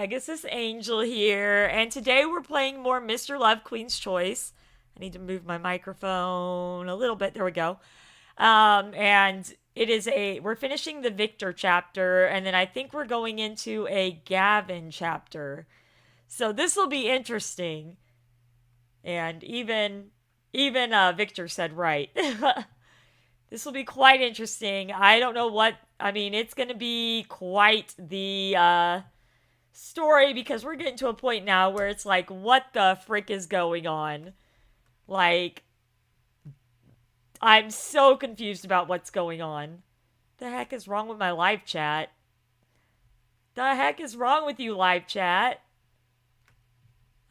Pegasusangel here, and today we're playing more Mr. Love Queen's Choice. I need to move my microphone a little bit. There we go. And we're finishing the Victor chapter, and then I think we're going into a Gavin chapter. So this will be interesting. And even Victor said right. This will be quite interesting. I don't know it's going to be quite the story, because we're getting to a point now where it's like, what the frick is going on? Like, I'm so confused about what's going on. The heck is wrong with my live chat? The heck is wrong with you, live chat?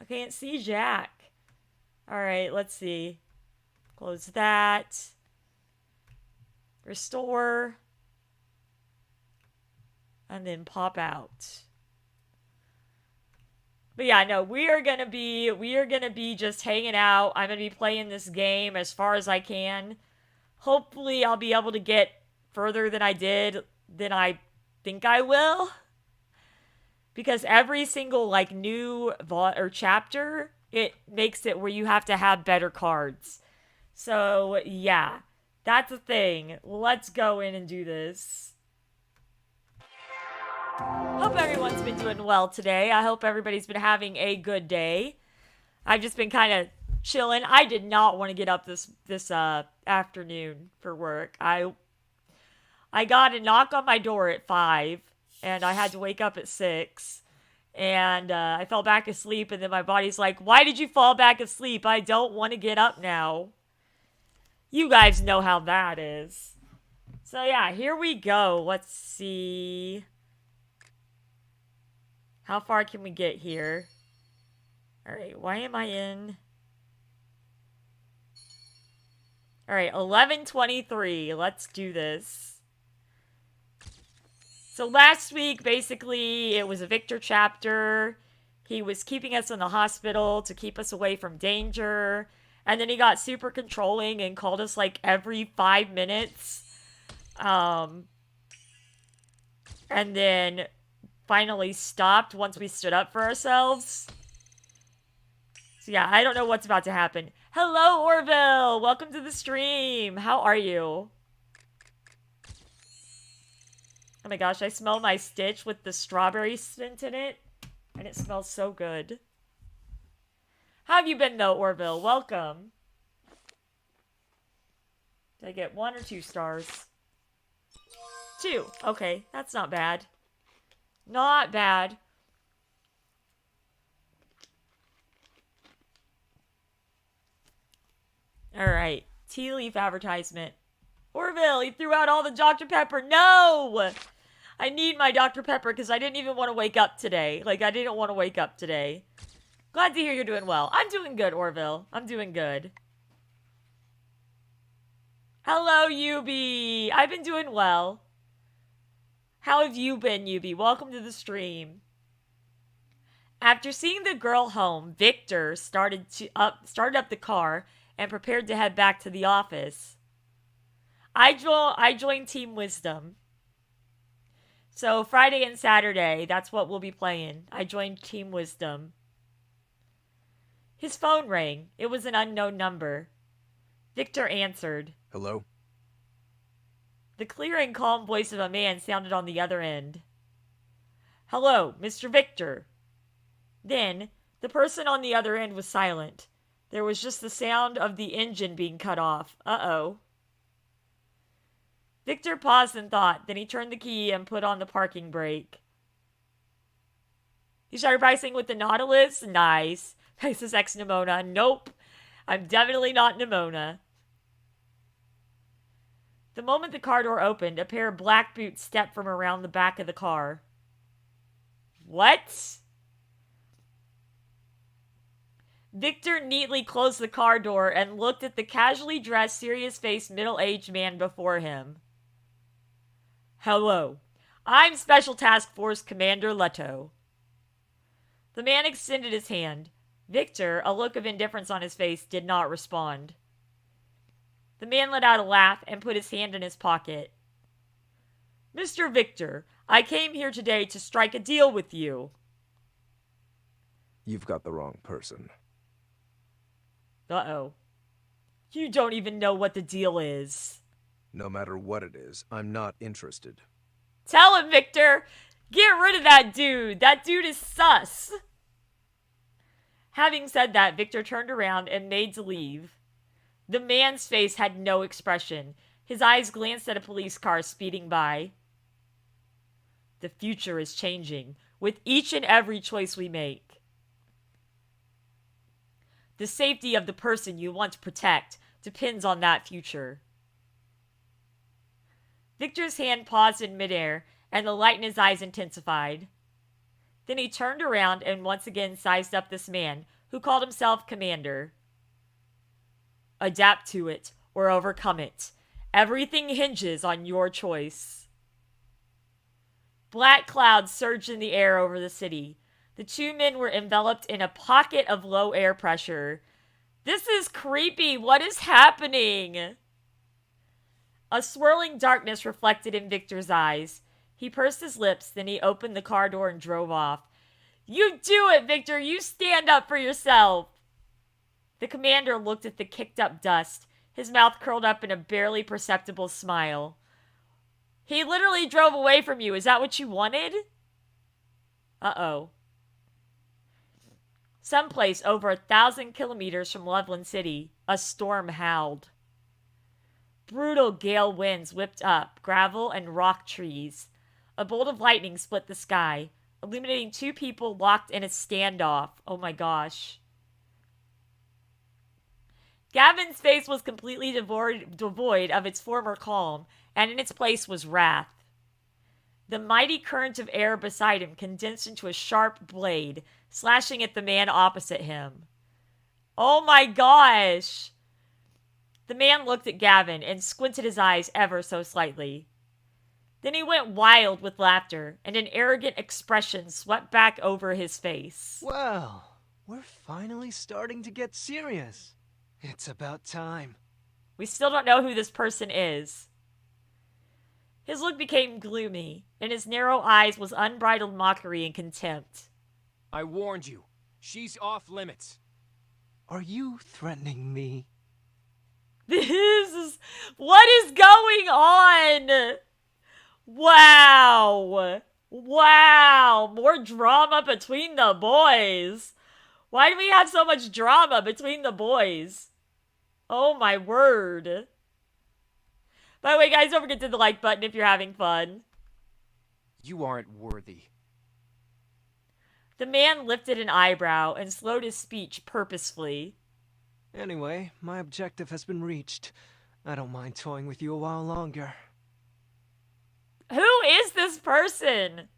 I can't see Jack. Alright, let's see. Close that. Restore. And then pop out. But yeah, no, we are gonna be just hanging out. I'm gonna be playing this game as far as I can. Hopefully I'll be able to get further than I think I will. Because every single new chapter, it makes it where you have to have better cards. So yeah, that's a thing. Let's go in and do this. Hope everyone's been doing well today. I hope everybody's been having a good day. I've just been kind of chilling. I did not want to get up this afternoon for work. I got a knock on my door at 5, and I had to wake up at 6. And I fell back asleep, and then my body's like, why did you fall back asleep? I don't want to get up now. You guys know how that is. So yeah, here we go. Let's see. How far can we get here? Alright, why am I in? Alright, 11:23. Let's do this. So last week, basically, it was a Victor chapter. He was keeping us in the hospital to keep us away from danger. And then he got super controlling and called us every 5 minutes. And then finally stopped once we stood up for ourselves. So yeah, I don't know what's about to happen. Hello, Orville! Welcome to the stream! How are you? Oh my gosh, I smell my Stitch with the strawberry scent in it. And it smells so good. How have you been though, Orville? Welcome. Did I get 1 or 2 stars? 2. Okay, that's not bad. Not bad. Alright. Tea leaf advertisement. Orville, you threw out all the Dr. Pepper. No! I need my Dr. Pepper because I didn't even want to wake up today. I didn't want to wake up today. Glad to hear you're doing well. I'm doing good, Orville. I'm doing good. Hello, Yubi. I've been doing well. How have you been, Yubi? Welcome to the stream. After seeing the girl home, Victor started up the car and prepared to head back to the office. I joined Team Wisdom. So Friday and Saturday, that's what we'll be playing. I joined Team Wisdom. His phone rang. It was an unknown number. Victor answered. Hello? The clear and calm voice of a man sounded on the other end. Hello, Mr. Victor. Then, the person on the other end was silent. There was just the sound of the engine being cut off. Uh-oh. Victor paused in thought, then he turned the key and put on the parking brake. You started pricing with the Nautilus? Nice. Pegasus X Nimona. Nope. I'm definitely not Nimona. The moment the car door opened, a pair of black boots stepped from around the back of the car. What? Victor neatly closed the car door and looked at the casually dressed, serious-faced, middle-aged man before him. Hello. I'm Special Task Force Commander Leto. The man extended his hand. Victor, a look of indifference on his face, did not respond. The man let out a laugh and put his hand in his pocket. Mr. Victor, I came here today to strike a deal with you. You've got the wrong person. Uh-oh. You don't even know what the deal is. No matter what it is, I'm not interested. Tell him, Victor! Get rid of that dude! That dude is sus! Having said that, Victor turned around and made to leave. The man's face had no expression. His eyes glanced at a police car speeding by. The future is changing with each and every choice we make. The safety of the person you want to protect depends on that future. Victor's hand paused in midair, and the light in his eyes intensified. Then he turned around and once again sized up this man, who called himself Commander. Adapt to it, or overcome it. Everything hinges on your choice. Black clouds surged in the air over the city. The two men were enveloped in a pocket of low air pressure. This is creepy. What is happening? A swirling darkness reflected in Victor's eyes. He pursed his lips, then he opened the car door and drove off. You do it, Victor! You stand up for yourself! The commander looked at the kicked up dust, his mouth curled up in a barely perceptible smile. He literally drove away from you. Is that what you wanted? Uh-oh. Someplace over 1,000 kilometers from Loveland City, a storm howled. Brutal gale winds whipped up gravel and rock trees. A bolt of lightning split the sky, illuminating two people locked in a standoff. Oh my gosh. Gavin's face was completely devoid of its former calm, and in its place was wrath. The mighty current of air beside him condensed into a sharp blade, slashing at the man opposite him. Oh my gosh! The man looked at Gavin and squinted his eyes ever so slightly. Then he went wild with laughter, and an arrogant expression swept back over his face. Well, we're finally starting to get serious. It's about time. We still don't know who this person is. His look became gloomy. In his narrow eyes was unbridled mockery and contempt. I warned you. She's off limits. Are you threatening me? What is going on? Wow. Wow. More drama between the boys. Why do we have so much drama between the boys? Oh my word. By the way, guys, don't forget to hit the like button if you're having fun. You aren't worthy. The man lifted an eyebrow and slowed his speech purposefully. Anyway, my objective has been reached. I don't mind toying with you a while longer. Who is this person?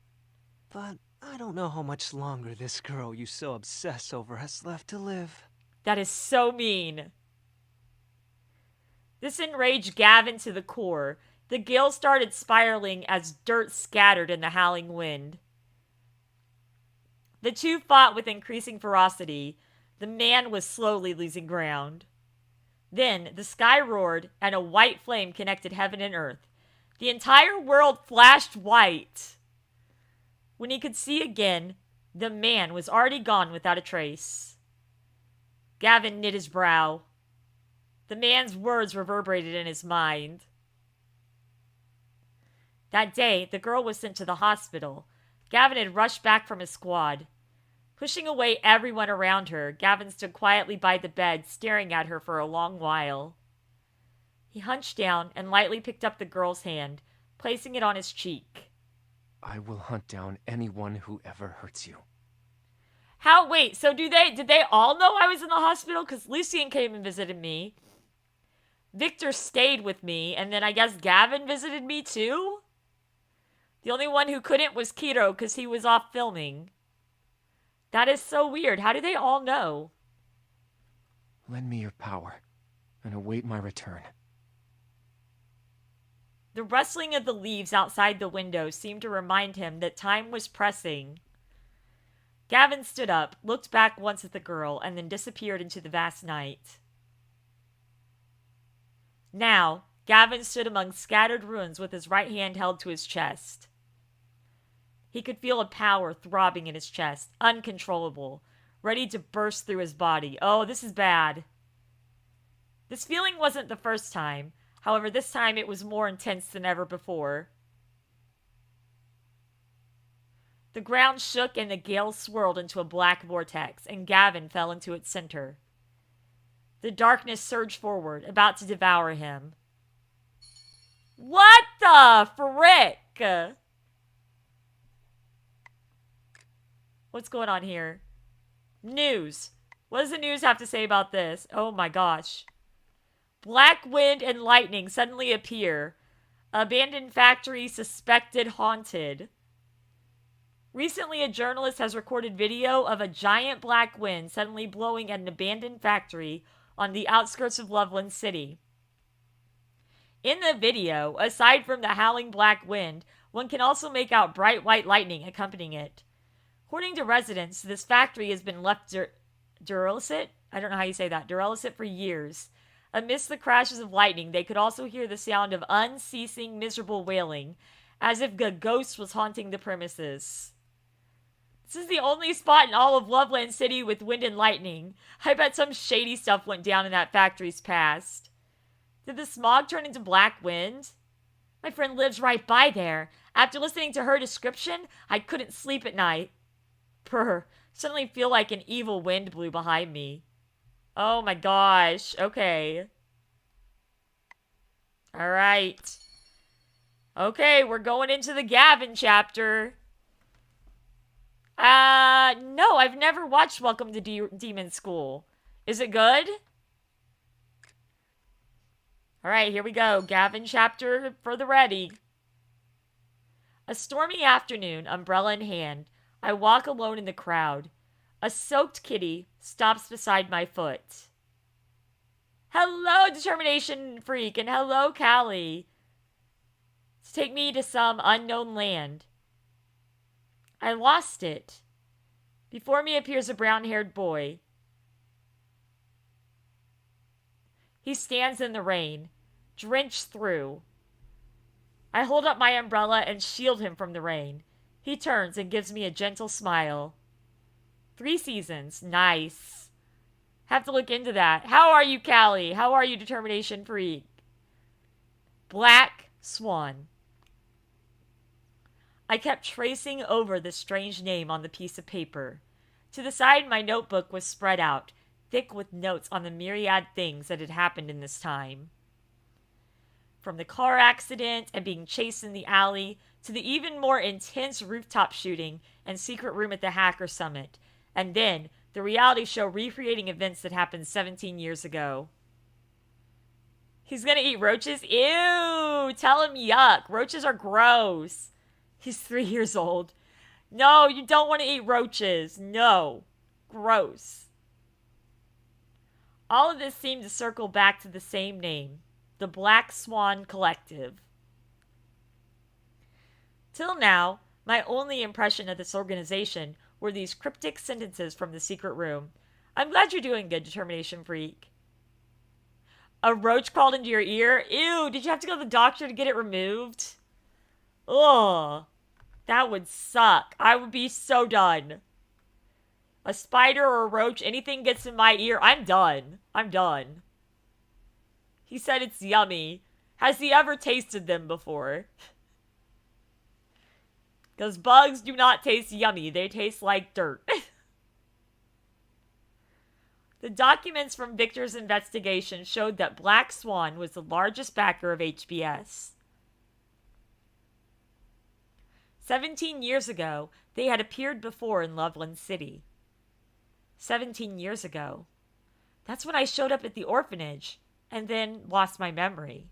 But I don't know how much longer this girl you so obsess over has left to live. That is so mean. This enraged Gavin to the core. The gale started spiraling as dirt scattered in the howling wind. The two fought with increasing ferocity. The man was slowly losing ground. Then the sky roared and a white flame connected heaven and earth. The entire world flashed white. When he could see again, the man was already gone without a trace. Gavin knit his brow. The man's words reverberated in his mind. That day, the girl was sent to the hospital. Gavin had rushed back from his squad. Pushing away everyone around her, Gavin stood quietly by the bed, staring at her for a long while. He hunched down and lightly picked up the girl's hand, placing it on his cheek. I will hunt down anyone who ever hurts you. Wait, so did they all know I was in the hospital? Because Lucien came and visited me. Victor stayed with me, and then I guess Gavin visited me too? The only one who couldn't was Kiro, because he was off filming. That is so weird. How do they all know? Lend me your power, and await my return. The rustling of the leaves outside the window seemed to remind him that time was pressing. Gavin stood up, looked back once at the girl, and then disappeared into the vast night. Now, Gavin stood among scattered ruins with his right hand held to his chest. He could feel a power throbbing in his chest, uncontrollable, ready to burst through his body. Oh, this is bad. This feeling wasn't the first time. However, this time it was more intense than ever before. The ground shook and the gale swirled into a black vortex, and Gavin fell into its center. The darkness surged forward, about to devour him. What the frick? What's going on here? News. What does the news have to say about this? Oh my gosh. Black wind and lightning suddenly appear. Abandoned factory suspected haunted. Recently, a journalist has recorded video of a giant black wind suddenly blowing at an abandoned factory on the outskirts of Loveland City. In the video, aside from the howling black wind, one can also make out bright white lightning accompanying it. According to residents, this factory has been left derelict? I don't know how you say that. Derelict for years. Amidst the crashes of lightning, they could also hear the sound of unceasing, miserable wailing, as if a ghost was haunting the premises. This is the only spot in all of Loveland City with wind and lightning. I bet some shady stuff went down in that factory's past. Did the smog turn into black wind? My friend lives right by there. After listening to her description, I couldn't sleep at night. Brr, suddenly feel like an evil wind blew behind me. Oh my gosh, okay. Alright. Okay, we're going into the Gavin chapter. No, I've never watched Welcome to Demon School. Is it good? Alright, here we go. Gavin chapter for the ready. A stormy afternoon, umbrella in hand, I walk alone in the crowd. A soaked kitty stops beside my foot. Hello, Determination Freak, and hello, Callie. Take me to some unknown land. I lost it. Before me appears a brown-haired boy. He stands in the rain, drenched through. I hold up my umbrella and shield him from the rain. He turns and gives me a gentle smile. 3 seasons. Nice. Have to look into that. How are you, Callie? How are you, Determination Freak? Black Swan. I kept tracing over the strange name on the piece of paper. To the side, my notebook was spread out, thick with notes on the myriad things that had happened in this time. From the car accident and being chased in the alley, to the even more intense rooftop shooting and secret room at the Hacker Summit, and then the reality show recreating events that happened 17 years ago. He's gonna eat roaches? Ew! Tell him yuck. Roaches are gross. He's 3 years old. No, you don't want to eat roaches. No. Gross. All of this seemed to circle back to the same name. The Black Swan Collective. Till now, my only impression of this organization were these cryptic sentences from the secret room. I'm glad you're doing good, Determination Freak. A roach crawled into your ear? Ew, did you have to go to the doctor to get it removed? Ugh. That would suck. I would be so done. A spider or a roach, anything gets in my ear, I'm done. I'm done. He said it's yummy. Has he ever tasted them before? Because bugs do not taste yummy. They taste like dirt. The documents from Victor's investigation showed that Black Swan was the largest backer of HBS. 17 years ago, they had appeared before in Loveland City. 17 years ago. That's when I showed up at the orphanage and then lost my memory.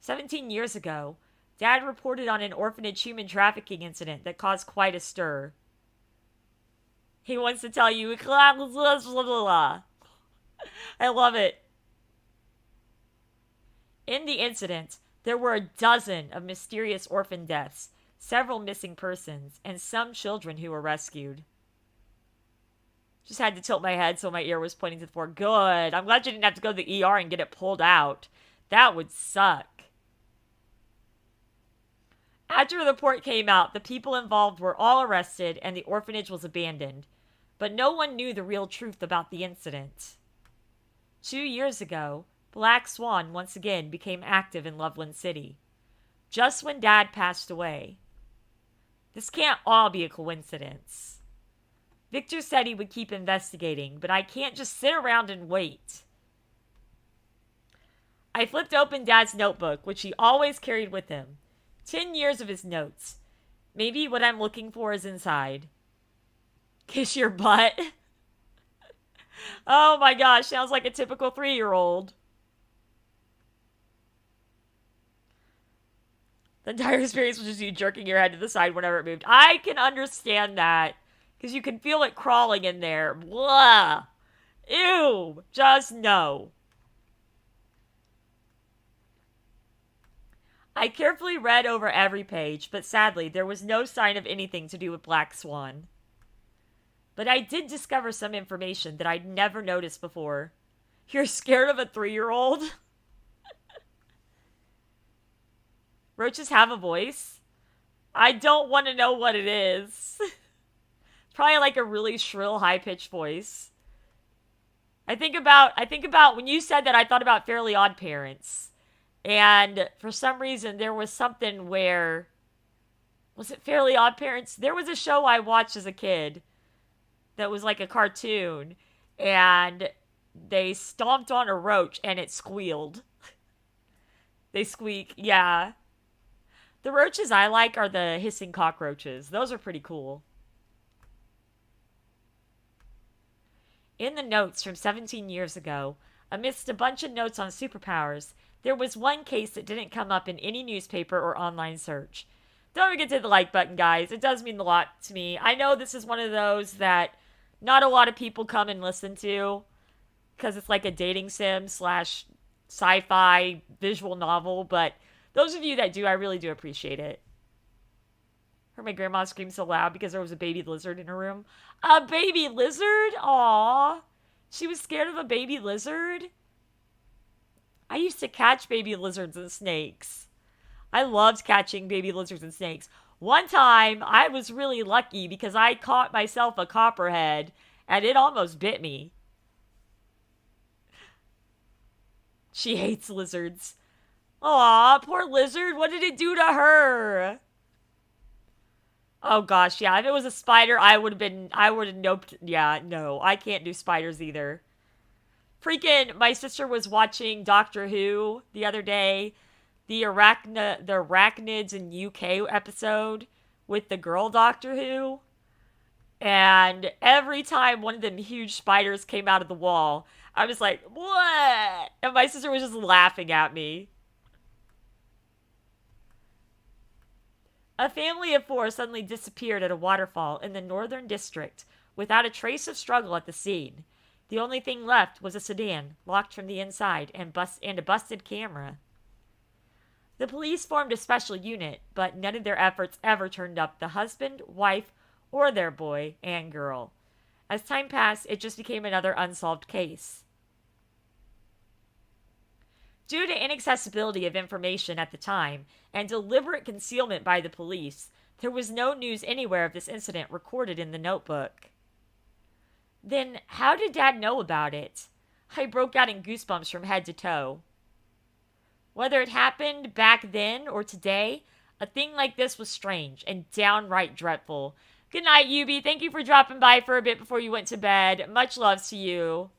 17 years ago, Dad reported on an orphanage human trafficking incident that caused quite a stir. He wants to tell you, I love it. In the incident, there were a dozen of mysterious orphan deaths, several missing persons, and some children who were rescued. Just had to tilt my head so my ear was pointing to the floor. Good. I'm glad you didn't have to go to the ER and get it pulled out. That would suck. After the report came out, the people involved were all arrested and the orphanage was abandoned. but no one knew the real truth about the incident. 2 years ago, Black Swan once again became active in Loveland City, just when Dad passed away. This can't all be a coincidence. Victor said he would keep investigating, but I can't just sit around and wait. I flipped open Dad's notebook, which he always carried with him. 10 years of his notes. Maybe what I'm looking for is inside. Kiss your butt? Oh my gosh, sounds like a typical 3-year-old. The entire experience was just you jerking your head to the side whenever it moved. I can understand that. Because you can feel it crawling in there. Blah. Ew. Just no. I carefully read over every page, but sadly, there was no sign of anything to do with Black Swan. But I did discover some information that I'd never noticed before. You're scared of a 3-year-old? Roaches have a voice? I don't want to know what it is. Probably like a really shrill, high-pitched voice. I think about when you said that, I thought about Fairly Odd Parents. And for some reason, there was something where... Was it Fairly Odd Parents? There was a show I watched as a kid that was like a cartoon. And they stomped on a roach and it squealed. They squeak, yeah. The roaches I like are the hissing cockroaches. Those are pretty cool. In the notes from 17 years ago, amidst a bunch of notes on superpowers, there was one case that didn't come up in any newspaper or online search. Don't forget to hit the like button, guys. It does mean a lot to me. I know this is one of those that not a lot of people come and listen to because it's like a dating sim / sci-fi visual novel, but those of you that do, I really do appreciate it. Heard my grandma scream so loud because there was a baby lizard in her room. A baby lizard? Aww. She was scared of a baby lizard? I used to catch baby lizards and snakes. I loved catching baby lizards and snakes. One time, I was really lucky because I caught myself a copperhead and it almost bit me. She hates lizards. Aw, poor lizard. What did it do to her? Oh gosh, yeah. If it was a spider, I would have noped. Yeah, no. I can't do spiders either. Freaking, my sister was watching Doctor Who the other day. The Arachnids in UK episode with the girl Doctor Who. And every time one of them huge spiders came out of the wall, I was like, what? And my sister was just laughing at me. A family of 4 suddenly disappeared at a waterfall in the Northern District without a trace of struggle at the scene. The only thing left was a sedan, locked from the inside, and a busted camera. The police formed a special unit, but none of their efforts ever turned up the husband, wife, or their boy and girl. As time passed, it just became another unsolved case. Due to inaccessibility of information at the time and deliberate concealment by the police, there was no news anywhere of this incident recorded in the notebook. Then, how did Dad know about it? I broke out in goosebumps from head to toe. Whether it happened back then or today, a thing like this was strange and downright dreadful. Good night, Yubi. Thank you for dropping by for a bit before you went to bed. Much love to you.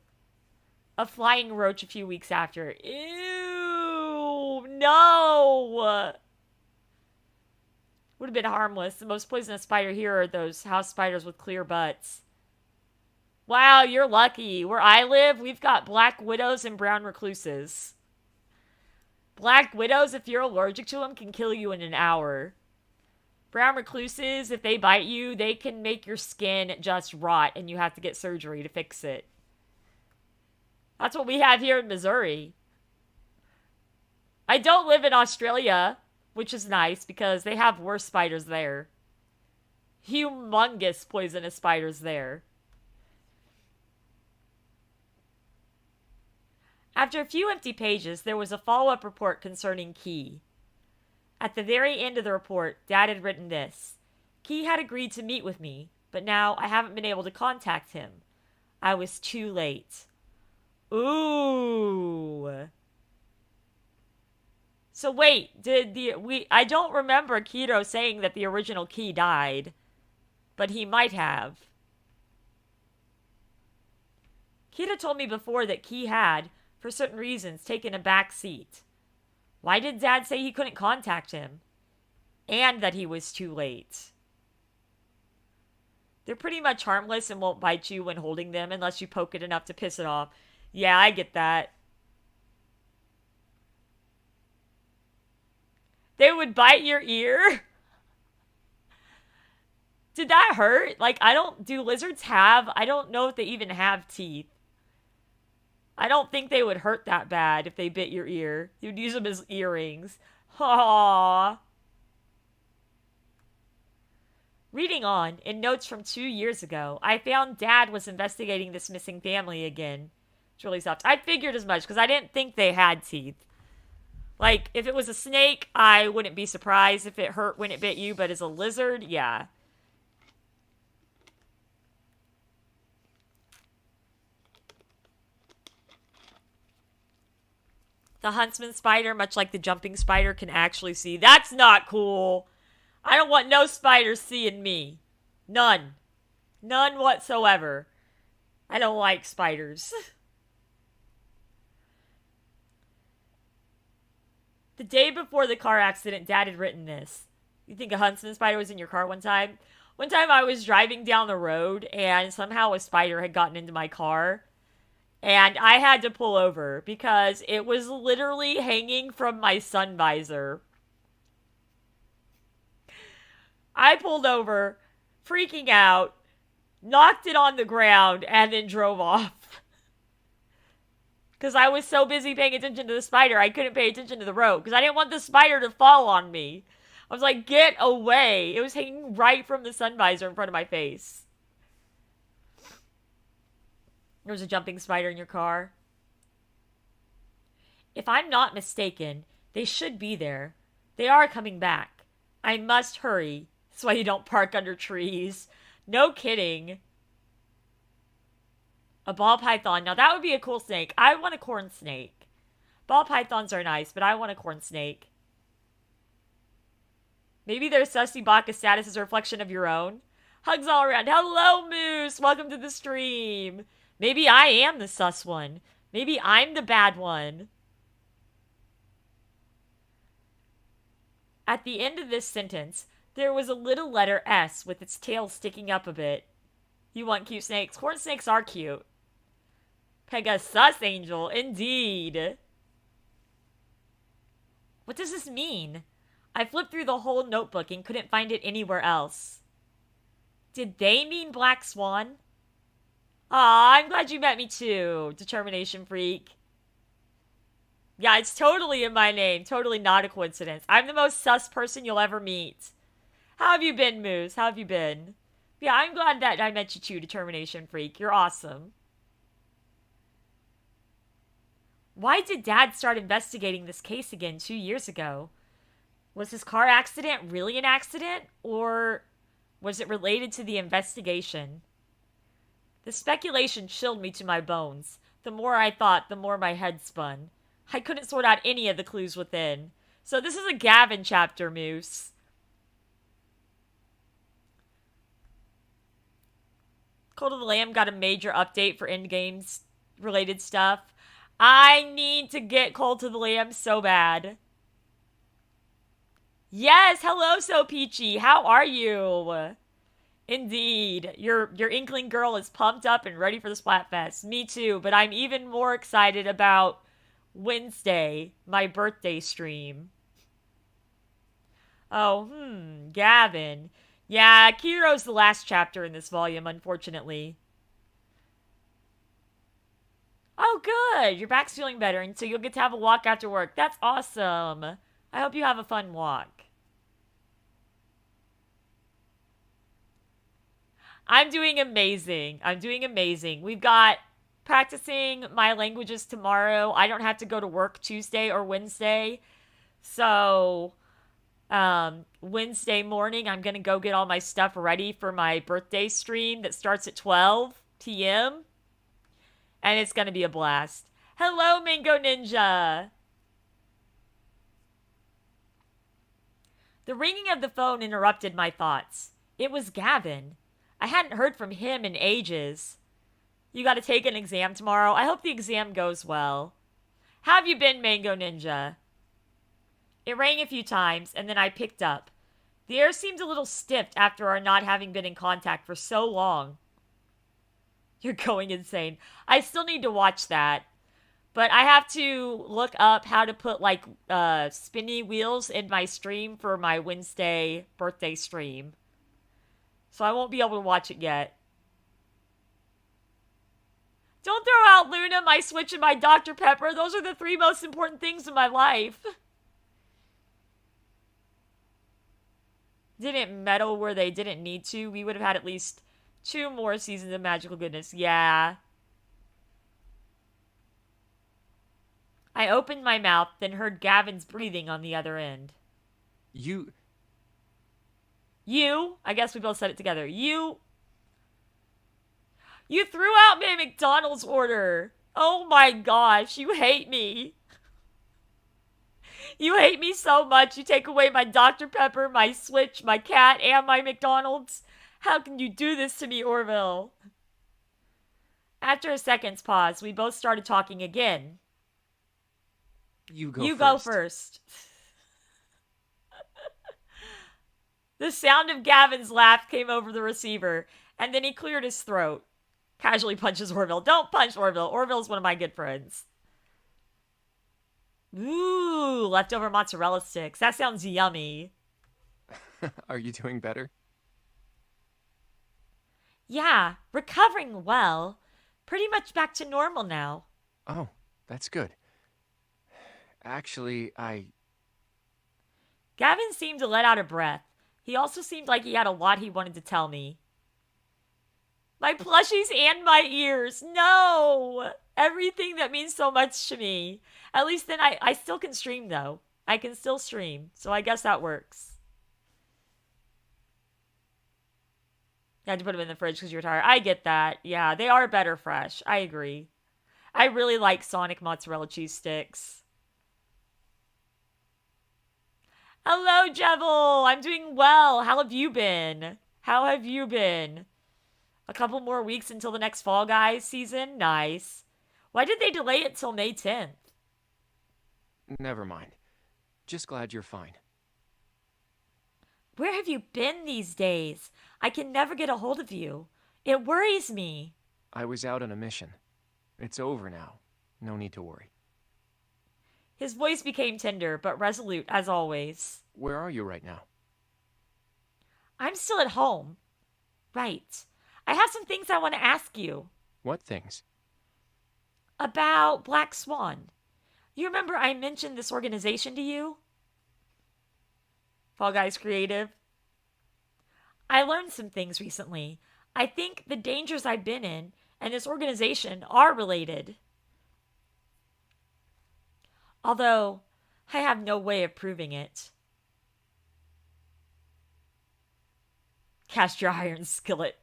A flying roach a few weeks after. Ew, no. Would have been harmless. The most poisonous spider here are those house spiders with clear butts. Wow, you're lucky. Where I live, we've got black widows and brown recluses. Black widows, if you're allergic to them, can kill you in an hour. Brown recluses, if they bite you, they can make your skin just rot and you have to get surgery to fix it. That's what we have here in Missouri. I don't live in Australia, which is nice because they have worse spiders there. Humongous poisonous spiders there. After a few empty pages, there was a follow-up report concerning Key. At the very end of the report, Dad had written this. Key had agreed to meet with me, but now I haven't been able to contact him. I was too late. Ooh. So wait, I don't remember Kiro saying that the original key died, but he might have. Kira told me before that Key had, for certain reasons, taken a back seat. Why did Dad say he couldn't contact him? And that he was too late. They're pretty much harmless and won't bite you when holding them unless you poke it enough to piss it off. Yeah, I get that. They would bite your ear? Did that hurt? Like, do lizards have, I don't know if they even have teeth. I don't think they would hurt that bad if they bit your ear. You'd use them as earrings. Aww. Reading on, in notes from 2 years ago, I found Dad was investigating this missing family again. It's really soft. I figured as much, because I didn't think they had teeth. Like, if it was a snake, I wouldn't be surprised if it hurt when it bit you, but as a lizard, yeah. The huntsman spider, much like the jumping spider, can actually see. That's not cool. I don't want no spiders seeing me. None. None whatsoever. I don't like spiders. The day before the car accident, Dad had written this. You think a huntsman spider was in your car one time? One time I was driving down the road and somehow a spider had gotten into my car. And I had to pull over because it was literally hanging from my sun visor. I pulled over, freaking out, knocked it on the ground, and then drove off. Because I was so busy paying attention to the spider, I couldn't pay attention to the road. Because I didn't want the spider to fall on me. I was like, get away. It was hanging right from the sun visor in front of my face. There was a jumping spider in your car. If I'm not mistaken, they should be there. They are coming back. I must hurry. That's why you don't park under trees. No kidding. A ball python. Now that would be a cool snake. I want a corn snake. Ball pythons are nice, but I want a corn snake. Maybe their sussy baka status is a reflection of your own. Hugs all around. Hello, Moose. Welcome to the stream. Maybe I am the sus one. Maybe I'm the bad one. At the end of this sentence, there was a little letter S with its tail sticking up a bit. You want cute snakes? Corn snakes are cute. Pegasusangel, indeed. What does this mean? I flipped through the whole notebook and couldn't find it anywhere else. Did they mean Black Swan? Aw, I'm glad you met me too, Determination Freak. Yeah, it's totally in my name. Totally not a coincidence. I'm the most sus person you'll ever meet. How have you been, Moose? How have you been? Yeah, I'm glad that I met you too, Determination Freak. You're awesome. Why did Dad start investigating this case again 2 years ago? Was his car accident really an accident? Or was it related to the investigation? The speculation chilled me to my bones. The more I thought, the more my head spun. I couldn't sort out any of the clues within. So this is a Gavin chapter, Moose. Cult of the Lamb got a major update for endgames related stuff. I need to get Cult of the Lamb so bad. Yes, hello, So Peachy. How are you? Indeed. Your Inkling girl is pumped up and ready for the Splatfest. Me too, but I'm even more excited about Wednesday, my birthday stream. Oh, Gavin. Yeah, Kiro's the last chapter in this volume, unfortunately. Oh, good. Your back's feeling better, and so you'll get to have a walk after work. That's awesome. I hope you have a fun walk. I'm doing amazing. I'm doing amazing. We've got practicing my languages tomorrow. I don't have to go to work Tuesday or Wednesday. So, Wednesday morning, I'm going to go get all my stuff ready for my birthday stream that starts at 12 p.m. And it's going to be a blast. Hello, Mango Ninja. The ringing of the phone interrupted my thoughts. It was Gavin. I hadn't heard from him in ages. You got to take an exam tomorrow. I hope the exam goes well. How have you been, Mango Ninja? It rang a few times, and then I picked up. The air seemed a little stiffed after our not having been in contact for so long. You're going insane. I still need to watch that. But I have to look up how to put, like, spinny wheels in my stream for my Wednesday birthday stream. So I won't be able to watch it yet. Don't throw out Luna, my Switch, and my Dr. Pepper. Those are the 3 most important things in my life. Didn't meddle where they didn't need to. We would have had at least 2 more seasons of Magical Goodness. Yeah. I opened my mouth, then heard Gavin's breathing on the other end. You? I guess we both said it together. You threw out my McDonald's order. Oh my gosh, you hate me. You hate me so much. You take away my Dr. Pepper, my Switch, my cat, and my McDonald's. How can you do this to me, Orville? After a second's pause, we both started talking again. You go first. The sound of Gavin's laugh came over the receiver, and then he cleared his throat. Casually punches Orville. Don't punch Orville. Orville's one of my good friends. Ooh, leftover mozzarella sticks. That sounds yummy. Are you doing better? Yeah, recovering well. Pretty much back to normal now. Oh, that's good. Actually, Gavin seemed to let out a breath. He also seemed like he had a lot he wanted to tell me. My plushies and my ears. No! Everything that means so much to me. At least then I still can stream, though. I can still stream, so I guess that works. You had to put them in the fridge because you're tired. I get that. Yeah, they are better fresh. I agree. I really like Sonic mozzarella cheese sticks. Hello, Jevil. I'm doing well. How have you been? A couple more weeks until the next Fall Guys season? Nice. Why did they delay it till May 10th? never mind. Just glad you're fine. Where have you been these days? I can never get a hold of you. It worries me. I was out on a mission. It's over now. No need to worry. His voice became tender, but resolute as always. Where are you right now? I'm still at home. Right. I have some things I want to ask you. What things? About Black Swan. You remember I mentioned this organization to you? Fall Guys Creative. I learned some things recently. I think the dangers I've been in and this organization are related. Although, I have no way of proving it. Cast your iron skillet.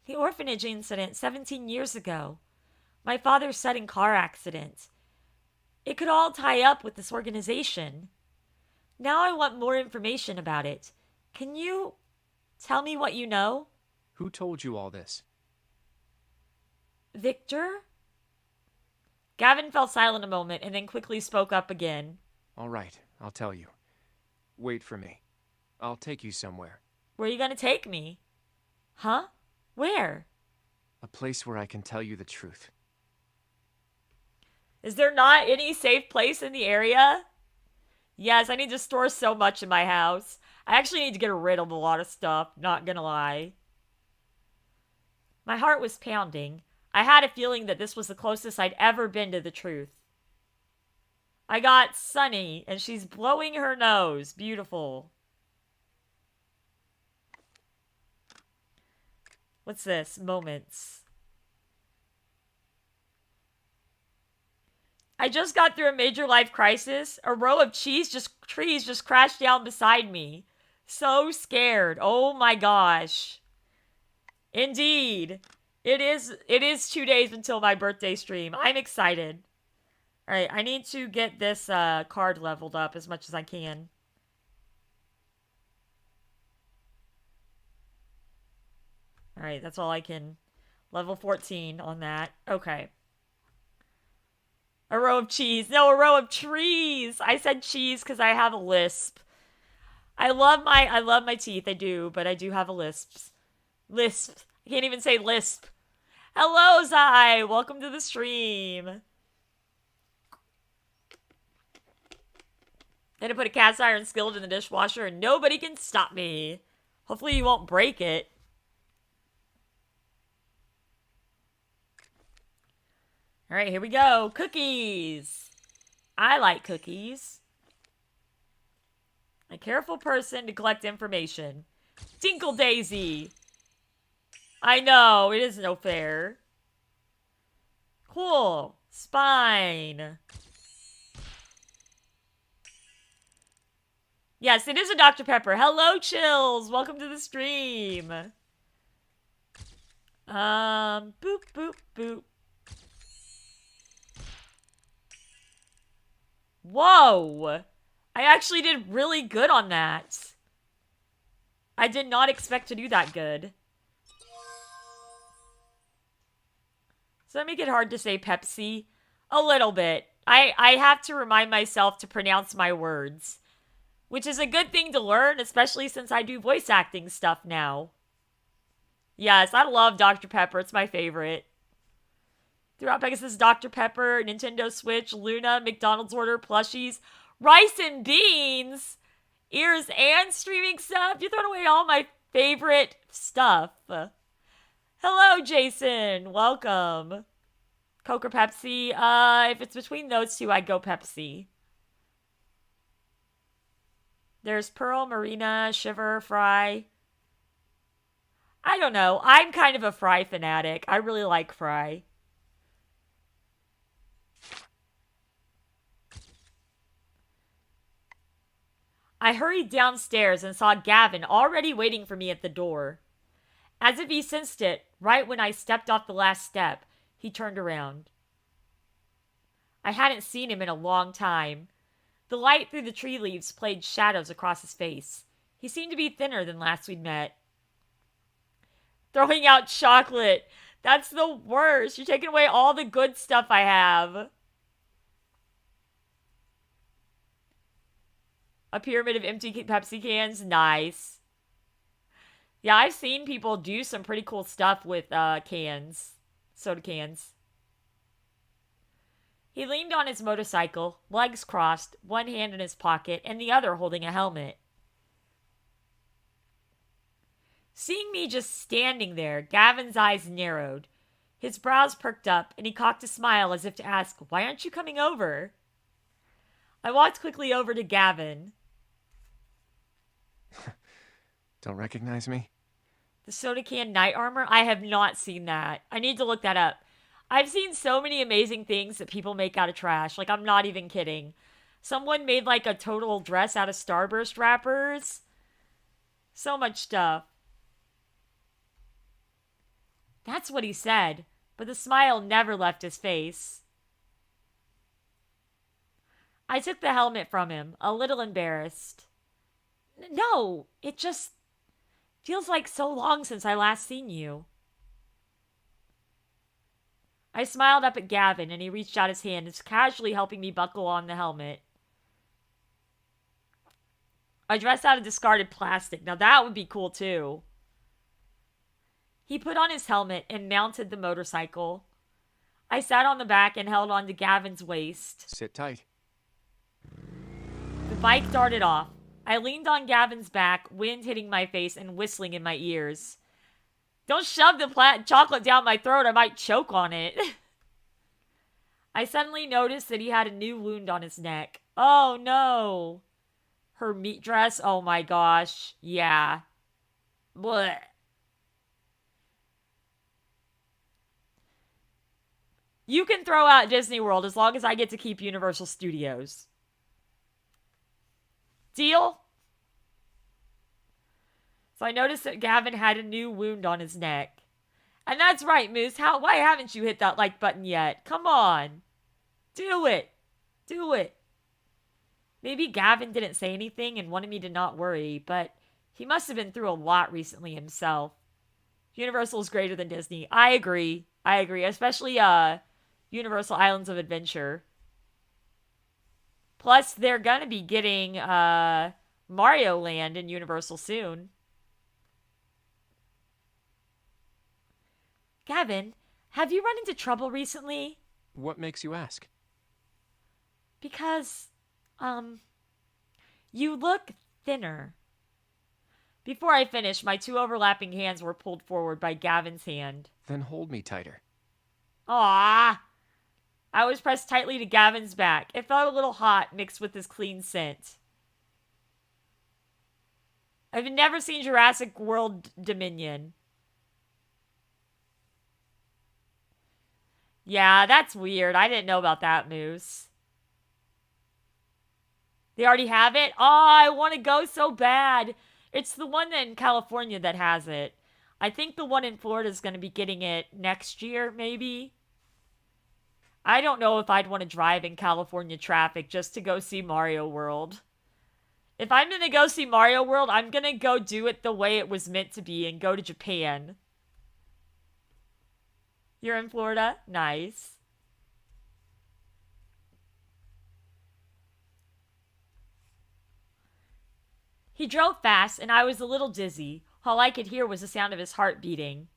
The orphanage incident 17 years ago. My father's sudden car accident. It could all tie up with this organization. Now I want more information about it. Can you tell me what you know? Who told you all this? Victor? Gavin fell silent a moment and then quickly spoke up again. All right, I'll tell you. Wait for me. I'll take you somewhere. Where are you going to take me? Huh? Where? A place where I can tell you the truth. Is there not any safe place in the area? Yes, I need to store so much in my house. I actually need to get rid of a lot of stuff, not gonna lie. My heart was pounding. I had a feeling that this was the closest I'd ever been to the truth. I got Sunny, and she's blowing her nose. Beautiful. What's this? Moments. I just got through a major life crisis. A row of trees just crashed down beside me. So scared. Oh my gosh. Indeed. It is 2 days until my birthday stream. I'm excited. Alright, I need to get this card leveled up as much as I can. Alright, that's all I can. Level 14 on that. Okay. A row of cheese. No, a row of trees. I said cheese because I have a lisp. I love my teeth. I do, but I do have a lisp. Lisp. I can't even say lisp. Hello, Zai. Welcome to the stream. Then I put a cast iron skillet in the dishwasher and nobody can stop me. Hopefully you won't break it. Alright, here we go. Cookies. I like cookies. A careful person to collect information. Tinkle Daisy. I know, it is no fair. Cool. Spine. Yes, it is a Dr. Pepper. Hello, Chills. Welcome to the stream. Boop, boop, boop. Whoa! I actually did really good on that. I did not expect to do that good. Does that make it hard to say Pepsi? A little bit. I have to remind myself to pronounce my words. Which is a good thing to learn, especially since I do voice acting stuff now. Yes, I love Dr. Pepper. It's my favorite. Throughout Pegasus, Dr. Pepper, Nintendo Switch, Luna, McDonald's order, plushies, rice and beans, ears and streaming stuff. You're throwing away all my favorite stuff. Hello, Jason. Welcome. Coke or Pepsi? If it's between those two, I'd go Pepsi. There's Pearl, Marina, Shiver, Fry. I don't know. I'm kind of a Fry fanatic. I really like Fry. I hurried downstairs and saw Gavin already waiting for me at the door. As if he sensed it, right when I stepped off the last step, he turned around. I hadn't seen him in a long time. The light through the tree leaves played shadows across his face. He seemed to be thinner than last we'd met. Throwing out chocolate. That's the worst. You're taking away all the good stuff I have. A pyramid of empty Pepsi cans. Nice. Yeah, I've seen people do some pretty cool stuff with cans. Soda cans. He leaned on his motorcycle, legs crossed, one hand in his pocket, and the other holding a helmet. Seeing me just standing there, Gavin's eyes narrowed. His brows perked up, and he cocked a smile as if to ask, "Why aren't you coming over?" I walked quickly over to Gavin. Don't recognize me? The soda can knight armor? I have not seen that. I need to look that up. I've seen so many amazing things that people make out of trash. Like, I'm not even kidding. Someone made, like, a total dress out of Starburst wrappers. So much stuff. That's what he said, but the smile never left his face. I took the helmet from him, a little embarrassed. No, it just feels like so long since I last seen you. I smiled up at Gavin, and he reached out his hand, just casually helping me buckle on the helmet. I dressed out of discarded plastic. Now that would be cool, too. He put on his helmet and mounted the motorcycle. I sat on the back and held on to Gavin's waist. Sit tight. The bike darted off. I leaned on Gavin's back, wind hitting my face and whistling in my ears. Don't shove the chocolate down my throat, I might choke on it. I suddenly noticed that he had a new wound on his neck. Oh no. Her meat dress? Oh my gosh. Yeah. Blech. You can throw out Disney World as long as I get to keep Universal Studios. Deal? So I noticed that Gavin had a new wound on his neck. And that's right, Moose. Why haven't you hit that like button yet? Come on. Do it. Do it. Maybe Gavin didn't say anything and wanted me to not worry, but he must have been through a lot recently himself. Universal is greater than Disney. I agree. Especially Universal Islands of Adventure. Plus, they're gonna be getting Mario Land in Universal soon. Gavin, have you run into trouble recently? What makes you ask? Because, you look thinner. Before I finished, my two overlapping hands were pulled forward by Gavin's hand. Then hold me tighter. Aww. I was pressed tightly to Gavin's back. It felt a little hot, mixed with his clean scent. I've never seen Jurassic World Dominion. Yeah, that's weird. I didn't know about that, Moose. They already have it? Oh, I want to go so bad. It's the one in California that has it. I think the one in Florida is going to be getting it next year, maybe. I don't know if I'd want to drive in California traffic just to go see Mario World. If I'm going to go see Mario World, I'm going to go do it the way it was meant to be and go to Japan. You're in Florida? Nice. He drove fast, and I was a little dizzy. All I could hear was the sound of his heart beating.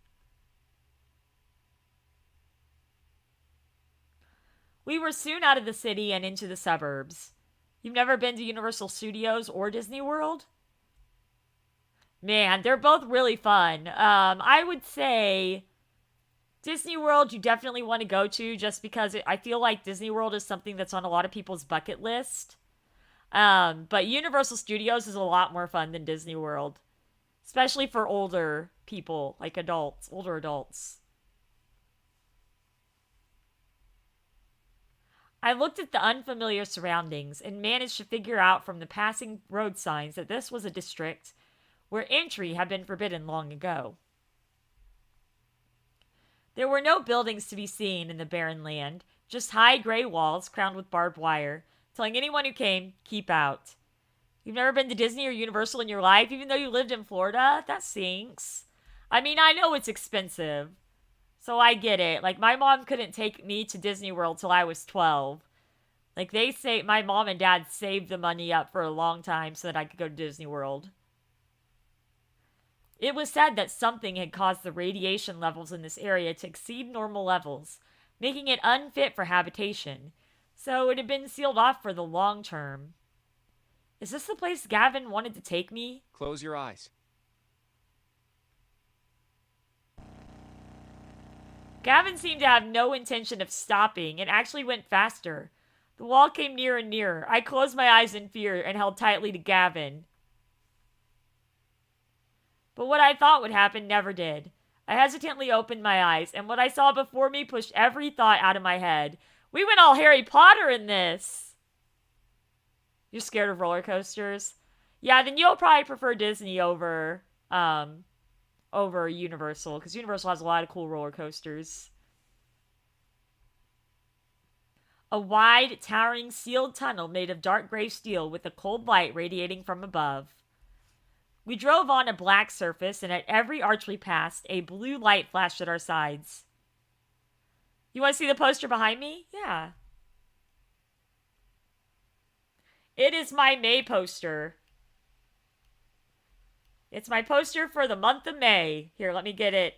We were soon out of the city and into the suburbs. You've never been to Universal Studios or Disney World? Man, they're both really fun. I would say Disney World you definitely want to go to just because I feel like Disney World is something that's on a lot of people's bucket list. But Universal Studios is a lot more fun than Disney World. Especially for older people, like adults, older adults. I looked at the unfamiliar surroundings and managed to figure out from the passing road signs that this was a district where entry had been forbidden long ago. There were no buildings to be seen in the barren land, just high gray walls crowned with barbed wire, telling anyone who came, keep out. You've never been to Disney or Universal in your life, even though you lived in Florida? That sinks. I mean, I know it's expensive, so I get it. Like, my mom couldn't take me to Disney World till I was 12. Like, my mom and dad saved the money up for a long time so that I could go to Disney World. It was said that something had caused the radiation levels in this area to exceed normal levels, making it unfit for habitation, so it had been sealed off for the long term. Is this the place Gavin wanted to take me? Close your eyes. Gavin seemed to have no intention of stopping and actually went faster. The wall came nearer and nearer. I closed my eyes in fear and held tightly to Gavin. But what I thought would happen never did. I hesitantly opened my eyes, and what I saw before me pushed every thought out of my head. We went all Harry Potter in this! You're scared of roller coasters? Yeah, then you'll probably prefer Disney over Universal, because Universal has a lot of cool roller coasters. A wide, towering, sealed tunnel made of dark gray steel with a cold light radiating from above. We drove on a black surface, and at every arch we passed, a blue light flashed at our sides. You want to see the poster behind me? Yeah. It is my May poster. It's my poster for the month of May. Here, let me get it.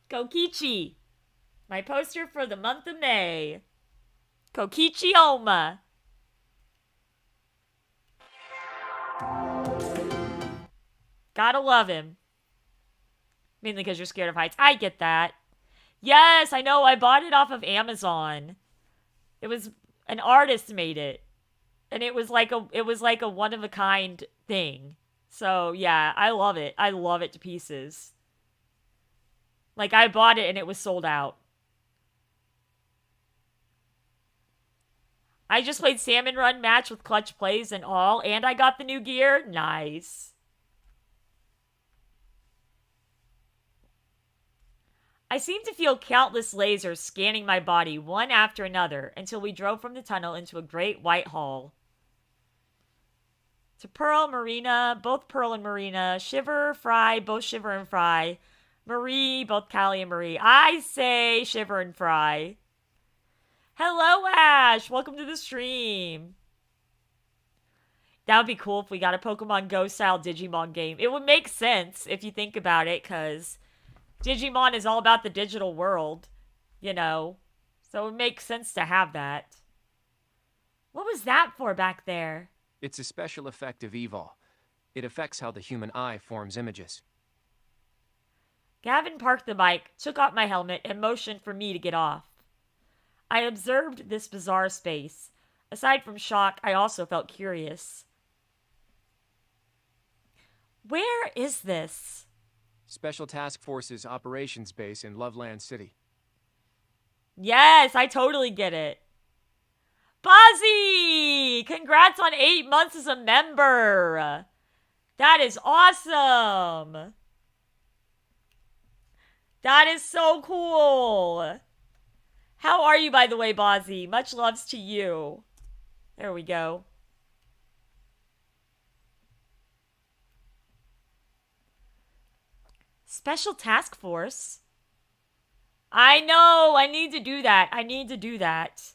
Kokichi. My poster for the month of May. Kokichi Oma. Gotta love him. Mainly because you're scared of heights. I get that. Yes, I know. I bought it off of Amazon. It was an artist made it, and it was like a one of a kind thing. So, yeah, I love it. I love it to pieces. Like, I bought it and it was sold out. I just played Salmon Run match with clutch plays and all, and I got the new gear. Nice. I seemed to feel countless lasers scanning my body, one after another, until we drove from the tunnel into a great white hall. To Pearl, Marina, both Pearl and Marina, Shiver, Fry, both Shiver and Fry, Marie, both Callie and Marie. I say Shiver and Fry. Hello, Ash! Welcome to the stream. That would be cool if we got a Pokemon Go style Digimon game. It would make sense if you think about it, because Digimon is all about the digital world, you know. So it makes sense to have that. What was that for back there? It's a special effect of Evol. It affects how the human eye forms images. Gavin parked the bike, took off my helmet, and motioned for me to get off. I observed this bizarre space. Aside from shock, I also felt curious. Where is this? Special Task Force's operations base in Loveland City. Yes, I totally get it. Bozzy! Congrats on 8 months as a member! That is awesome! That is so cool! How are you, by the way, Bozzy? Much loves to you. There we go. Special Task Force? I know! I need to do that. I need to do that.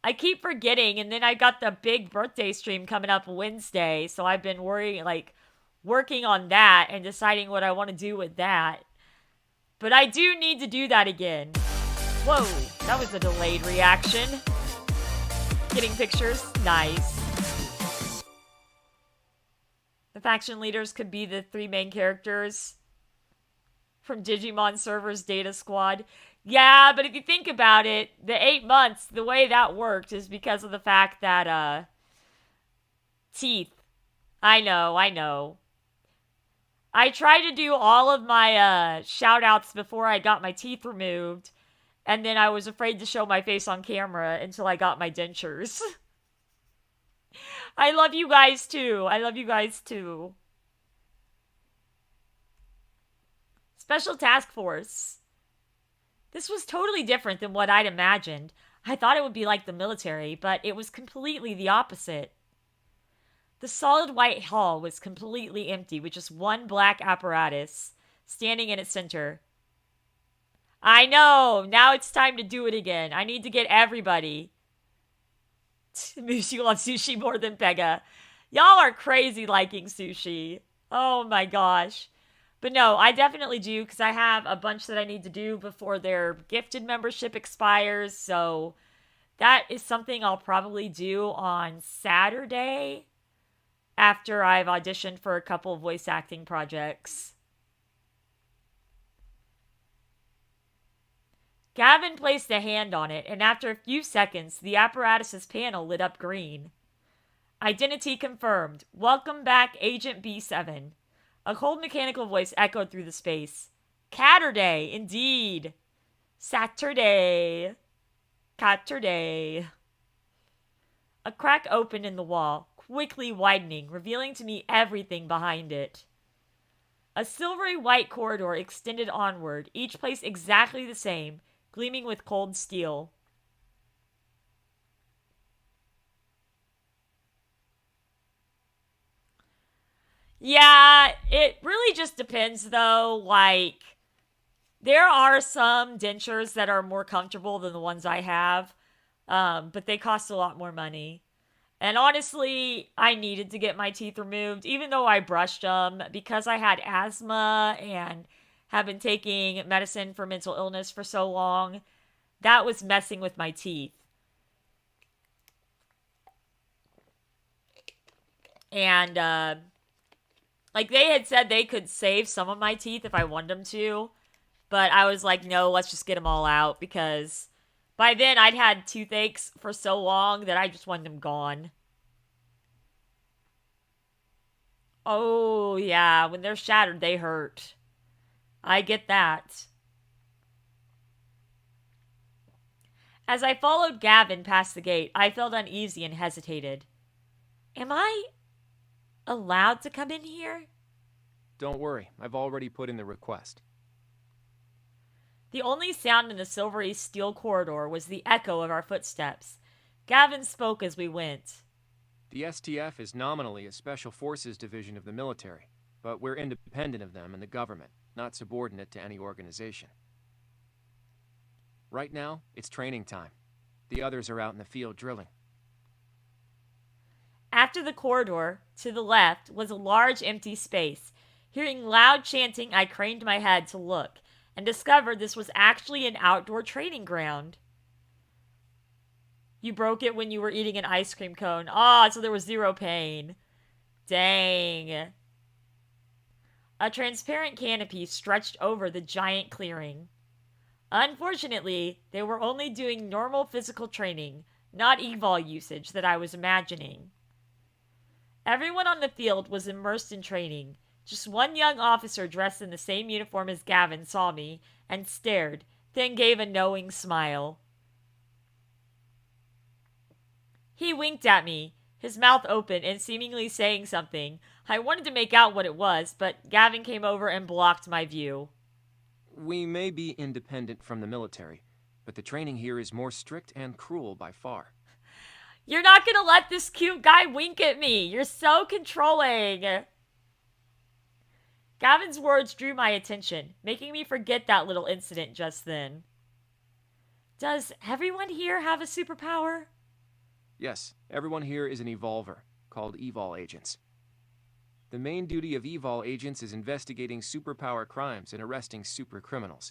I keep forgetting, and then I got the big birthday stream coming up Wednesday, so I've been working on that and deciding what I want to do with that. But I do need to do that again. Whoa, that was a delayed reaction. Getting pictures, nice. The faction leaders could be the 3 main characters from Digimon Server's Data Squad. Yeah, but if you think about it, the 8 months, the way that worked is because of the fact that, teeth. I know. I tried to do all of my, shout-outs before I got my teeth removed, and then I was afraid to show my face on camera until I got my dentures. I love you guys, too. Special Task Force. This was totally different than what I'd imagined. I thought it would be like the military, but it was completely the opposite. The solid white hall was completely empty, with just one black apparatus standing in its center. I know! Now it's time to do it again. I need to get everybody. Mushi loves sushi more than Pega. Y'all are crazy liking sushi. Oh my gosh. But no, I definitely do, because I have a bunch that I need to do before their gifted membership expires, so that is something I'll probably do on Saturday after I've auditioned for a couple of voice acting projects. Gavin placed a hand on it, and after a few seconds, the apparatus's panel lit up green. Identity confirmed. Welcome back, Agent B7. A cold mechanical voice echoed through the space. Catterday, indeed. Saturday. Catterday. A crack opened in the wall, quickly widening, revealing to me everything behind it. A silvery white corridor extended onward, each place exactly the same, gleaming with cold steel. Yeah, it really just depends, though. Like, there are some dentures that are more comfortable than the ones I have, but they cost a lot more money. And honestly, I needed to get my teeth removed, even though I brushed them, because I had asthma and have been taking medicine for mental illness for so long. That was messing with my teeth. And, like, they had said they could save some of my teeth if I wanted them to. But I was like, no, let's just get them all out. Because by then, I'd had toothaches for so long that I just wanted them gone. Oh, yeah. When they're shattered, they hurt. I get that. As I followed Gavin past the gate, I felt uneasy and hesitated. Am I allowed to come in here? Don't worry, I've already put in the request. The only sound in the silvery steel corridor was the echo of our footsteps. Gavin spoke as we went. The STF is nominally a Special Forces division of the military, but we're independent of them and the government, not subordinate to any organization. Right now, it's training time. The others are out in the field drilling. After the corridor, to the left, was a large empty space. Hearing loud chanting, I craned my head to look and discovered this was actually an outdoor training ground. You broke it when you were eating an ice cream cone. Ah, so there was zero pain. Dang. A transparent canopy stretched over the giant clearing. Unfortunately, they were only doing normal physical training, not evol usage that I was imagining. Everyone on the field was immersed in training. Just one young officer dressed in the same uniform as Gavin saw me and stared, then gave a knowing smile. He winked at me, his mouth open and seemingly saying something. I wanted to make out what it was, but Gavin came over and blocked my view. We may be independent from the military, but the training here is more strict and cruel by far. You're not gonna let this cute guy wink at me. You're so controlling. Gavin's words drew my attention, making me forget that little incident just then. Does everyone here have a superpower? Yes, everyone here is an evolver, called evol agents. The main duty of evol agents is investigating superpower crimes and arresting super criminals,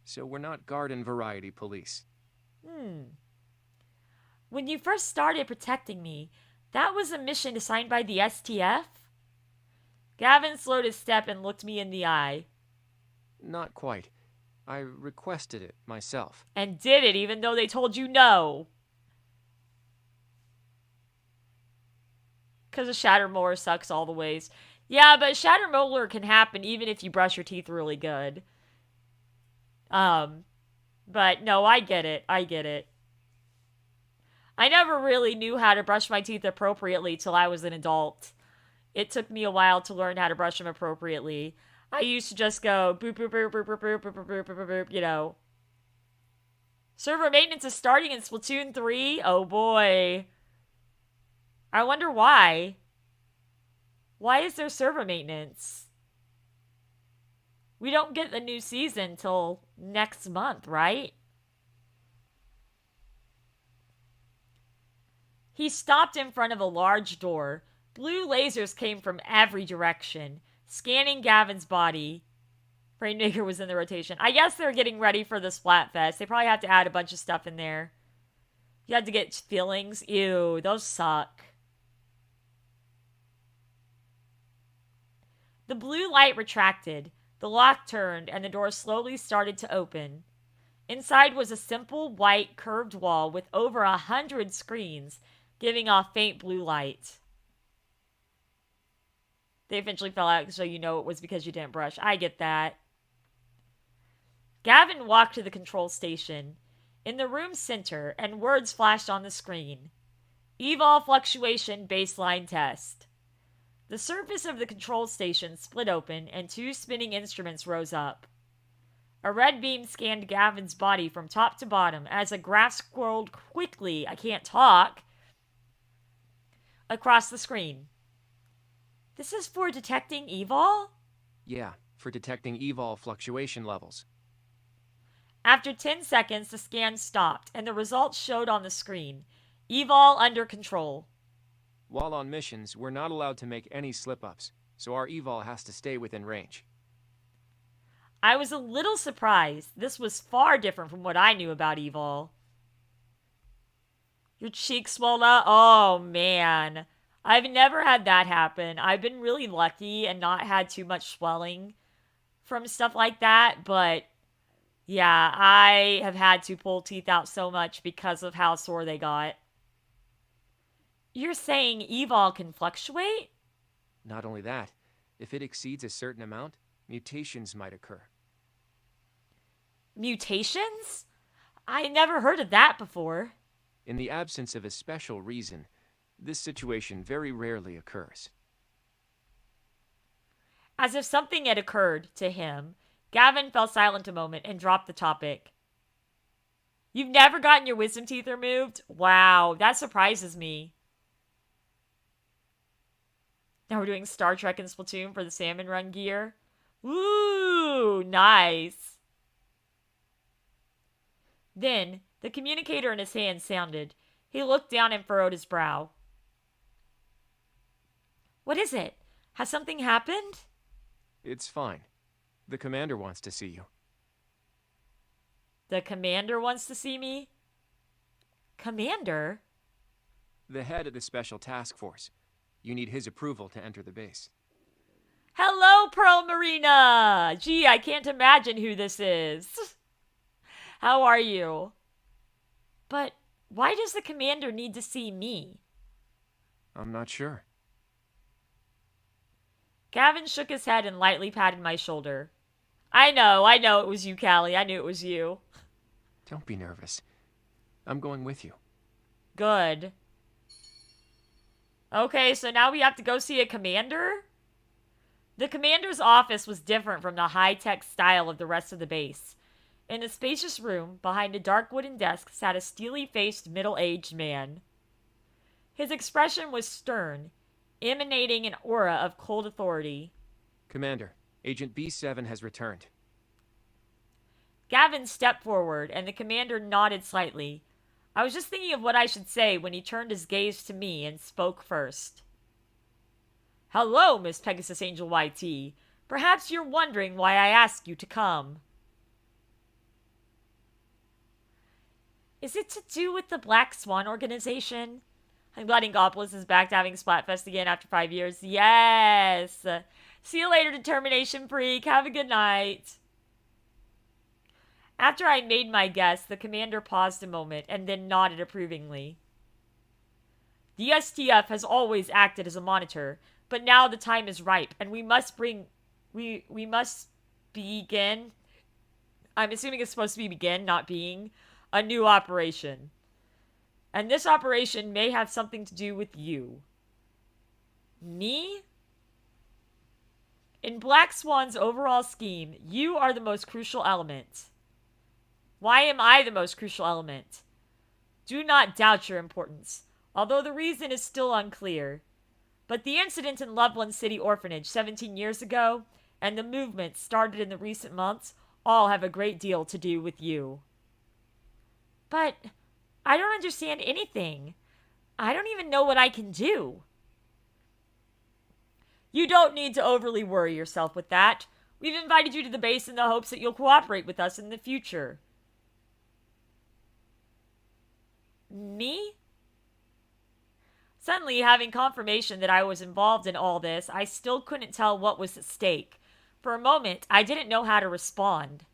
so we're not garden variety police. When you first started protecting me, that was a mission assigned by the STF? Gavin slowed his step and looked me in the eye. Not quite. I requested it myself. And did it even though they told you no. Because a shatter molar sucks all the ways. Yeah, but shatter molar can happen even if you brush your teeth really good. But no, I get it. I get it. I never really knew how to brush my teeth appropriately till I was an adult. It took me a while to learn how to brush them appropriately. I used to just go boop, boop, boop, boop, boop, boop, boop, boop, boop, boop, boop, you know. Server maintenance is starting in Splatoon 3? Oh boy. I wonder why. Why is there server maintenance? We don't get the new season till next month, right? He stopped in front of a large door. Blue lasers came from every direction, scanning Gavin's body. Rainmaker was in the rotation. I guess they're getting ready for the Splatfest. They probably have to add a bunch of stuff in there. You had to get fillings. Ew, those suck. The blue light retracted, the lock turned, and the door slowly started to open. Inside was a simple, white, curved wall with over 100 screens, giving off faint blue light. They eventually fell out, so you know it was because you didn't brush. I get that. Gavin walked to the control station. In the room's center, and words flashed on the screen. Evol fluctuation baseline test. The surface of the control station split open, and two spinning instruments rose up. A red beam scanned Gavin's body from top to bottom as a graph scrolled quickly, I can't talk, across the screen. This is for detecting evol? Yeah, for detecting evol fluctuation levels. After 10 seconds, the scan stopped, and the results showed on the screen. Evol under control. While on missions, we're not allowed to make any slip-ups, so our evol has to stay within range. I was a little surprised. This was far different from what I knew about evol. Your cheek swelled up? Oh, man. I've never had that happen. I've been really lucky and not had too much swelling from stuff like that, but yeah, I have had to pull teeth out so much because of how sore they got. You're saying evol can fluctuate? Not only that, If it exceeds a certain amount, mutations might occur. Mutations? I never heard of that before. In the absence of a special reason, this situation very rarely occurs. As if something had occurred to him, Gavin fell silent a moment and dropped the topic. You've never gotten your wisdom teeth removed? Wow, that surprises me. Now we're doing Star Trek and Splatoon for the Salmon Run gear. Ooh, nice. Then, the communicator in his hand sounded. He looked down and furrowed his brow. What is it? Has something happened? It's fine. The commander wants to see you. The commander wants to see me? Commander? The head of the special task force. You need his approval to enter the base. Hello, Pearl Marina! Gee, I can't imagine who this is. How are you? But why does the commander need to see me? I'm not sure. Gavin shook his head and lightly patted my shoulder. I know it was you, Callie. I knew it was you. Don't be nervous. I'm going with you. Good. Okay, so now we have to go see a commander? The commander's office was different from the high-tech style of the rest of the base. In a spacious room, behind a dark wooden desk, sat a steely-faced, middle-aged man. His expression was stern, emanating an aura of cold authority. Commander, Agent B7 has returned. Gavin stepped forward, and the commander nodded slightly. I was just thinking of what I should say when he turned his gaze to me and spoke first. Hello, Miss Pegasusangel YT. Perhaps you're wondering why I asked you to come. Is it to do with the Black Swan organization? I'm glad Ingopolis is back to having Splatfest again after 5 years. Yes! See you later, Determination Freak. Have a good night. After I made my guess, the commander paused a moment and then nodded approvingly. The STF has always acted as a monitor, but now the time is ripe, and we must begin. I'm assuming it's supposed to be begin, not being a new operation. And this operation may have something to do with you. Me? In Black Swan's overall scheme, you are the most crucial element. Why am I the most crucial element? Do not doubt your importance, although the reason is still unclear. But the incident in Loveland City Orphanage 17 years ago, and the movement started in the recent months, all have a great deal to do with you. But I don't understand anything. I don't even know what I can do. You don't need to overly worry yourself with that. We've invited you to the base in the hopes that you'll cooperate with us in the future. Me? Suddenly, having confirmation that I was involved in all this, I still couldn't tell what was at stake. For a moment, I didn't know how to respond.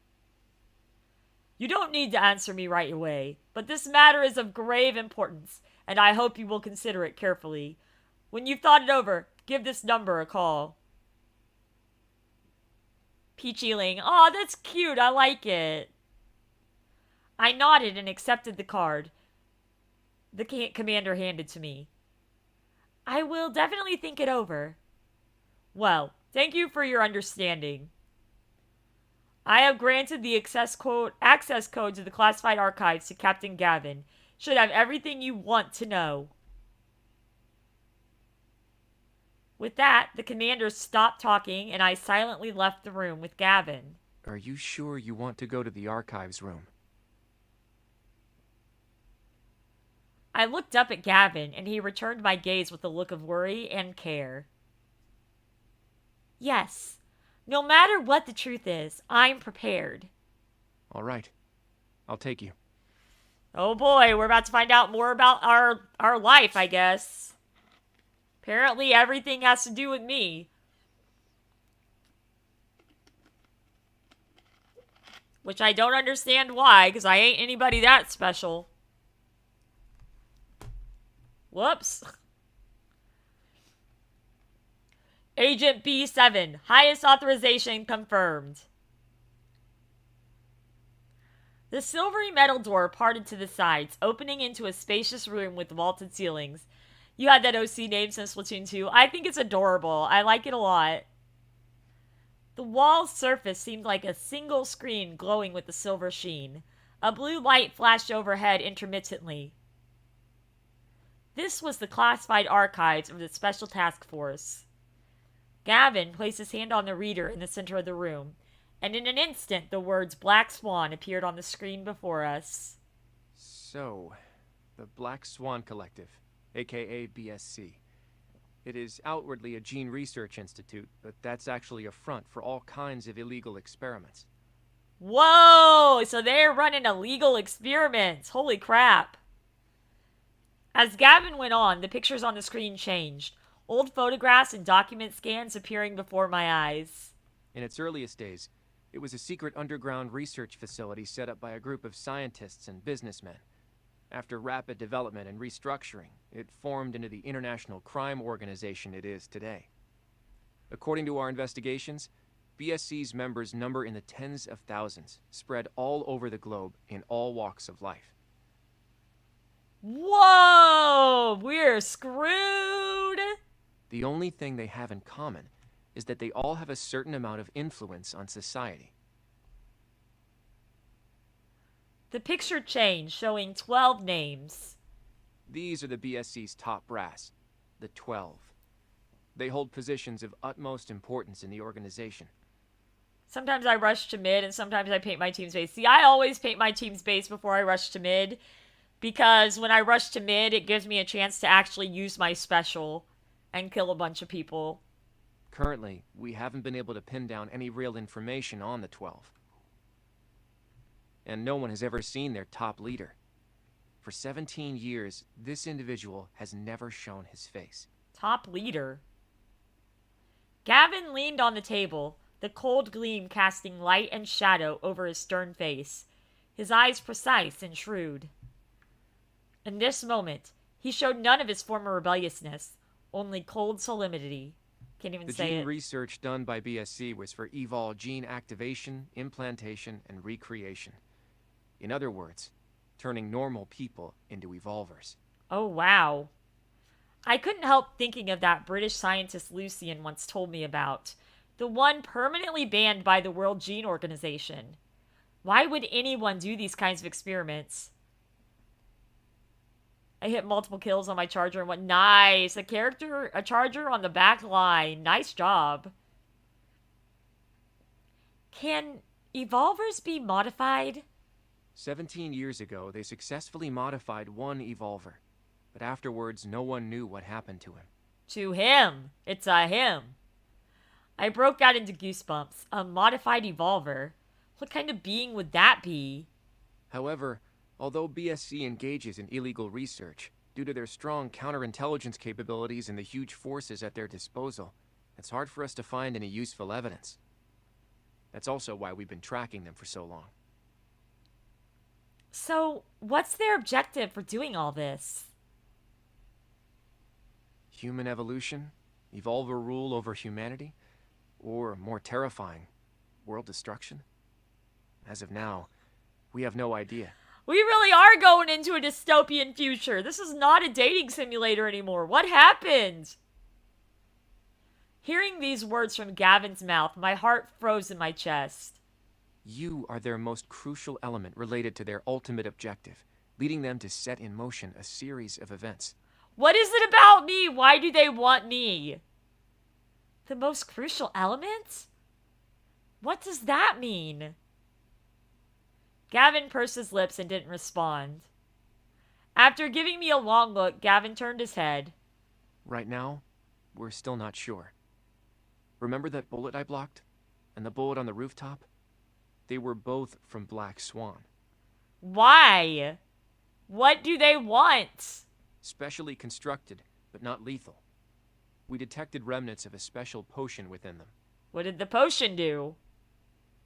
You don't need to answer me right away, but this matter is of grave importance, and I hope you will consider it carefully. When you've thought it over, give this number a call. Peachy Ling. Aw, that's cute. I like it. I nodded and accepted the card the commander handed to me. I will definitely think it over. Well, thank you for your understanding. I have granted the access code to the classified archives to Captain Gavin. Should have everything you want to know. With that, the commander stopped talking and I silently left the room with Gavin. Are you sure you want to go to the archives room? I looked up at Gavin, and he returned my gaze with a look of worry and care. Yes. No matter what the truth is, I'm prepared. All right. I'll take you. Oh boy, we're about to find out more about our life, I guess. Apparently everything has to do with me. Which I don't understand why, because I ain't anybody that special. Whoops. Agent B7, highest authorization confirmed. The silvery metal door parted to the sides, opening into a spacious room with vaulted ceilings. You had that OC name since Splatoon 2. I think it's adorable. I like it a lot. The wall's surface seemed like a single screen glowing with a silver sheen. A blue light flashed overhead intermittently. This was the classified archives of the Special Task Force. Gavin placed his hand on the reader in the center of the room, and in an instant the words Black Swan appeared on the screen before us. So, the Black Swan Collective, aka BSC. It is outwardly a gene research institute, but that's actually a front for all kinds of illegal experiments. Whoa! So they're running illegal experiments. Holy crap. As Gavin went on, the pictures on the screen changed. Old photographs and document scans appearing before my eyes. In its earliest days, it was a secret underground research facility set up by a group of scientists and businessmen. After rapid development and restructuring, it formed into the international crime organization it is today. According to our investigations, BSC's members number in the tens of thousands, spread all over the globe in all walks of life. Whoa! We're screwed! The only thing they have in common is that they all have a certain amount of influence on society. The picture changed, showing 12 names. These are the BSC's top brass, the 12. They hold positions of utmost importance in the organization. Sometimes I rush to mid, and sometimes I paint my team's base. See, I always paint my team's base before I rush to mid, because when I rush to mid, it gives me a chance to actually use my special and kill a bunch of people. Currently, we haven't been able to pin down any real information on the 12. And no one has ever seen their top leader. For 17 years, this individual has never shown his face. Top leader? Gavin leaned on the table, the cold gleam casting light and shadow over his stern face, his eyes precise and shrewd. In this moment, he showed none of his former rebelliousness, only cold solemnity. Can't even say it. The gene research done by BSC was for evol gene activation, implantation, and recreation. In other words, turning normal people into evolvers. Oh, wow. I couldn't help thinking of that British scientist Lucian once told me about. The one permanently banned by the World Gene Organization. Why would anyone do these kinds of experiments? I hit multiple kills on my charger and went, nice! A charger on the back line. Nice job. Can evolvers be modified? 17 years ago, they successfully modified one evolver. But afterwards, no one knew what happened to him. To him. It's a him. I broke out into goosebumps. A modified evolver? What kind of being would that be? However, although BSC engages in illegal research, due to their strong counterintelligence capabilities and the huge forces at their disposal, it's hard for us to find any useful evidence. That's also why we've been tracking them for so long. So, what's their objective for doing all this? Human evolution? Evolver rule over humanity? Or, more terrifying, world destruction? As of now, we have no idea. We really are going into a dystopian future. This is not a dating simulator anymore. What happened? Hearing these words from Gavin's mouth, my heart froze in my chest. You are their most crucial element related to their ultimate objective, leading them to set in motion a series of events. What is it about me? Why do they want me? The most crucial element? What does that mean? Gavin pursed his lips and didn't respond. After giving me a long look, Gavin turned his head. Right now, we're still not sure. Remember that bullet I blocked? And the bullet on the rooftop? They were both from Black Swan. Why? What do they want? Specially constructed, but not lethal. We detected remnants of a special potion within them. What did the potion do?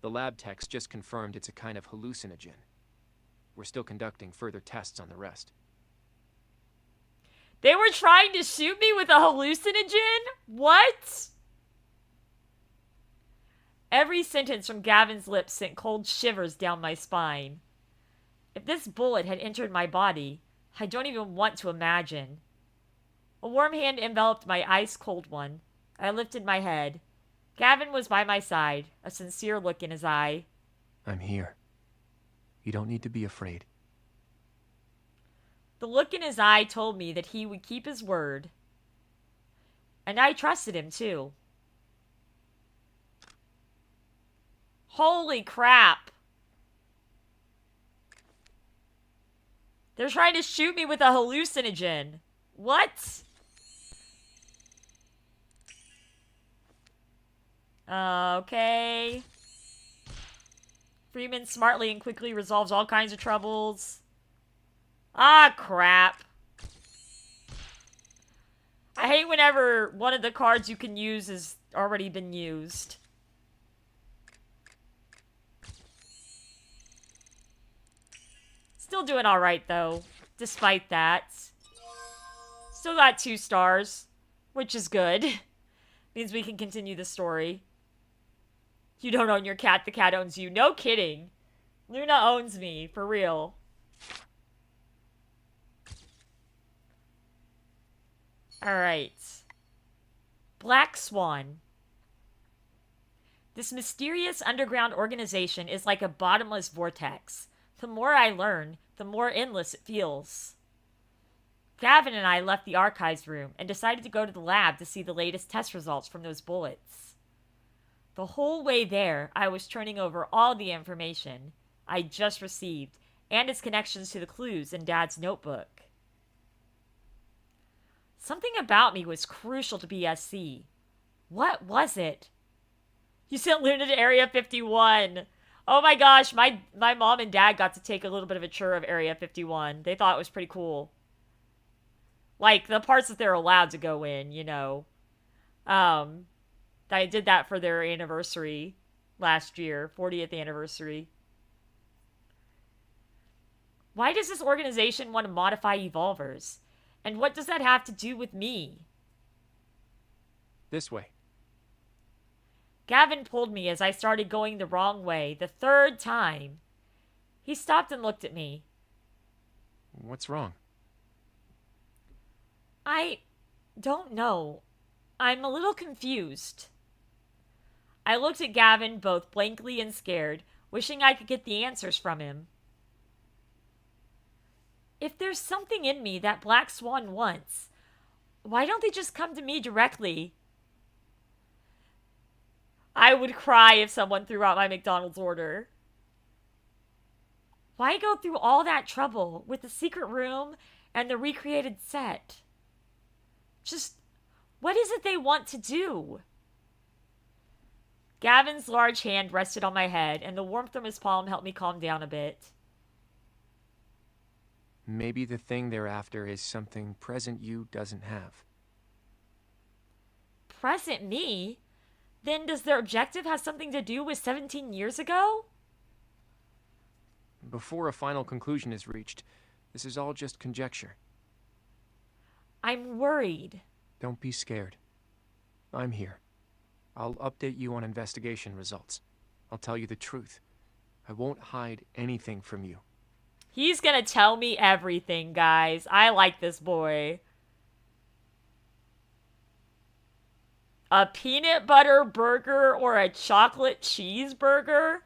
The lab techs just confirmed it's a kind of hallucinogen. We're still conducting further tests on the rest. They were trying to shoot me with a hallucinogen? What? Every sentence from Gavin's lips sent cold shivers down my spine. If this bullet had entered my body, I don't even want to imagine. A warm hand enveloped my ice-cold one. I lifted my head. Gavin was by my side, a sincere look in his eye. I'm here. You don't need to be afraid. The look in his eye told me that he would keep his word. And I trusted him, too. Holy crap! They're trying to shoot me with a hallucinogen. What? Okay. Freeman smartly and quickly resolves all kinds of troubles. Ah, crap. I hate whenever one of the cards you can use has already been used. Still doing alright, though, despite that. Still got 2 stars, which is good. Means we can continue the story. You don't own your cat, the cat owns you. No kidding. Luna owns me, for real. Alright. Black Swan. This mysterious underground organization is like a bottomless vortex. The more I learn, the more endless it feels. Gavin and I left the archives room and decided to go to the lab to see the latest test results from those bullets. The whole way there, I was turning over all the information I just received and its connections to the clues in Dad's notebook. Something about me was crucial to BSC. What was it? You sent Luna to Area 51. Oh my gosh, my mom and dad got to take a little bit of a tour of Area 51. They thought it was pretty cool. Like, the parts that they're allowed to go in, you know. I did that for their anniversary last year, 40th anniversary. Why does this organization want to modify evolvers? And what does that have to do with me? This way. Gavin pulled me as I started going the wrong way, the 3rd time. He stopped and looked at me. What's wrong? I don't know. I'm a little confused. I looked at Gavin both blankly and scared, wishing I could get the answers from him. If there's something in me that Black Swan wants, why don't they just come to me directly? I would cry if someone threw out my McDonald's order. Why go through all that trouble with the secret room and the recreated set? Just, what is it they want to do? Gavin's large hand rested on my head, and the warmth from his palm helped me calm down a bit. Maybe the thing they're after is something present you doesn't have. Present me? Then does their objective have something to do with 17 years ago? Before a final conclusion is reached, this is all just conjecture. I'm worried. Don't be scared. I'm here. I'll update you on investigation results. I'll tell you the truth. I won't hide anything from you. He's gonna tell me everything, guys. I like this boy. A peanut butter burger or a chocolate cheeseburger?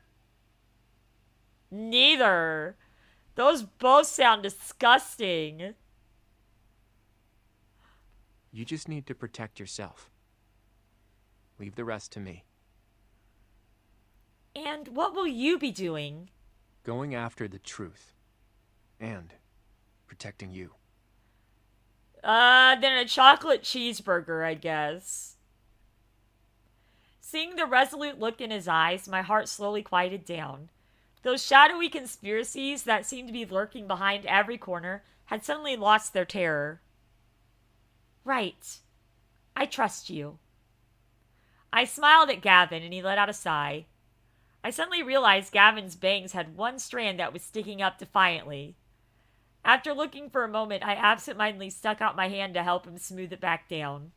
Neither. Those both sound disgusting. You just need to protect yourself. Leave the rest to me. And what will you be doing? Going after the truth. And protecting you. Then a chocolate cheeseburger, I guess. Seeing the resolute look in his eyes, my heart slowly quieted down. Those shadowy conspiracies that seemed to be lurking behind every corner had suddenly lost their terror. Right. I trust you. I smiled at Gavin and he let out a sigh. I suddenly realized Gavin's bangs had one strand that was sticking up defiantly. After looking for a moment, I absentmindedly stuck out my hand to help him smooth it back down.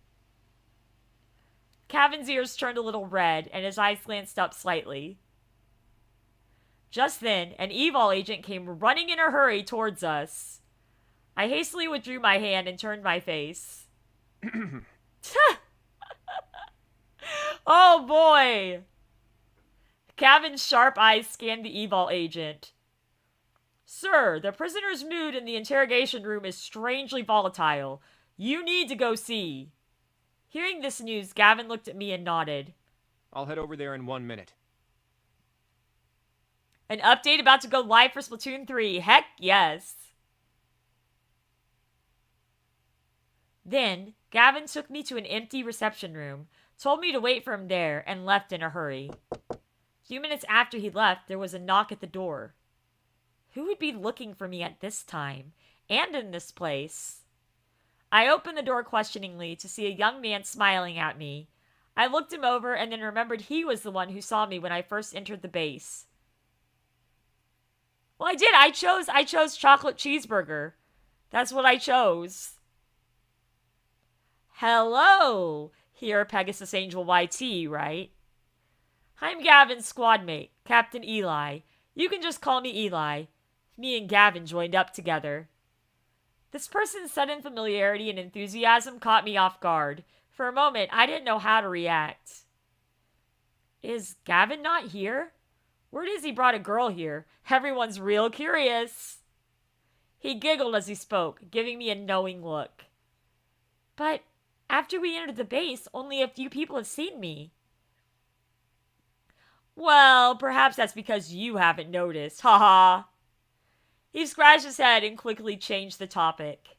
Gavin's ears turned a little red, and his eyes glanced up slightly. Just then, an evil agent came running in a hurry towards us. I hastily withdrew my hand and turned my face. Oh boy! Gavin's sharp eyes scanned the evil agent. Sir, the prisoner's mood in the interrogation room is strangely volatile. You need to go see. Hearing this news, Gavin looked at me and nodded. I'll head over there in 1 minute. An update about to go live for Splatoon 3. Heck yes. Then, Gavin took me to an empty reception room, told me to wait for him there, and left in a hurry. A few minutes after he left, there was a knock at the door. Who would be looking for me at this time, and in this place? I opened the door questioningly to see a young man smiling at me. I looked him over and then remembered he was the one who saw me when I first entered the base. Well, I did. I chose chocolate cheeseburger. That's what I chose. Hello, here Pegasusangel YT, right? I'm Gavin's squad mate, Captain Eli. You can just call me Eli. Me and Gavin joined up together. This person's sudden familiarity and enthusiasm caught me off guard. For a moment, I didn't know how to react. Is Gavin not here? Word is he brought a girl here. Everyone's real curious. He giggled as he spoke, giving me a knowing look. But after we entered the base, only a few people have seen me. Well, perhaps that's because you haven't noticed. Haha. He scratched his head and quickly changed the topic.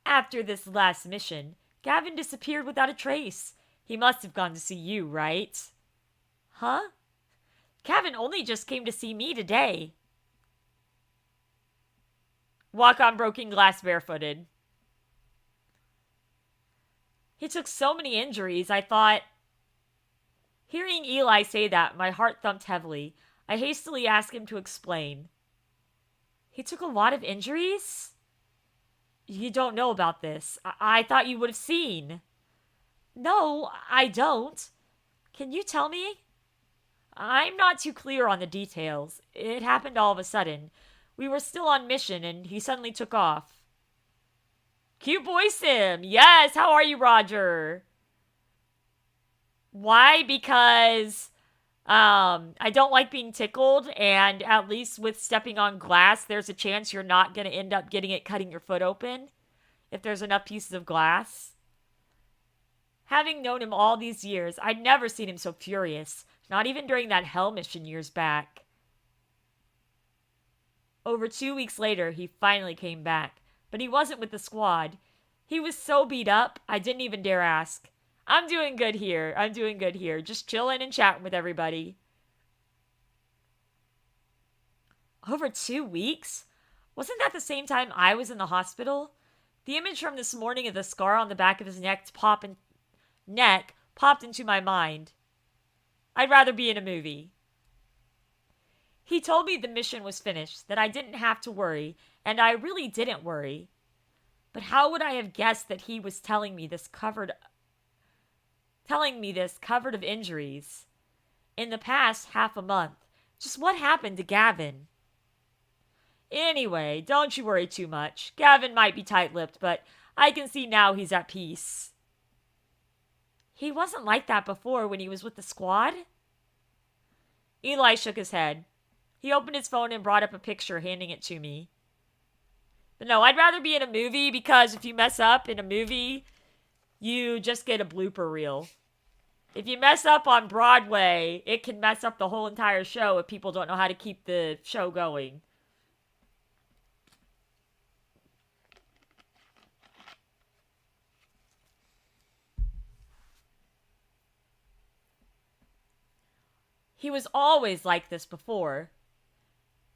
After this last mission, Gavin disappeared without a trace. He must have gone to see you, right? Huh? Gavin only just came to see me today. Walk on broken glass barefooted. He took so many injuries, I thought... Hearing Eli say that, my heart thumped heavily. I hastily asked him to explain. He took a lot of injuries? You don't know about this. I thought you would have seen. No, I don't. Can you tell me? I'm not too clear on the details. It happened all of a sudden. We were still on mission and he suddenly took off. Cute boy Sim! Yes, how are you, Roger? Why? Because I don't like being tickled, and at least with stepping on glass, there's a chance you're not going to end up getting it cutting your foot open if there's enough pieces of glass. Having known him all these years, I'd never seen him so furious, not even during that hell mission years back. Over 2 weeks later, he finally came back, but he wasn't with the squad. He was so beat up, I didn't even dare ask. I'm doing good here. Just chilling and chatting with everybody. Over 2 weeks? Wasn't that the same time I was in the hospital? The image from this morning of the scar on the back of his neck popped into my mind. I'd rather be in a movie. He told me the mission was finished, that I didn't have to worry, and I really didn't worry. But how would I have guessed that he was telling me this covered of injuries? In the past half a month. Just what happened to Gavin? Anyway, don't you worry too much. Gavin might be tight-lipped, but I can see now he's at peace. He wasn't like that before when he was with the squad? Eli shook his head. He opened his phone and brought up a picture, handing it to me. But no, I'd rather be in a movie because if you mess up in a movie, you just get a blooper reel. If you mess up on Broadway, it can mess up the whole entire show if people don't know how to keep the show going. He was always like this before.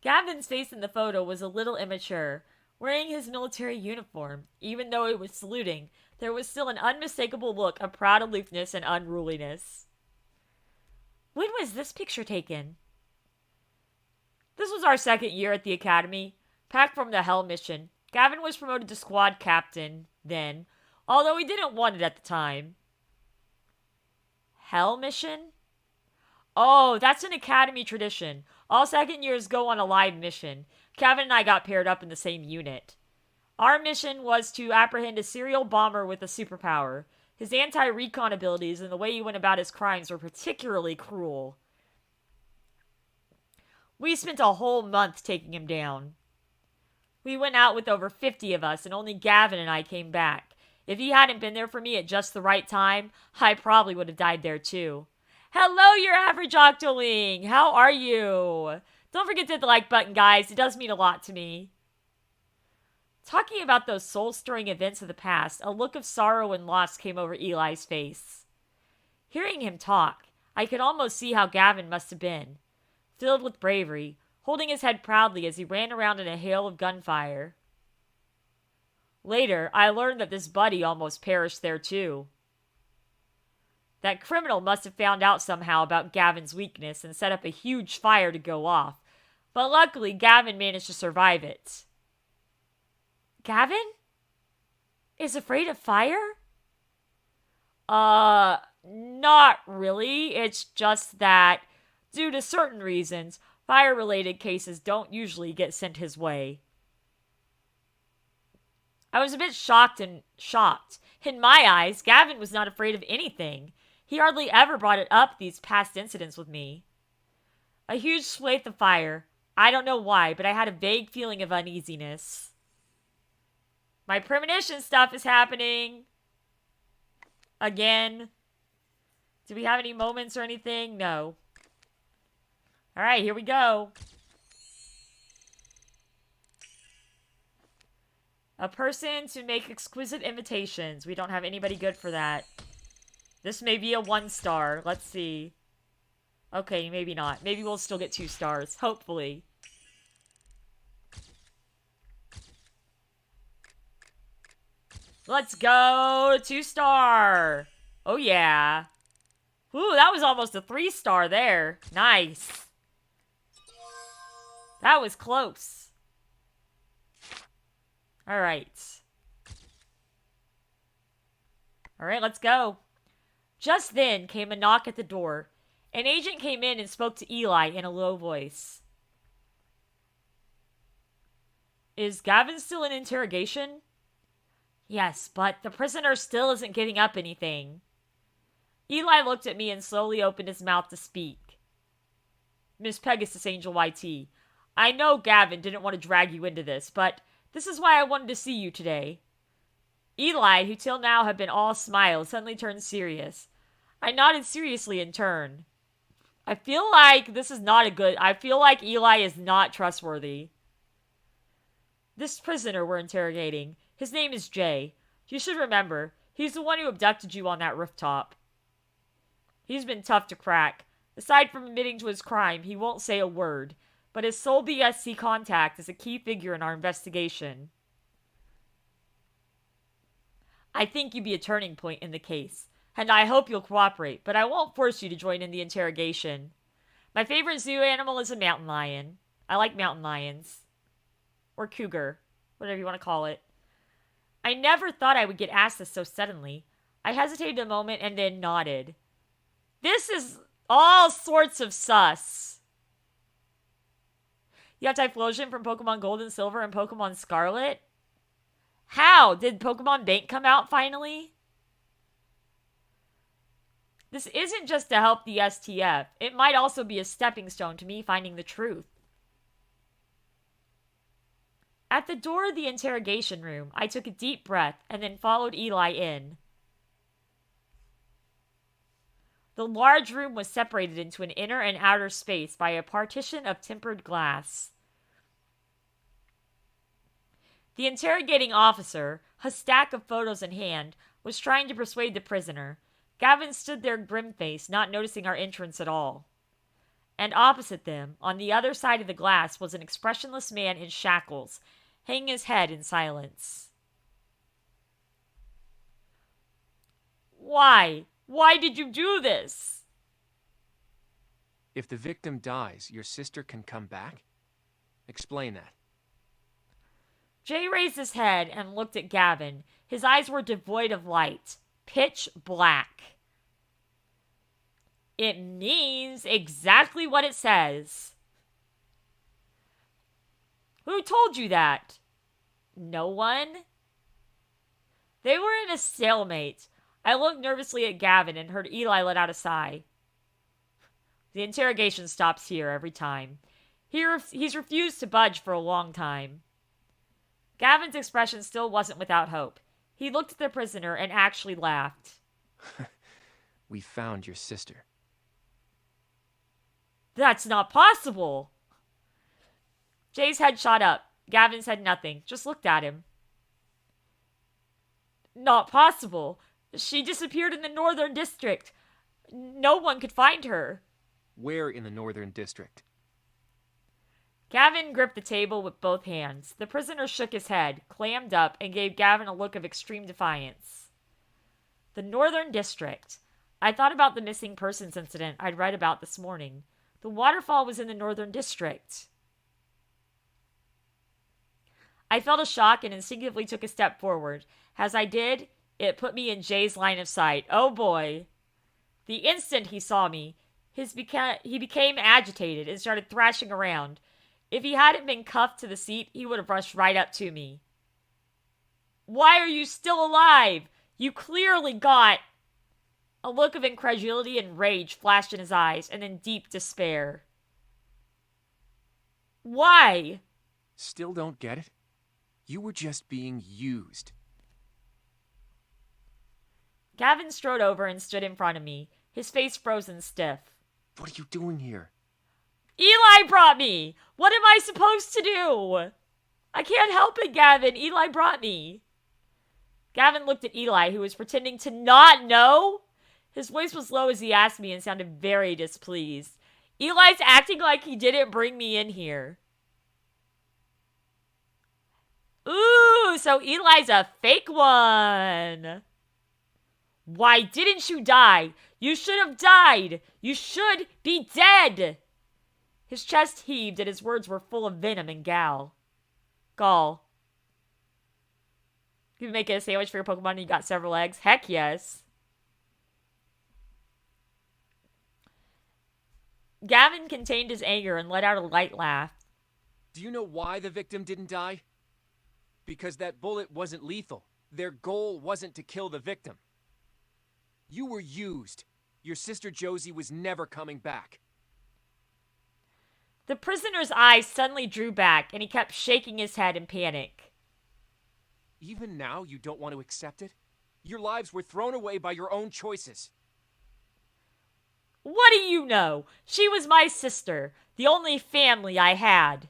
Gavin's face in the photo was a little immature, wearing his military uniform. Even though he was saluting, there was still an unmistakable look of proud aloofness and unruliness. When was this picture taken? This was our second year at the academy, back from the Hell mission. Gavin was promoted to squad captain then, although he didn't want it at the time. hell mission? Oh, that's an academy tradition. All second years go on a live mission. Gavin and I got paired up in the same unit. Our mission was to apprehend a serial bomber with a superpower. His anti-recon abilities and the way he went about his crimes were particularly cruel. We spent a whole month taking him down. We went out with over 50 of us, and only Gavin and I came back. If he hadn't been there for me at just the right time, I probably would have died there too. Hello, your average Octoling! How are you? Don't forget to hit the like button, guys. It does mean a lot to me. Talking about those soul-stirring events of the past, a look of sorrow and loss came over Eli's face. Hearing him talk, I could almost see how Gavin must have been. Filled with bravery, holding his head proudly as he ran around in a hail of gunfire. Later, I learned that this buddy almost perished there too. That criminal must have found out somehow about Gavin's weakness and set up a huge fire to go off, but luckily Gavin managed to survive it. Gavin? Is afraid of fire? Not really. It's just that, due to certain reasons, fire-related cases don't usually get sent his way. I was a bit shocked. In my eyes, Gavin was not afraid of anything. He hardly ever brought it up, these past incidents with me. A huge swathe of fire. I don't know why, but I had a vague feeling of uneasiness. My premonition stuff is happening. Again. Do we have any moments or anything? No. Alright, here we go. A person to make exquisite invitations. We don't have anybody good for that. This may be a 1 star. Let's see. Okay, maybe not. Maybe we'll still get 2 stars. Hopefully. Let's go! 2 star! Oh yeah. Ooh, that was almost a 3 star there. Nice. That was close. Alright. Alright, let's go. Just then came a knock at the door. An agent came in and spoke to Eli in a low voice. Is Gavin still in interrogation? Yes, but the prisoner still isn't giving up anything. Eli looked at me and slowly opened his mouth to speak. Miss Pegasusangel YT, I know Gavin didn't want to drag you into this, but this is why I wanted to see you today. Eli, who till now had been all smiles, suddenly turned serious. I nodded seriously in turn. I feel like this is not a good... I feel like Eli is not trustworthy. This prisoner we're interrogating, his name is Jay. You should remember, he's the one who abducted you on that rooftop. He's been tough to crack. Aside from admitting to his crime, he won't say a word, but his sole BSC contact is a key figure in our investigation. I think you'd be a turning point in the case, and I hope you'll cooperate, but I won't force you to join in the interrogation. My favorite zoo animal is a mountain lion. I like mountain lions. Or cougar, whatever you want to call it. I never thought I would get asked this so suddenly. I hesitated a moment and then nodded. This is all sorts of sus. You have Typhlosion from Pokemon Gold and Silver and Pokemon Scarlet? How? Did Pokemon Bank come out finally? This isn't just to help the STF. It might also be a stepping stone to me finding the truth. At the door of the interrogation room, I took a deep breath and then followed Eli in. The large room was separated into an inner and outer space by a partition of tempered glass. The interrogating officer, a stack of photos in hand, was trying to persuade the prisoner. Gavin stood there grim-faced, not noticing our entrance at all. And opposite them, on the other side of the glass, was an expressionless man in shackles, hanging his head in silence. Why? Why did you do this? If the victim dies, your sister can come back? Explain that. Jay raised his head and looked at Gavin. His eyes were devoid of light. Pitch black. It means exactly what it says. Who told you that? No one? They were in a stalemate. I looked nervously at Gavin and heard Eli let out a sigh. The interrogation stops here every time. He's refused to budge for a long time. Gavin's expression still wasn't without hope. He looked at the prisoner and actually laughed. We found your sister. That's not possible! Jay's head shot up. Gavin said nothing, just looked at him. Not possible. She disappeared in the Northern District. No one could find her. Where in the Northern District? Gavin gripped the table with both hands. The prisoner shook his head, clammed up, and gave Gavin a look of extreme defiance. The Northern District. I thought about the missing persons incident I'd read about this morning. The waterfall was in the Northern District. I felt a shock and instinctively took a step forward. As I did, it put me in Jay's line of sight. Oh boy. The instant he saw me, he became agitated and started thrashing around. If he hadn't been cuffed to the seat, he would have rushed right up to me. Why are you still alive? You clearly got... A look of incredulity and rage flashed in his eyes, and then deep despair. Why? Still don't get it? You were just being used. Gavin strode over and stood in front of me, his face frozen stiff. What are you doing here? Eli brought me! What am I supposed to do? I can't help it, Gavin. Eli brought me. Gavin looked at Eli, who was pretending to not know. His voice was low as he asked me and sounded very displeased. Eli's acting like he didn't bring me in here. Ooh, so Eli's a fake one. Why didn't you die? You should have died. You should be dead. His chest heaved and his words were full of venom and gall. You make it a sandwich for your Pokemon and you got several eggs? Heck yes. Gavin contained his anger and let out a light laugh. Do you know why the victim didn't die? Because that bullet wasn't lethal. Their goal wasn't to kill the victim. You were used. Your sister Josie was never coming back. The prisoner's eyes suddenly drew back, and he kept shaking his head in panic. Even now, you don't want to accept it? Your lives were thrown away by your own choices. What do you know? She was my sister, the only family I had.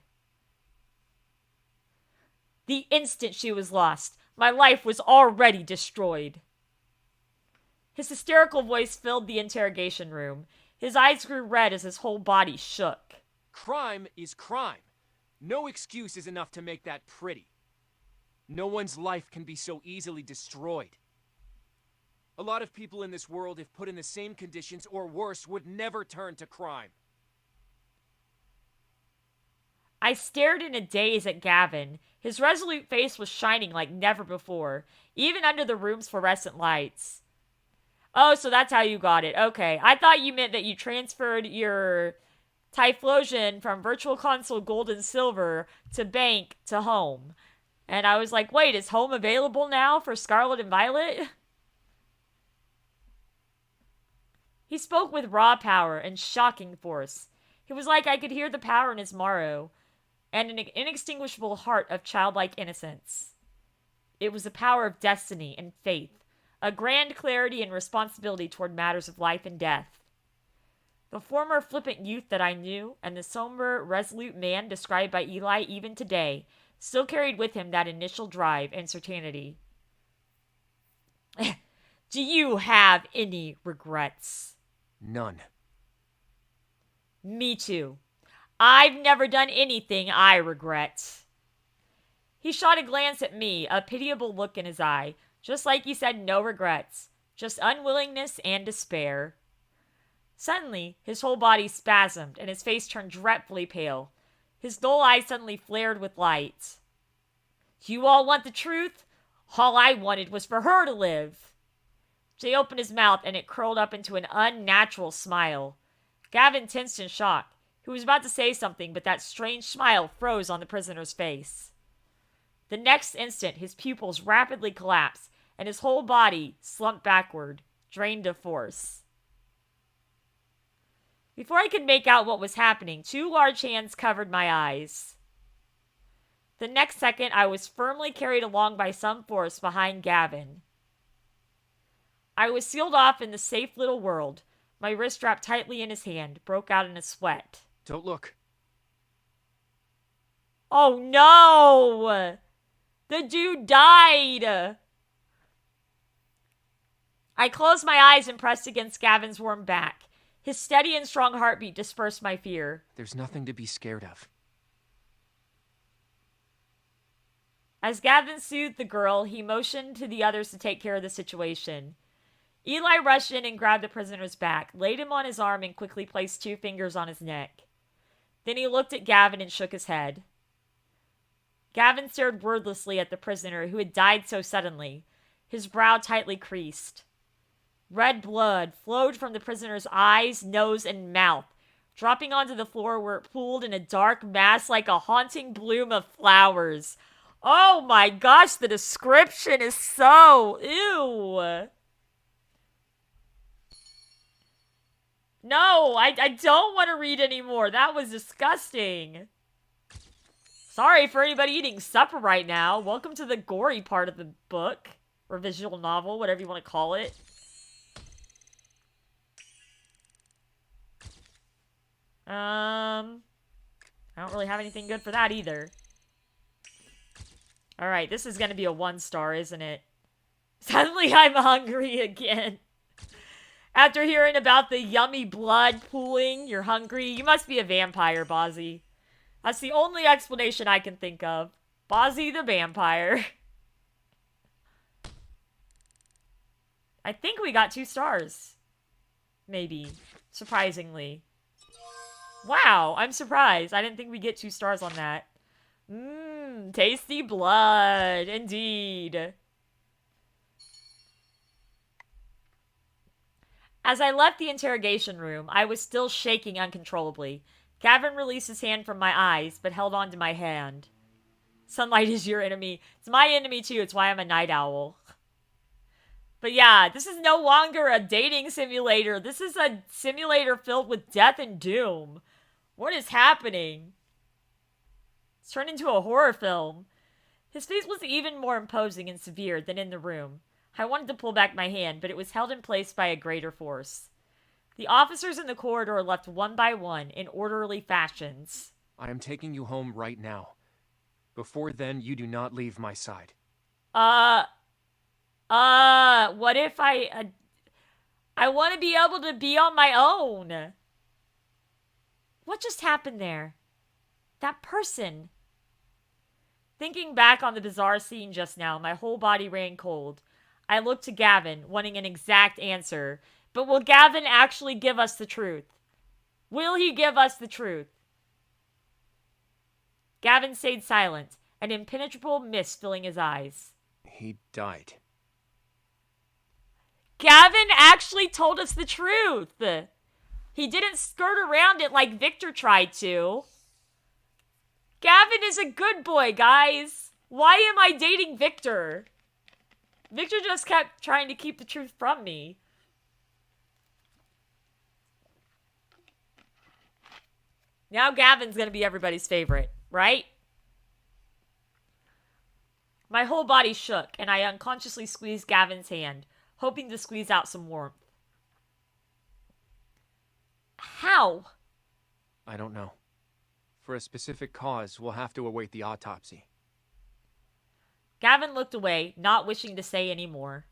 The instant she was lost, my life was already destroyed. His hysterical voice filled the interrogation room. His eyes grew red as his whole body shook. Crime is crime. No excuse is enough to make that pretty. No one's life can be so easily destroyed. A lot of people in this world, if put in the same conditions or worse, would never turn to crime. I stared in a daze at Gavin. His resolute face was shining like never before, even under the room's fluorescent lights. Oh, so that's how you got it. Okay. I thought you meant that you transferred your Typhlosion from Virtual Console Gold and Silver to Bank to Home. And I was like, wait, is Home available now for Scarlet and Violet? He spoke with raw power and shocking force. It was like I could hear the power in his marrow and an inextinguishable heart of childlike innocence. It was the power of destiny and faith, a grand clarity and responsibility toward matters of life and death. The former flippant youth that I knew and the somber, resolute man described by Eli even today still carried with him that initial drive and certainty. Do you have any regrets? None. Me too. I've never done anything I regret. He shot a glance at me, a pitiable look in his eye, just like he said no regrets, just unwillingness and despair. Suddenly, his whole body spasmed and his face turned dreadfully pale. His dull eyes suddenly flared with light. You all want the truth? All I wanted was for her to live. Jay opened his mouth and it curled up into an unnatural smile. Gavin tensed in shock. He was about to say something, but that strange smile froze on the prisoner's face. The next instant, his pupils rapidly collapsed, and his whole body slumped backward, drained of force. Before I could make out what was happening, 2 large hands covered my eyes. The next second, I was firmly carried along by some force behind Gavin. I was sealed off in the safe little world. My wrist wrapped tightly in his hand, broke out in a sweat. Don't look. Oh no! The dude died! I closed my eyes and pressed against Gavin's warm back. His steady and strong heartbeat dispersed my fear. There's nothing to be scared of. As Gavin soothed the girl, he motioned to the others to take care of the situation. Eli rushed in and grabbed the prisoner's back, laid him on his arm, and quickly placed 2 fingers on his neck. Then he looked at Gavin and shook his head. Gavin stared wordlessly at the prisoner who had died so suddenly, his brow tightly creased. Red blood flowed from the prisoner's eyes, nose, and mouth, dropping onto the floor where it pooled in a dark mass like a haunting bloom of flowers. Oh my gosh, the description is so... ew! No, I don't want to read anymore. That was disgusting. Sorry for anybody eating supper right now. Welcome to the gory part of the book. Or visual novel, whatever you want to call it. I don't really have anything good for that either. Alright, this is gonna be a 1-star, isn't it? Suddenly I'm hungry again. After hearing about the yummy blood pooling, you're hungry. You must be a vampire, Bozzy. That's the only explanation I can think of. Bozzy the vampire. I think we got 2 stars. Maybe. Surprisingly. Wow, I'm surprised. I didn't think we'd get 2 stars on that. Mmm, tasty blood. Indeed. As I left the interrogation room, I was still shaking uncontrollably. Gavin released his hand from my eyes, but held on to my hand. Sunlight is your enemy. It's my enemy too, it's why I'm a night owl. But yeah, this is no longer a dating simulator. This is a simulator filled with death and doom. What is happening? It's turned into a horror film. His face was even more imposing and severe than in the room. I wanted to pull back my hand, but it was held in place by a greater force. The officers in the corridor left one by one in orderly fashions. I am taking you home right now. Before then, you do not leave my side. What if I want to be able to be on my own. What just happened there? That person. Thinking back on the bizarre scene just now, my whole body ran cold. I looked to Gavin, wanting an exact answer. But will Gavin actually give us the truth? Will he give us the truth? Gavin stayed silent, an impenetrable mist filling his eyes. He died. Gavin actually told us the truth. He didn't skirt around it like Victor tried to. Gavin is a good boy, guys. Why am I dating Victor? Victor just kept trying to keep the truth from me. Now Gavin's gonna be everybody's favorite, right? My whole body shook, and I unconsciously squeezed Gavin's hand, hoping to squeeze out some warmth. How? I don't know. For a specific cause, we'll have to await the autopsy. Gavin looked away, not wishing to say any more.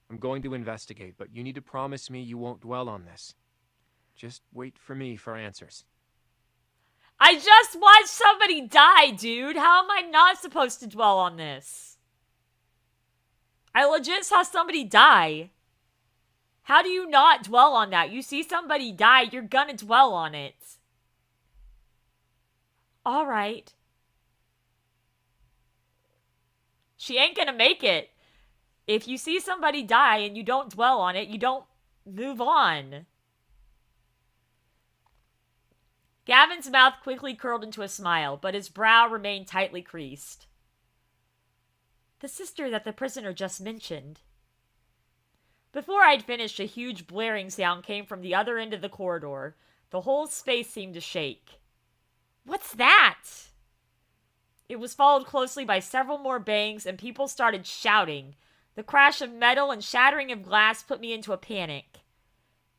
I'm going to investigate, but you need to promise me you won't dwell on this. Just wait for me for answers. I just watched somebody die, dude. How am I not supposed to dwell on this? I legit saw somebody die. How do you not dwell on that? You see somebody die, you're gonna dwell on it. All right. She ain't gonna make it. If you see somebody die and you don't dwell on it, you don't move on. Gavin's mouth quickly curled into a smile, but his brow remained tightly creased. The sister that the prisoner just mentioned. Before I'd finished, a huge blaring sound came from the other end of the corridor. The whole space seemed to shake. What's that? It was followed closely by several more bangs, and people started shouting. The crash of metal and shattering of glass put me into a panic.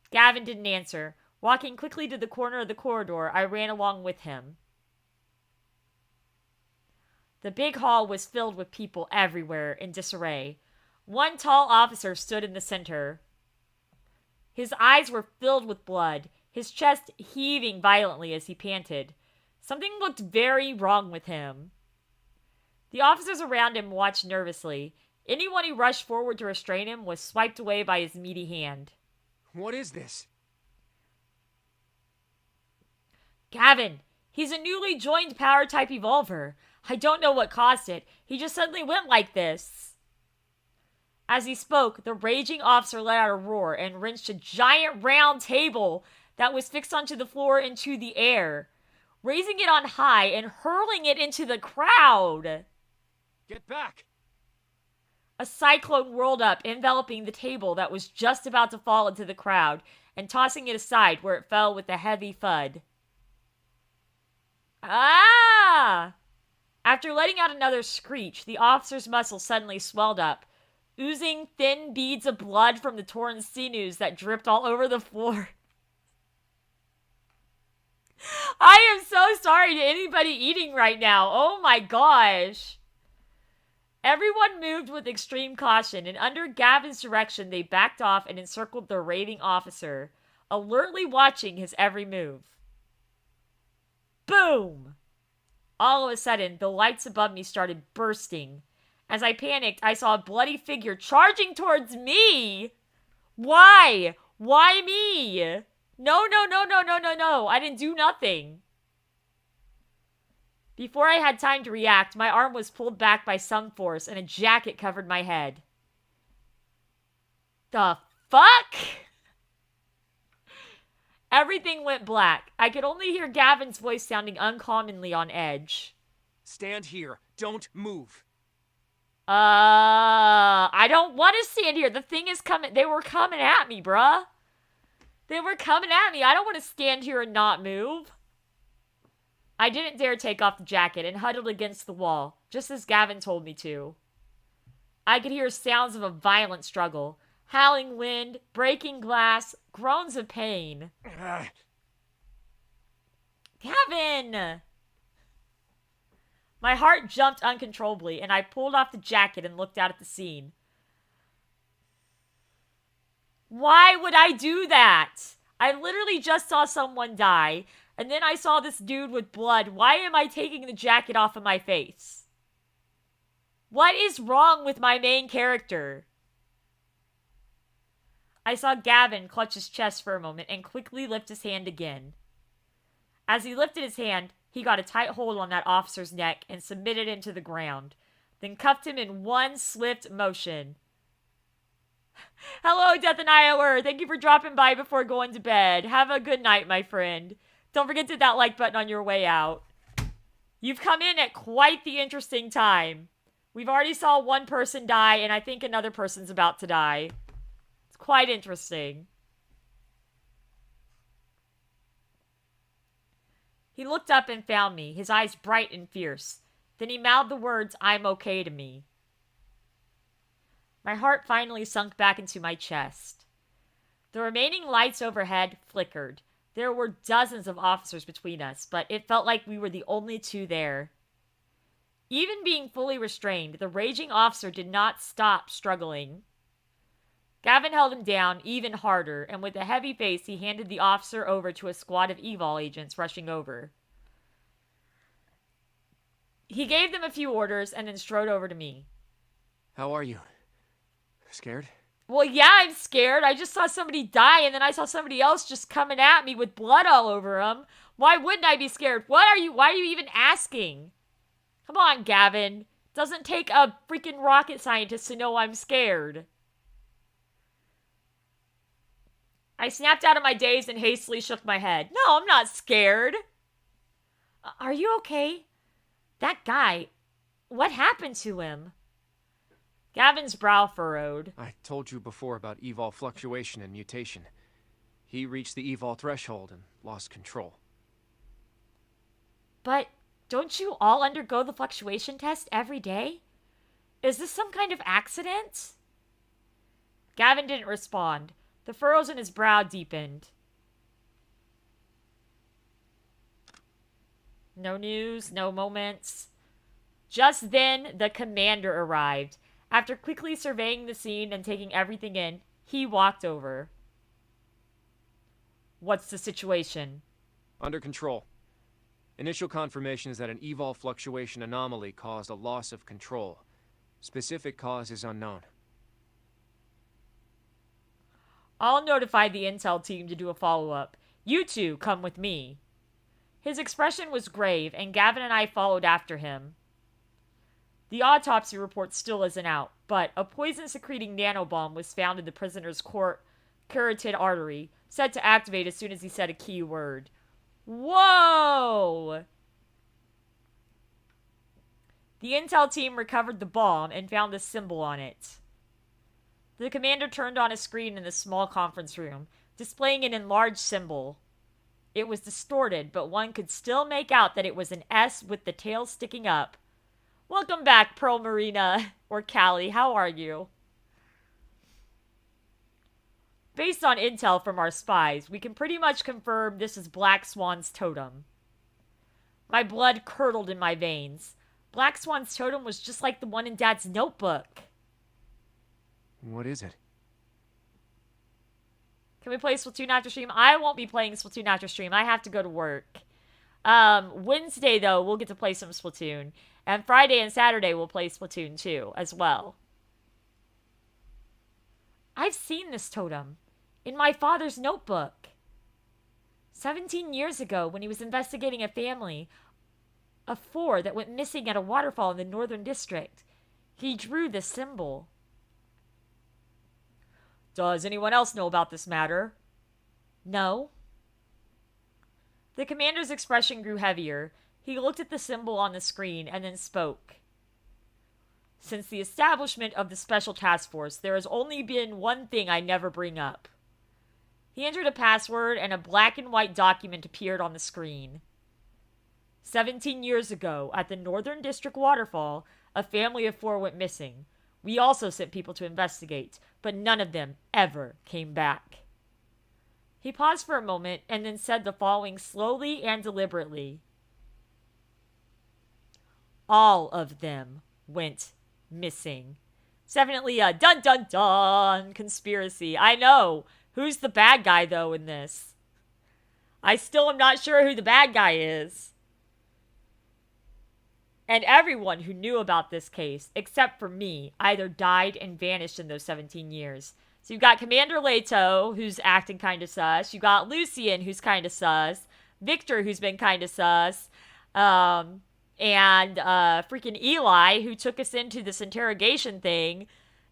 Gavin didn't answer. Walking quickly to the corner of the corridor, I ran along with him. The big hall was filled with people everywhere in disarray. One tall officer stood in the center. His eyes were filled with blood, his chest heaving violently as he panted. Something looked very wrong with him. The officers around him watched nervously. Anyone who rushed forward to restrain him was swiped away by his meaty hand. What is this? Gavin, he's a newly joined power-type evolver. I don't know what caused it. He just suddenly went like this. As he spoke, the raging officer let out a roar and wrenched a giant round table that was fixed onto the floor into the air, raising it on high and hurling it into the crowd. Get back! A cyclone whirled up, enveloping the table that was just about to fall into the crowd and tossing it aside where it fell with a heavy thud. Ah! After letting out another screech, the officer's muscles suddenly swelled up, oozing thin beads of blood from the torn sinews that dripped all over the floor. I am so sorry to anybody eating right now. Oh my gosh. Everyone moved with extreme caution, and under Gavin's direction, they backed off and encircled the raving officer, alertly watching his every move. Boom! All of a sudden, the lights above me started bursting. As I panicked, I saw a bloody figure charging towards me! Why? Why me? No, no, no, no, no, no, no. I didn't do nothing. Before I had time to react, my arm was pulled back by some force and a jacket covered my head. The fuck? Everything went black. I could only hear Gavin's voice sounding uncommonly on edge. Stand here. Don't move. I don't want to stand here. The thing is coming. They were coming at me, bruh. They were coming at me. I don't want to stand here and not move. I didn't dare take off the jacket and huddled against the wall, just as Gavin told me to. I could hear sounds of a violent struggle. Howling wind, breaking glass, groans of pain. Gavin! My heart jumped uncontrollably, and I pulled off the jacket and looked out at the scene. Why would I do that? I literally just saw someone die, and then I saw this dude with blood. Why am I taking the jacket off of my face? What is wrong with my main character? I saw Gavin clutch his chest for a moment and quickly lift his hand again. As he lifted his hand, he got a tight hold on that officer's neck and submitted him to the ground, then cuffed him in one swift motion. Hello, Death and Iowa. Thank you for dropping by before going to bed. Have a good night, my friend. Don't forget to hit that like button on your way out. You've come in at quite the interesting time. We've already saw one person die, and I think another person's about to die. It's quite interesting. He looked up and found me, his eyes bright and fierce. Then he mouthed the words, "I'm okay" to me. My heart finally sunk back into my chest. The remaining lights overhead flickered. There were dozens of officers between us, but it felt like we were the only two there. Even being fully restrained, the raging officer did not stop struggling. Gavin held him down even harder, and with a heavy face, he handed the officer over to a squad of evil agents rushing over. He gave them a few orders and then strode over to me. How are you? Scared? Well, yeah, I'm scared. I just saw somebody die, and then I saw somebody else just coming at me with blood all over him. Why wouldn't I be scared? Why are you even asking? Come on, Gavin. Doesn't take a freaking rocket scientist to know I'm scared. I snapped out of my daze and hastily shook my head. No, I'm not scared. Are you okay? That guy, what happened to him? Gavin's brow furrowed. I told you before about evol fluctuation and mutation. He reached the evol threshold and lost control. But don't you all undergo the fluctuation test every day? Is this some kind of accident? Gavin didn't respond. The furrows in his brow deepened. No news, no moments. Just then, the commander arrived. After quickly surveying the scene and taking everything in, he walked over. What's the situation? Under control. Initial confirmation is that an evol fluctuation anomaly caused a loss of control. Specific cause is unknown. I'll notify the intel team to do a follow-up. You two come with me. His expression was grave, and Gavin and I followed after him. The autopsy report still isn't out, but a poison-secreting nanobomb was found in the prisoner's carotid artery, set to activate as soon as he said a key word. Whoa! The intel team recovered the bomb and found a symbol on it. The commander turned on a screen in the small conference room, displaying an enlarged symbol. It was distorted, but one could still make out that it was an S with the tail sticking up. Welcome back, Pearl Marina, or Callie, how are you? Based on intel from our spies, we can pretty much confirm this is Black Swan's totem. My blood curdled in my veins. Black Swan's totem was just like the one in Dad's notebook. What is it? Can we play Splatoon after stream? I won't be playing Splatoon after stream. I have to go to work. Wednesday, though, we'll get to play some Splatoon. And Friday and Saturday, we'll play Splatoon 2 as well. I've seen this totem in my father's notebook. 17 years ago, when he was investigating a family of 4 that went missing at a waterfall in the Northern District, he drew this symbol. Does anyone else know about this matter? No. The commander's expression grew heavier. He looked at the symbol on the screen and then spoke. Since the establishment of the Special Task Force, there has only been one thing I never bring up. He entered a password and a black and white document appeared on the screen. 17 years ago, at the Northern District waterfall, a family of 4 went missing. We also sent people to investigate, but none of them ever came back. He paused for a moment and then said the following slowly and deliberately. All of them went missing. It's definitely a dun-dun-dun conspiracy. I know. Who's the bad guy, though, in this? I still am not sure who the bad guy is. And everyone who knew about this case, except for me, either died and vanished in those 17 years. So you've got Commander Leto, who's acting kind of sus. You got Lucian, who's kind of sus. Victor, who's been kind of sus. And freaking Eli, who took us into this interrogation thing,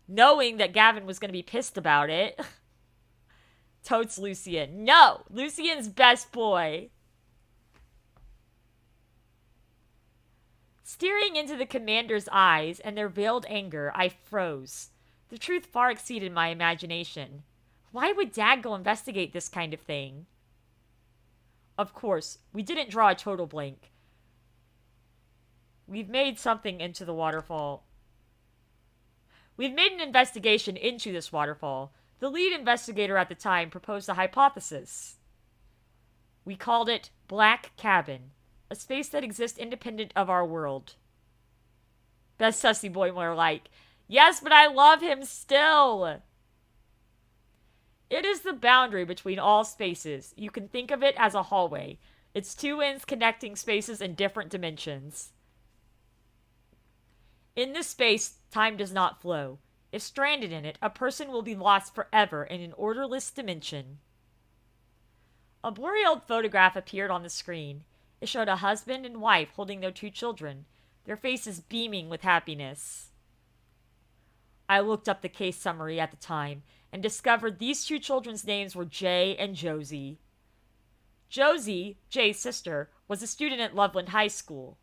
knowing that Gavin was going to be pissed about it. Totes Lucian. No! Lucian's best boy. Staring into the commander's eyes and their veiled anger, I froze. The truth far exceeded my imagination. Why would Dad go investigate this kind of thing? Of course, we didn't draw a total blank. We've made something into the waterfall. We've made an investigation into this waterfall. The lead investigator at the time proposed a hypothesis. We called it Black Cabin, a space that exists independent of our world. Best sussy boy more like, yes, but I love him still. It is the boundary between all spaces. You can think of it as a hallway. It's 2 ends connecting spaces in different dimensions. In this space, time does not flow. If stranded in it, a person will be lost forever in an orderless dimension. A blurry old photograph appeared on the screen. It showed a husband and wife holding their 2 children. their faces beaming with happiness. I looked up the case summary at the time and discovered these two children's names were Jay and Josie. Josie, Jay's sister, was a student at Loveland High School.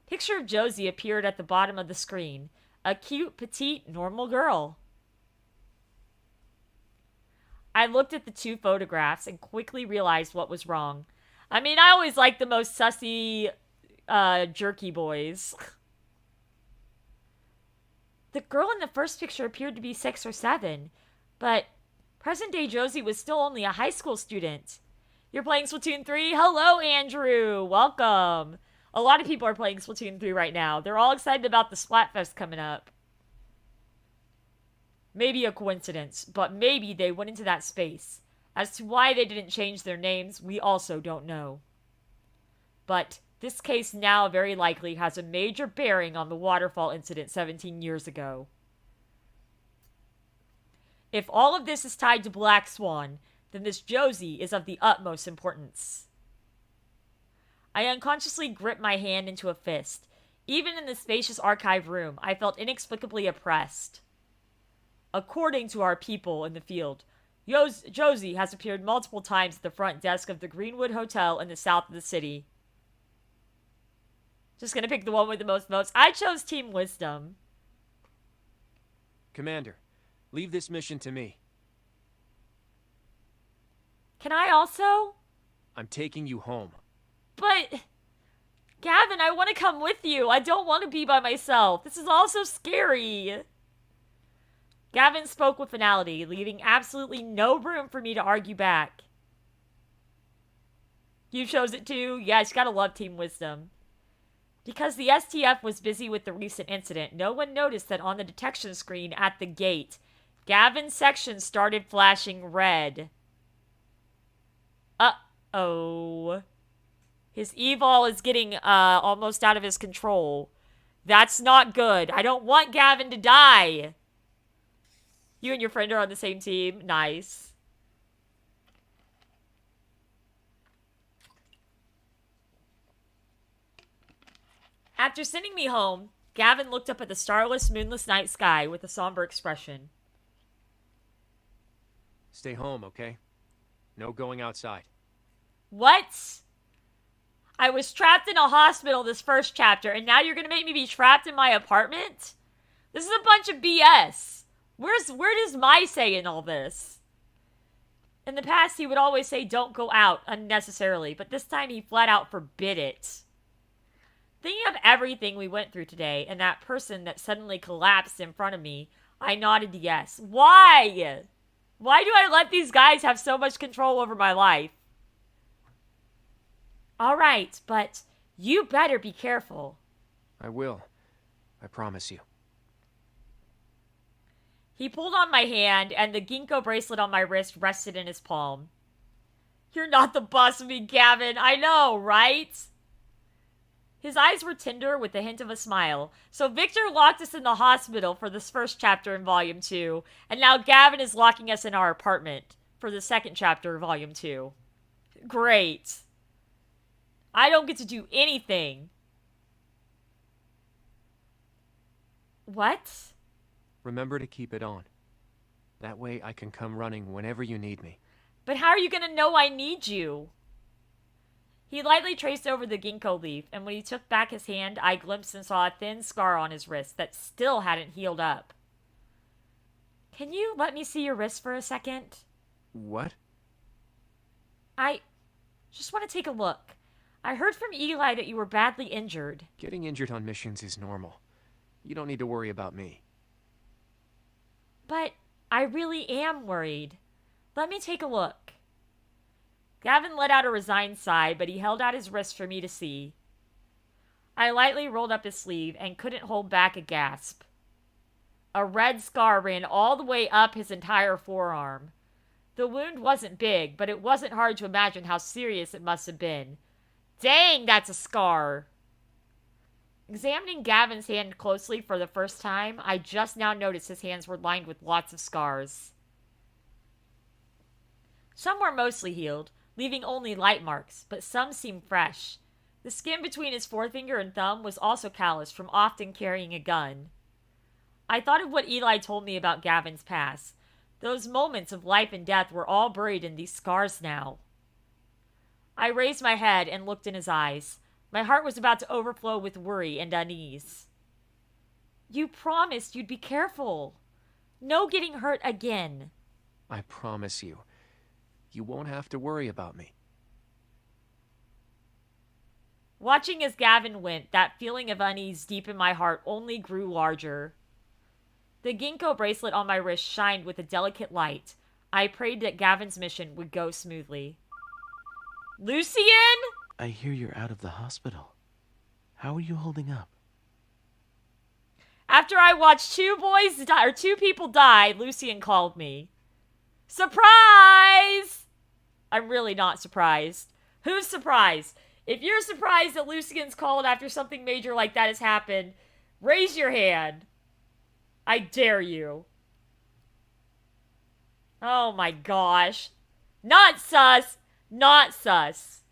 Picture of Josie appeared at the bottom of the screen, a cute, petite, normal girl. I looked at the two photographs and quickly realized what was wrong. I mean, I always like the most sussy, jerky boys. The girl in the first picture appeared to be 6 or 7, but present-day Josie was still only a high school student. You're playing Splatoon 3? Hello, Andrew! Welcome! A lot of people are playing Splatoon 3 right now. They're all excited about the Splatfest coming up. Maybe a coincidence, but maybe they went into that space. As to why they didn't change their names, we also don't know. But this case now very likely has a major bearing on the waterfall incident 17 years ago. If all of this is tied to Black Swan, then this Josie is of the utmost importance. I unconsciously gripped my hand into a fist. Even in the spacious archive room, I felt inexplicably oppressed. According to our people in the field, Josie has appeared multiple times at the front desk of the Greenwood Hotel in the south of the city. Just gonna pick the one with the most votes. I chose Team Wisdom. Commander, leave this mission to me. Can I also? I'm taking you home. But, Gavin, I want to come with you. I don't want to be by myself. This is all so scary. Gavin spoke with finality, leaving absolutely no room for me to argue back. You chose it too? Yes, you gotta love Team Wisdom. Because the STF was busy with the recent incident, no one noticed that on the detection screen at the gate, Gavin's section started flashing red. Uh-oh. His evil is getting almost out of his control. That's not good. I don't want Gavin to die. You and your friend are on the same team. Nice. After sending me home, Gavin looked up at the starless, moonless night sky with a somber expression. Stay home, okay? No going outside. What? I was trapped in a hospital this first chapter, and now you're gonna make me be trapped in my apartment? This is a bunch of BS. Where does my say in all this? In the past, he would always say don't go out unnecessarily, but this time he flat out forbid it. Thinking of everything we went through today and that person that suddenly collapsed in front of me, I nodded yes. Why? Why do I let these guys have so much control over my life? All right, but you better be careful. I will. I promise you. He pulled on my hand, and the ginkgo bracelet on my wrist rested in his palm. You're not the boss of me, Gavin. I know, right? His eyes were tender with a hint of a smile. So Victor locked us in the hospital for this first chapter in Volume 2, and now Gavin is locking us in our apartment for the second chapter of Volume 2. Great. I don't get to do anything. What? Remember to keep it on. That way I can come running whenever you need me. But how are you going to know I need you? He lightly traced over the ginkgo leaf, and when he took back his hand, I glimpsed and saw a thin scar on his wrist that still hadn't healed up. Can you let me see your wrist for a second? What? I just want to take a look. I heard from Eli that you were badly injured. Getting injured on missions is normal. You don't need to worry about me. But I really am worried. Let me take a look. Gavin let out a resigned sigh, but he held out his wrist for me to see. I lightly rolled up his sleeve and couldn't hold back a gasp. A red scar ran all the way up his entire forearm. The wound wasn't big, but it wasn't hard to imagine how serious it must have been. Dang, that's a scar! Examining Gavin's hand closely for the first time, I just now noticed his hands were lined with lots of scars. Some were mostly healed, leaving only light marks, but some seemed fresh. The skin between his forefinger and thumb was also calloused from often carrying a gun. I thought of what Eli told me about Gavin's past. Those moments of life and death were all buried in these scars now. I raised my head and looked in his eyes. My heart was about to overflow with worry and unease. You promised you'd be careful. No getting hurt again. I promise you, you won't have to worry about me. Watching as Gavin went, that feeling of unease deep in my heart only grew larger. The ginkgo bracelet on my wrist shined with a delicate light. I prayed that Gavin's mission would go smoothly. Lucian? I hear you're out of the hospital. How are you holding up? After I watched two people die, Lucian called me. Surprise! I'm really not surprised. Who's surprised? If you're surprised that Lucian's called after something major like that has happened, raise your hand. I dare you. Oh my gosh. Not sus. Not sus.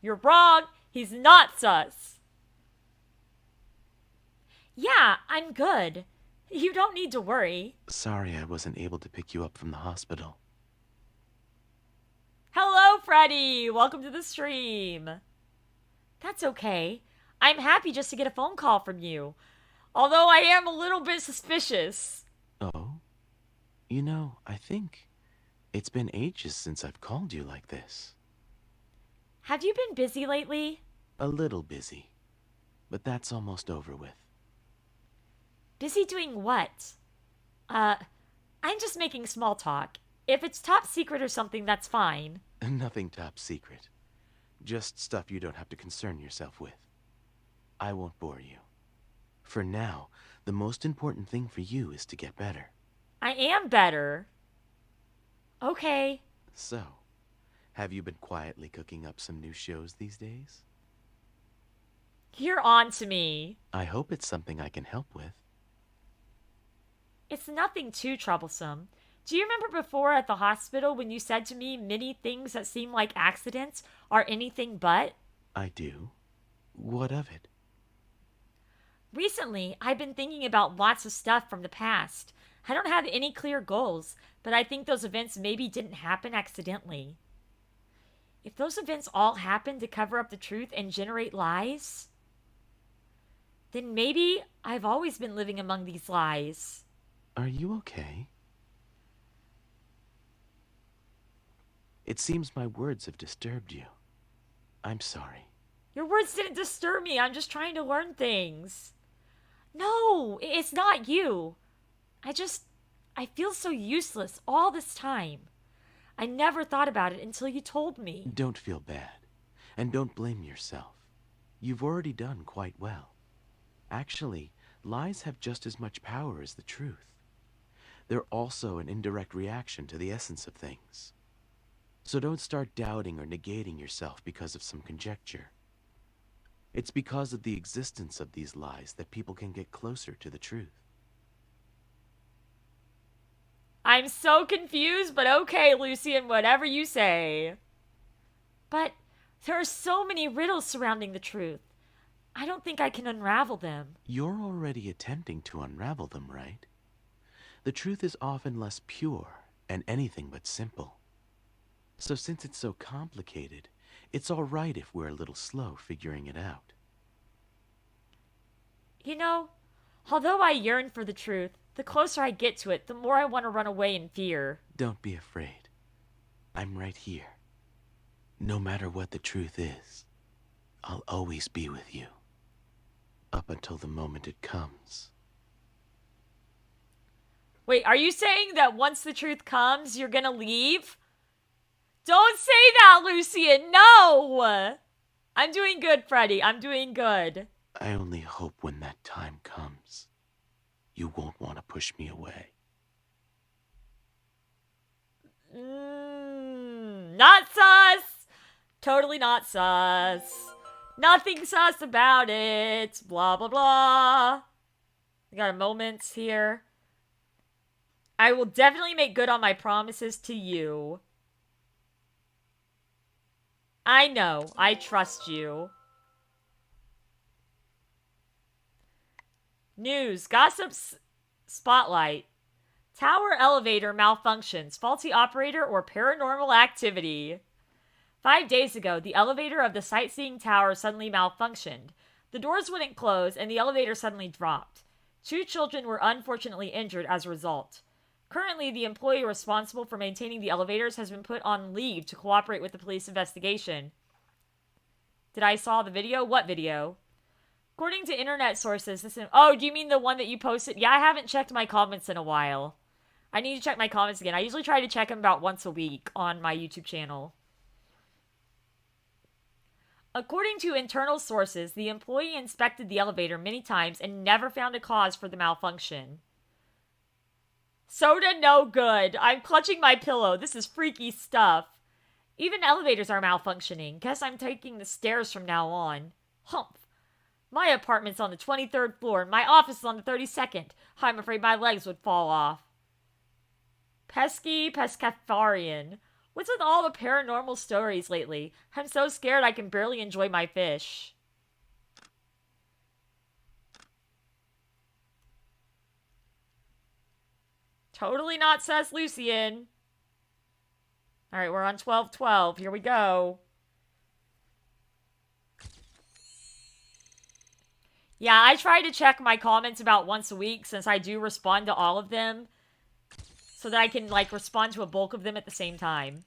You're wrong. He's not sus. Yeah, I'm good. You don't need to worry. Sorry I wasn't able to pick you up from the hospital. Hello, Freddy. Welcome to the stream. That's okay. I'm happy just to get a phone call from you. Although I am a little bit suspicious. Oh? You know, I think it's been ages since I've called you like this. Have you been busy lately? A little busy, but that's almost over with. Busy doing what? I'm just making small talk. If it's top secret or something, that's fine. Nothing top secret. Just stuff you don't have to concern yourself with. I won't bore you. For now, the most important thing for you is to get better. I am better. Okay. So, have you been quietly cooking up some new shows these days? You're on to me. I hope it's something I can help with. It's nothing too troublesome. Do you remember before at the hospital when you said to me many things that seem like accidents are anything but? I do. What of it? Recently, I've been thinking about lots of stuff from the past. I don't have any clear goals, but I think those events maybe didn't happen accidentally. If those events all happened to cover up the truth and generate lies, then maybe I've always been living among these lies. Are you okay? It seems my words have disturbed you. I'm sorry. Your words didn't disturb me. I'm just trying to learn things. No, it's not you. I feel so useless all this time. I never thought about it until you told me. Don't feel bad, and don't blame yourself. You've already done quite well. Actually, lies have just as much power as the truth. They're also an indirect reaction to the essence of things. So don't start doubting or negating yourself because of some conjecture. It's because of the existence of these lies that people can get closer to the truth. I'm so confused, but okay, Lucian, whatever you say. But there are so many riddles surrounding the truth. I don't think I can unravel them. You're already attempting to unravel them, right? The truth is often less pure and anything but simple. So since it's so complicated, it's all right if we're a little slow figuring it out. You know, although I yearn for the truth, the closer I get to it, the more I want to run away in fear. Don't be afraid. I'm right here. No matter what the truth is, I'll always be with you. Up until the moment it comes. Wait, are you saying that once the truth comes, you're gonna leave? Don't say that, Lucian! No! I'm doing good, Freddy. I'm doing good. I only hope when that time comes, you won't want to push me away. Not sus! Totally not sus. Nothing sus about it. Blah, blah, blah. I got a moment here. I will definitely make good on my promises to you. I know. I trust you. News. Gossips spotlight. Tower elevator malfunctions. Faulty operator or paranormal activity. 5 days ago, the elevator of the sightseeing tower suddenly malfunctioned. The doors wouldn't close, and the elevator suddenly dropped. 2 children were unfortunately injured as a result. Currently, the employee responsible for maintaining the elevators has been put on leave to cooperate with the police investigation. Did I saw the video? What video? According to internet sources, this is... Oh, do you mean the one that you posted? Yeah, I haven't checked my comments in a while. I need to check my comments again. I usually try to check them about once a week on my YouTube channel. According to internal sources, the employee inspected the elevator many times and never found a cause for the malfunction. Soda no good. I'm clutching my pillow. This is freaky stuff. Even elevators are malfunctioning. Guess I'm taking the stairs from now on. Humph. My apartment's on the 23rd floor and my office is on the 32nd. I'm afraid my legs would fall off. Pesky pescatarian. What's with all the paranormal stories lately? I'm so scared I can barely enjoy my fish. Totally not, says Lucian. Alright, we're on 12:12. Here we go. Yeah, I try to check my comments about once a week since I do respond to all of them. So that I can, like, respond to a bulk of them at the same time.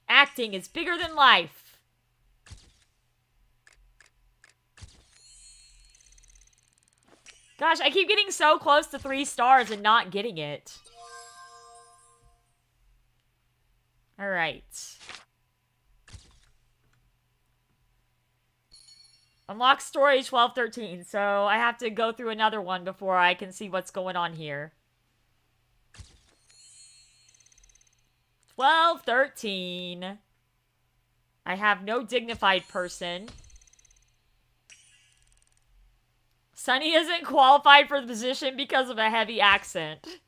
Acting is bigger than life. Gosh, I keep getting so close to 3 stars and not getting it. Alright. Unlock story 1213, so I have to go through another one before I can see what's going on here. 1213. I have no dignified person. Sunny isn't qualified for the position because of a heavy accent.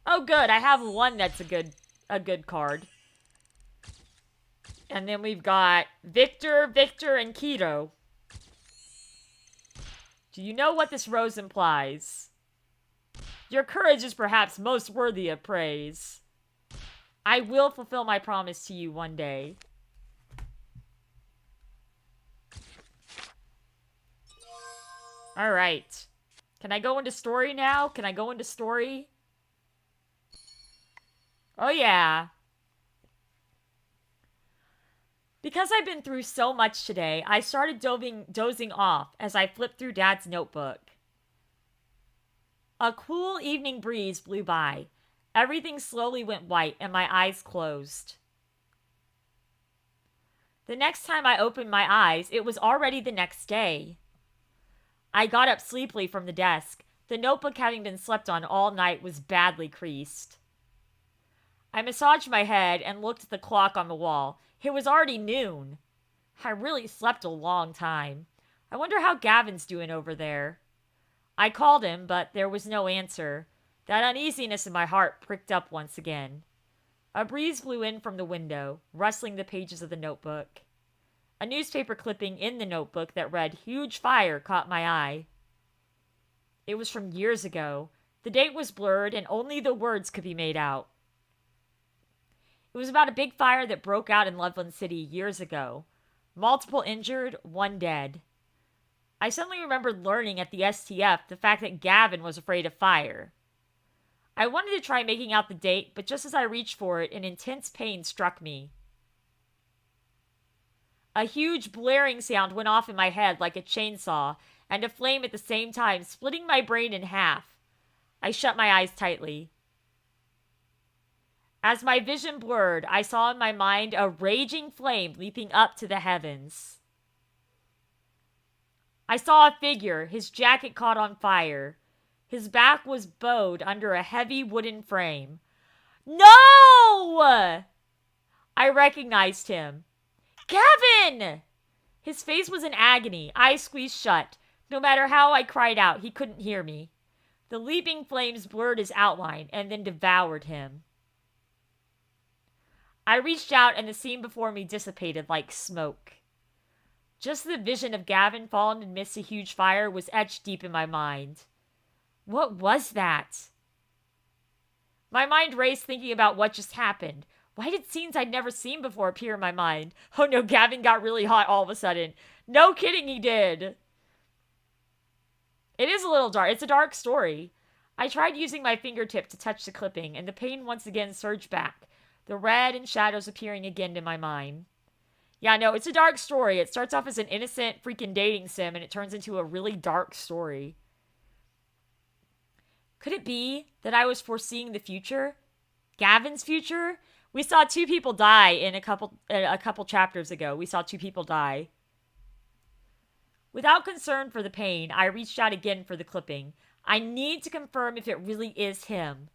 Oh good, I have one that's a good card. And then we've got Victor, Victor, and Keto. Do you know what this rose implies? Your courage is perhaps most worthy of praise. I will fulfill my promise to you one day. Alright. Can I go into story now? Can I go into story? Oh yeah. Because I've been through so much today, I started dozing off as I flipped through Dad's notebook. A cool evening breeze blew by. Everything slowly went white and my eyes closed. The next time I opened my eyes, it was already the next day. I got up sleepily from the desk. The notebook, having been slept on all night, was badly creased. I massaged my head and looked at the clock on the wall. It was already noon. I really slept a long time. I wonder how Gavin's doing over there. I called him, but there was no answer. That uneasiness in my heart pricked up once again. A breeze blew in from the window, rustling the pages of the notebook. A newspaper clipping in the notebook that read, "Huge fire," caught my eye. It was from years ago. The date was blurred and only the words could be made out. It was about a big fire that broke out in Loveland City years ago. Multiple injured, 1 dead. I suddenly remembered learning at the STF the fact that Gavin was afraid of fire. I wanted to try making out the date, but just as I reached for it, an intense pain struck me. A huge blaring sound went off in my head like a chainsaw, and a flame at the same time, splitting my brain in half. I shut my eyes tightly. As my vision blurred, I saw in my mind a raging flame leaping up to the heavens. I saw a figure, his jacket caught on fire. His back was bowed under a heavy wooden frame. No! I recognized him. Gavin! His face was in agony, eyes squeezed shut. No matter how I cried out, he couldn't hear me. The leaping flames blurred his outline and then devoured him. I reached out and the scene before me dissipated like smoke. Just the vision of Gavin falling amidst a huge fire was etched deep in my mind. What was that? My mind raced thinking about what just happened. Why did scenes I'd never seen before appear in my mind? Oh no, Gavin got really hot all of a sudden. No kidding, he did. It is a little dark. It's a dark story. I tried using my fingertip to touch the clipping, and the pain once again surged back, the red and shadows appearing again in my mind. Yeah, no, it's a dark story. It starts off as an innocent freaking dating sim, and it turns into a really dark story. Could it be that I was foreseeing the future? Gavin's future? We saw 2 people die in a couple chapters ago. We saw 2 people die. Without concern for the pain, I reached out again for the clipping. I need to confirm if it really is him.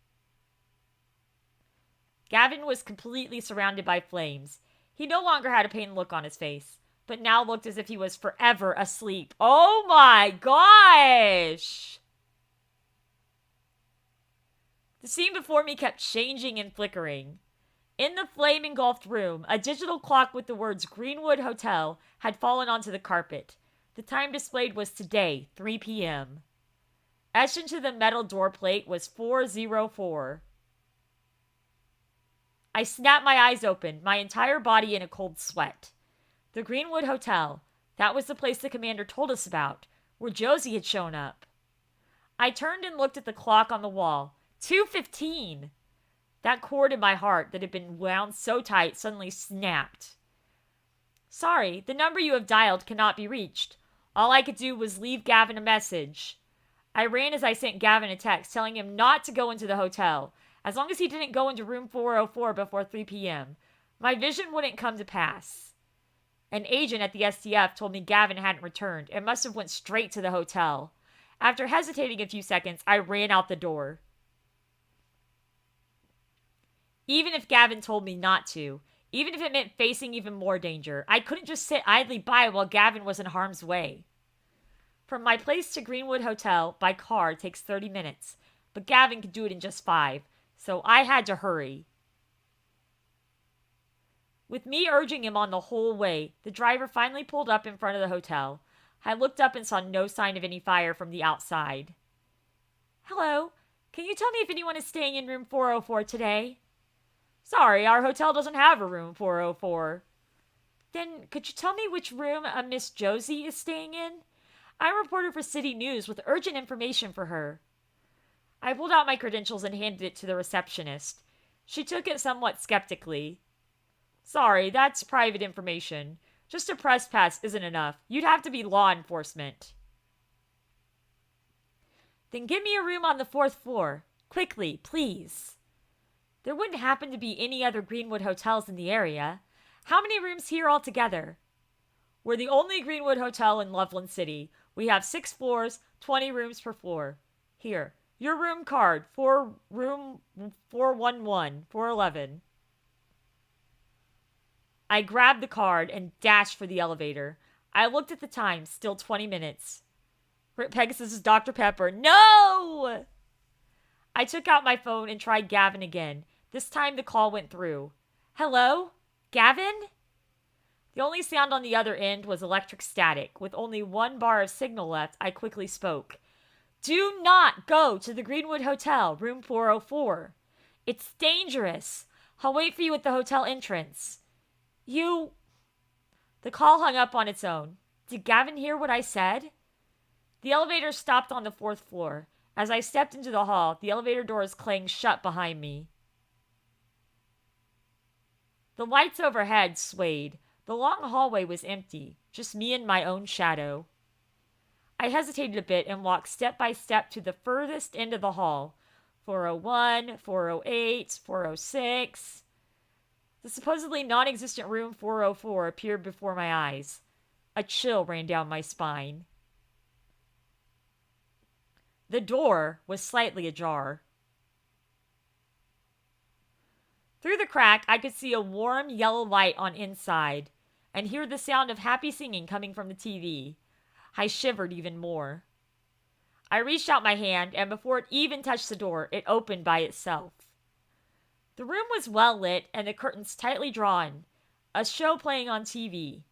Gavin was completely surrounded by flames. He no longer had a pained look on his face, but now looked as if he was forever asleep. Oh my gosh! The scene before me kept changing and flickering. In the flame-engulfed room, a digital clock with the words Greenwood Hotel had fallen onto the carpet. The time displayed was today, 3 p.m. Etched into the metal door plate was 4:04. I snapped my eyes open, my entire body in a cold sweat. The Greenwood Hotel. That was the place the commander told us about, where Josie had shown up. I turned and looked at the clock on the wall. 2:15. That cord in my heart that had been wound so tight suddenly snapped. Sorry, the number you have dialed cannot be reached. All I could do was leave Gavin a message. I ran as I sent Gavin a text telling him not to go into the hotel, as long as he didn't go into room 404 before 3 p.m. My vision wouldn't come to pass. An agent at the STF told me Gavin hadn't returned and must have went straight to the hotel. After hesitating a few seconds, I ran out the door. Even if Gavin told me not to, even if it meant facing even more danger, I couldn't just sit idly by while Gavin was in harm's way. From my place to Greenwood Hotel by car takes 30 minutes, but Gavin could do it in just 5, so I had to hurry. With me urging him on the whole way, the driver finally pulled up in front of the hotel. I looked up and saw no sign of any fire from the outside. Hello, can you tell me if anyone is staying in room 404 today? Sorry, our hotel doesn't have a room 404. Then, could you tell me which room a Miss Josie is staying in? I'm a reporter for City News with urgent information for her. I pulled out my credentials and handed it to the receptionist. She took it somewhat skeptically. Sorry, that's private information. Just a press pass isn't enough. You'd have to be law enforcement. Then give me a room on the 4th floor. Quickly, please. There wouldn't happen to be any other Greenwood hotels in the area. How many rooms here altogether? We're the only Greenwood hotel in Loveland City. We have 6 floors, 20 rooms per floor. Here, your room card for room 411, 411. I grabbed the card and dashed for the elevator. I looked at the time, still 20 minutes. Pegasus is Dr. Pepper. No! I took out my phone and tried Gavin again. This time the call went through. Hello? Gavin? The only sound on the other end was electric static. With only 1 bar of signal left, I quickly spoke. Do not go to the Greenwood Hotel, room 404. It's dangerous. I'll wait for you at the hotel entrance. You... The call hung up on its own. Did Gavin hear what I said? The elevator stopped on the 4th floor. As I stepped into the hall, the elevator doors clanged shut behind me. The lights overhead swayed. The long hallway was empty, just me and my own shadow. I hesitated a bit and walked step by step to the furthest end of the hall. 401, 408, 406. The supposedly non-existent room 404 appeared before my eyes. A chill ran down my spine. The door was slightly ajar. Through the crack, I could see a warm yellow light on inside and hear the sound of happy singing coming from the TV. I shivered even more. I reached out my hand, and before it even touched the door, it opened by itself. The room was well lit and the curtains tightly drawn, a show playing on TV.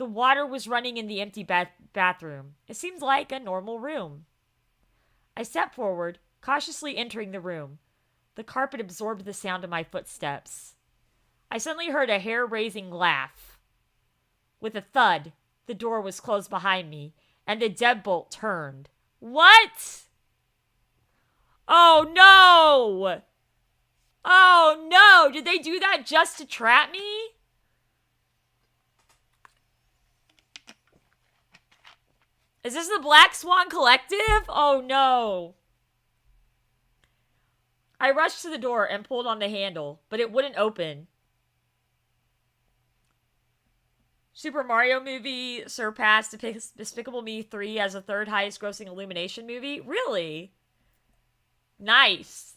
The water was running in the empty bathroom. It seemed like a normal room. I stepped forward, cautiously entering the room. The carpet absorbed the sound of my footsteps. I suddenly heard a hair-raising laugh. With a thud, the door was closed behind me, and the deadbolt turned. What? Oh no! Oh no! Did they do that just to trap me? Is this the Black Swan Collective? Oh no. I rushed to the door and pulled on the handle, but it wouldn't open. Super Mario movie surpassed Despicable Me 3 as the third highest grossing Illumination movie? Really? Nice.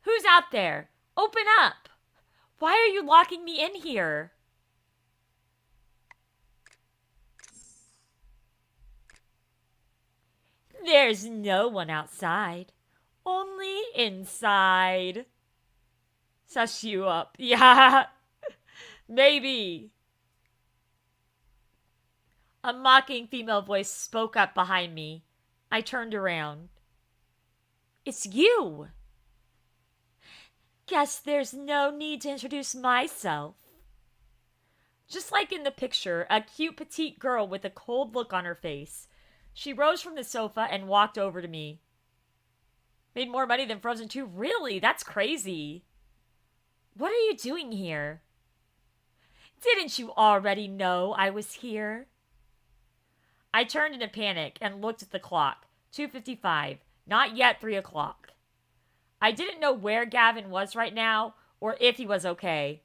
Who's out there? Open up! Why are you locking me in here? There's no one outside. Only inside. Suss you up. Yeah. Maybe. A mocking female voice spoke up behind me. I turned around. It's you. Guess there's no need to introduce myself. Just like in the picture, a cute petite girl with a cold look on her face. She rose from the sofa and walked over to me. Made more money than Frozen 2? Really? That's crazy. What are you doing here? Didn't you already know I was here? I turned in a panic and looked at the clock. 2:55. Not yet 3 o'clock. I didn't know where Gavin was right now or if he was okay.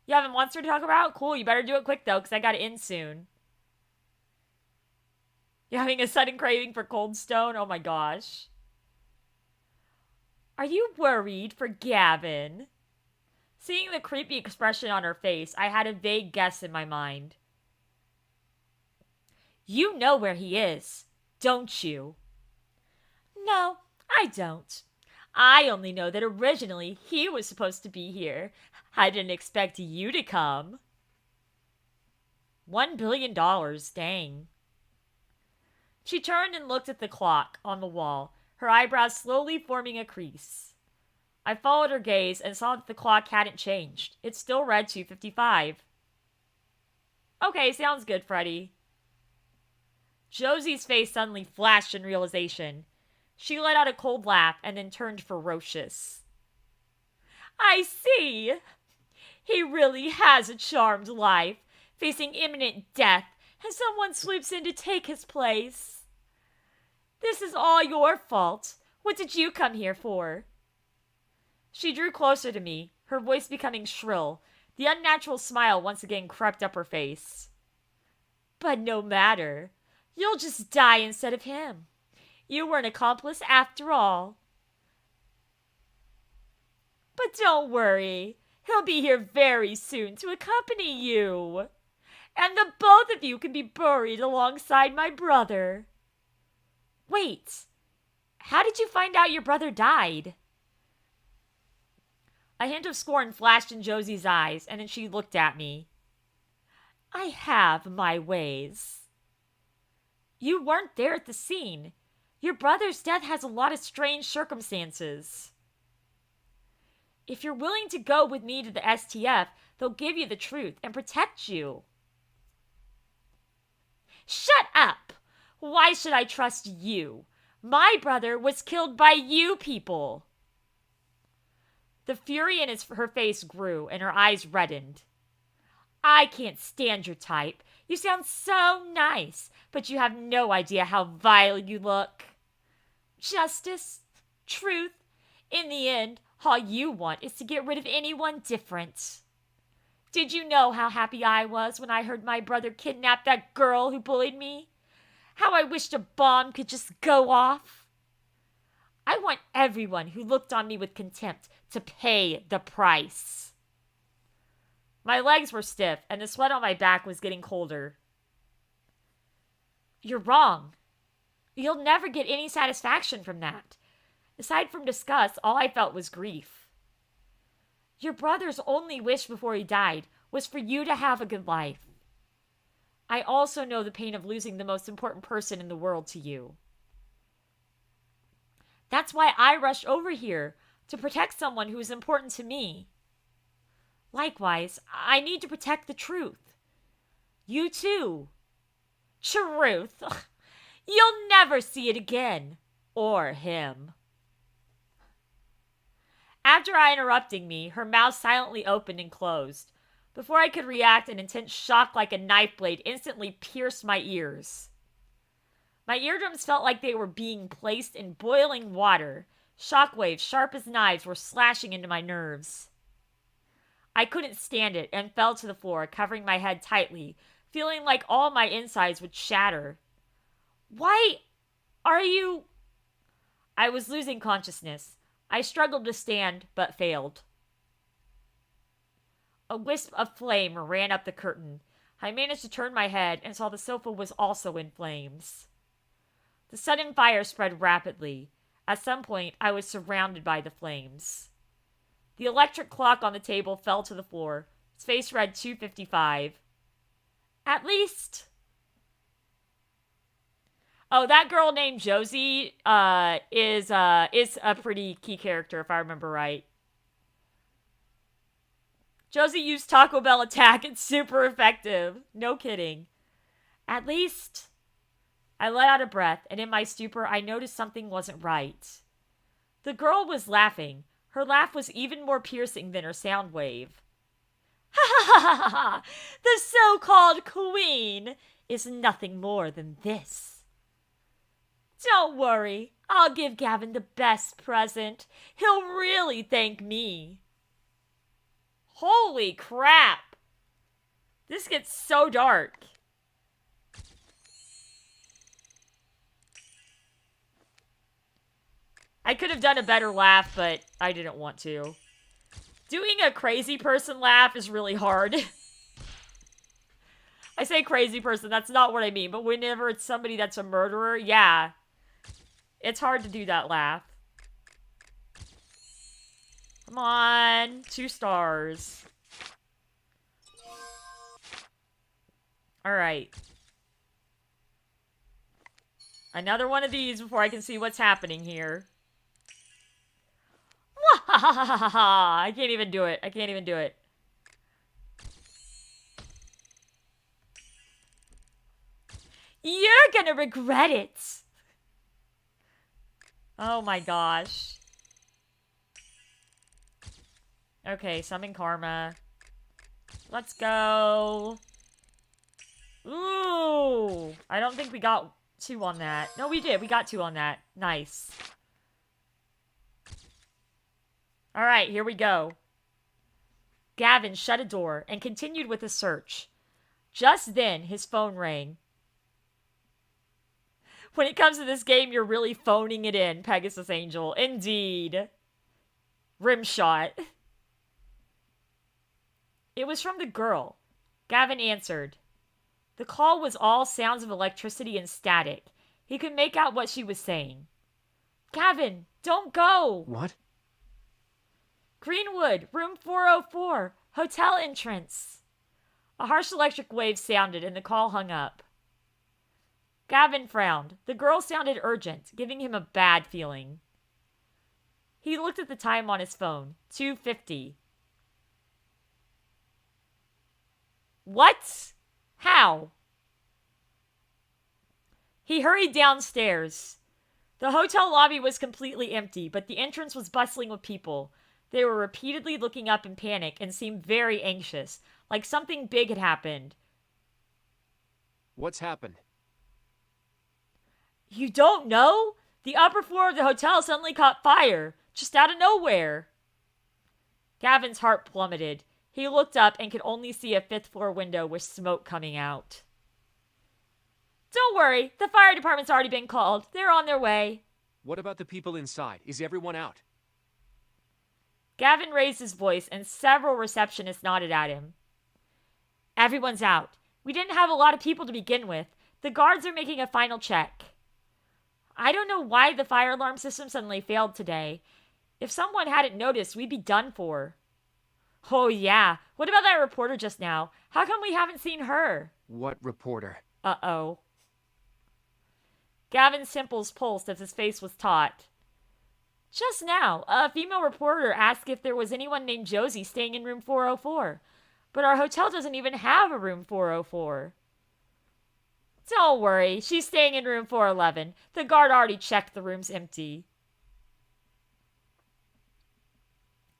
You have a monster to talk about? Cool, you better do it quick though, because I gotta end soon. You're having a sudden craving for Cold Stone? Oh my gosh. Are you worried for Gavin? Seeing the creepy expression on her face, I had a vague guess in my mind. You know where he is, don't you? No, I don't. I only know that originally he was supposed to be here. I didn't expect you to come. $1 billion, dang. She turned and looked at the clock on the wall, her eyebrows slowly forming a crease. I followed her gaze and saw that the clock hadn't changed. It still read 2:55. Okay, sounds good, Freddy. Josie's face suddenly flashed in realization. She let out a cold laugh and then turned ferocious. I see. He really has a charmed life, facing imminent death, and someone swoops in to take his place. This is all your fault. What did you come here for? She drew closer to me, her voice becoming shrill. The unnatural smile once again crept up her face. But no matter. You'll just die instead of him. You were an accomplice after all. But don't worry. He'll be here very soon to accompany you. And the both of you can be buried alongside my brother. Wait. How did you find out your brother died? A hint of scorn flashed in Josie's eyes, and then she looked at me. I have my ways. You weren't there at the scene. Your brother's death has a lot of strange circumstances. If you're willing to go with me to the STF, they'll give you the truth and protect you. Shut up! Why should I trust you? My brother was killed by you people. The fury in her face grew, and her eyes reddened. I can't stand your type. You sound so nice, but you have no idea how vile you look. Justice, truth, in the end, all you want is to get rid of anyone different. Did you know how happy I was when I heard my brother kidnap that girl who bullied me? How I wished a bomb could just go off? I want everyone who looked on me with contempt to pay the price. My legs were stiff, and the sweat on my back was getting colder. You're wrong. You'll never get any satisfaction from that. Aside from disgust, all I felt was grief. Your brother's only wish before he died was for you to have a good life. I also know the pain of losing the most important person in the world to you. That's why I rushed over here, to protect someone who is important to me. Likewise, I need to protect the truth. You too. Truth. You'll never see it again. Or him. After interrupting me, her mouth silently opened and closed. Before I could react, an intense shock like a knife blade instantly pierced my ears. My eardrums felt like they were being placed in boiling water. Shockwaves, sharp as knives, were slashing into my nerves. I couldn't stand it and fell to the floor, covering my head tightly, feeling like all my insides would shatter. Why are you... I was losing consciousness. I struggled to stand, but failed. A wisp of flame ran up the curtain. I managed to turn my head and saw the sofa was also in flames. The sudden fire spread rapidly. At some point, I was surrounded by the flames. The electric clock on the table fell to the floor. Its face read 2:55. At least... Oh, that girl named Josie is a pretty key character, if I remember right. Josie used Taco Bell attack. It's super effective. No kidding. At least... I let out a breath, and in my stupor, I noticed something wasn't right. The girl was laughing. Her laugh was even more piercing than her sound wave. Ha ha ha ha ha! The so-called queen is nothing more than this. Don't worry, I'll give Gavin the best present. He'll really thank me. Holy crap! This gets so dark. I could have done a better laugh, but I didn't want to. Doing a crazy person laugh is really hard. I say crazy person, that's not what I mean, but whenever it's somebody that's a murderer, yeah. It's hard to do that laugh. Come on, 2 stars. Alright. Another one of these before I can see what's happening here. I can't even do it. I can't even do it. You're gonna regret it. Oh my gosh. Okay, summon karma. Let's go. Ooh. I don't think we got 2 on that. No, we did. We got 2 on that. Nice. Alright, here we go. Gavin shut a door and continued with the search. Just then, his phone rang. When it comes to this game, you're really phoning it in, Pegasusangel. Indeed. Rimshot. It was from the girl. Gavin answered. The call was all sounds of electricity and static. He could make out what she was saying. Gavin, don't go! What? Greenwood, room 404, hotel entrance. A harsh electric wave sounded and the call hung up. Gavin frowned. The girl sounded urgent, giving him a bad feeling. He looked at the time on his phone. 2:50. What? How? He hurried downstairs. The hotel lobby was completely empty, but the entrance was bustling with people. They were repeatedly looking up in panic and seemed very anxious, like something big had happened. What's happened? You don't know? The upper floor of the hotel suddenly caught fire, just out of nowhere. Gavin's heart plummeted. He looked up and could only see a 5th floor window with smoke coming out. Don't worry, the fire department's already been called. They're on their way. What about the people inside? Is everyone out? Gavin raised his voice and several receptionists nodded at him. Everyone's out. We didn't have a lot of people to begin with. The guards are making a final check. I don't know why the fire alarm system suddenly failed today. If someone hadn't noticed, we'd be done for. Oh, yeah. What about that reporter just now? How come we haven't seen her? What reporter? Uh-oh. Gavin's temples pulsed as his face was taut. Just now, a female reporter asked if there was anyone named Josie staying in room 404. But our hotel doesn't even have a room 404. Don't worry, she's staying in room 411. The guard already checked the room's empty.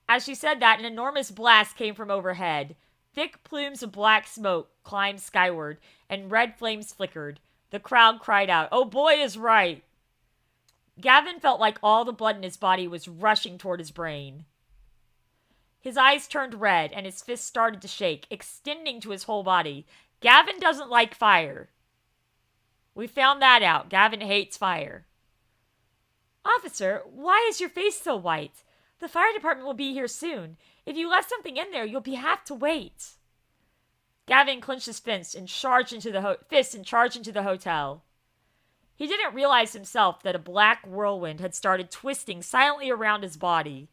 As she said that, an enormous blast came from overhead. Thick plumes of black smoke climbed skyward, and red flames flickered. The crowd cried out, "Oh, boy is right!" Gavin felt like all the blood in his body was rushing toward his brain. His eyes turned red, and his fists started to shake, extending to his whole body. Gavin doesn't like fire. We found that out. Gavin hates fire. Officer, why is your face so white? The fire department will be here soon. If you left something in there, you'll have to wait. Gavin clenched his fist and charged into the hotel. He didn't realize himself that a black whirlwind had started twisting silently around his body.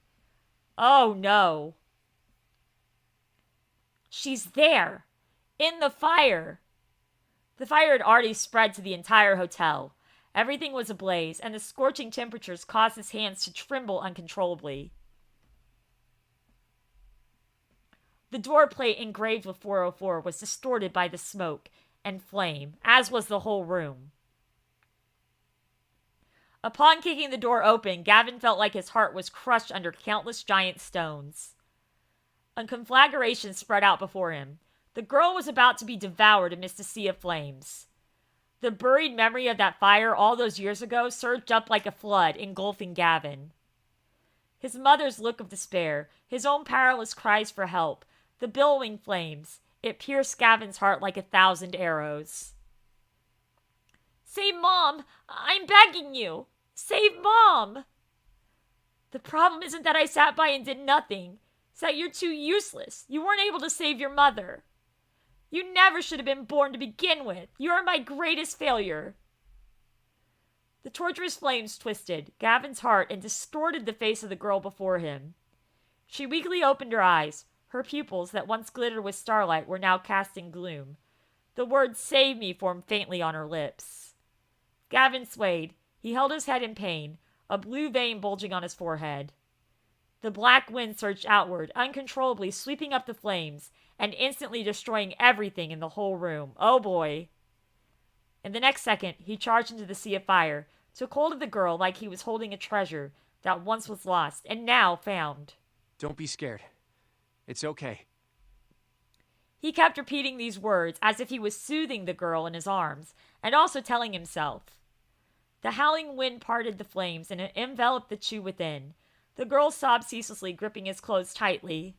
Oh no. She's there. In the fire. The fire had already spread to the entire hotel. Everything was ablaze, and the scorching temperatures caused his hands to tremble uncontrollably. The door plate engraved with 404 was distorted by the smoke and flame, as was the whole room. Upon kicking the door open, Gavin felt like his heart was crushed under countless giant stones. A conflagration spread out before him. The girl was about to be devoured amidst a sea of flames. The buried memory of that fire all those years ago surged up like a flood, engulfing Gavin. His mother's look of despair, his own powerless cries for help, the billowing flames, it pierced Gavin's heart like 1,000 arrows. Save Mom! I'm begging you! Save Mom! The problem isn't that I sat by and did nothing. It's that you're too useless. You weren't able to save your mother. You never should have been born to begin with. You are my greatest failure. The torturous flames twisted Gavin's heart and distorted the face of the girl before him. She weakly opened her eyes. Her pupils, that once glittered with starlight, were now casting gloom. The word "save me" formed faintly on her lips. Gavin swayed. He held his head in pain, a blue vein bulging on his forehead. The black wind surged outward, uncontrollably sweeping up the flames and instantly destroying everything in the whole room. Oh boy. In the next second, he charged into the sea of fire, took hold of the girl like he was holding a treasure that once was lost and now found. Don't be scared. It's okay. He kept repeating these words as if he was soothing the girl in his arms and also telling himself. The howling wind parted the flames and it enveloped the Chew within. The girl sobbed ceaselessly, gripping his clothes tightly.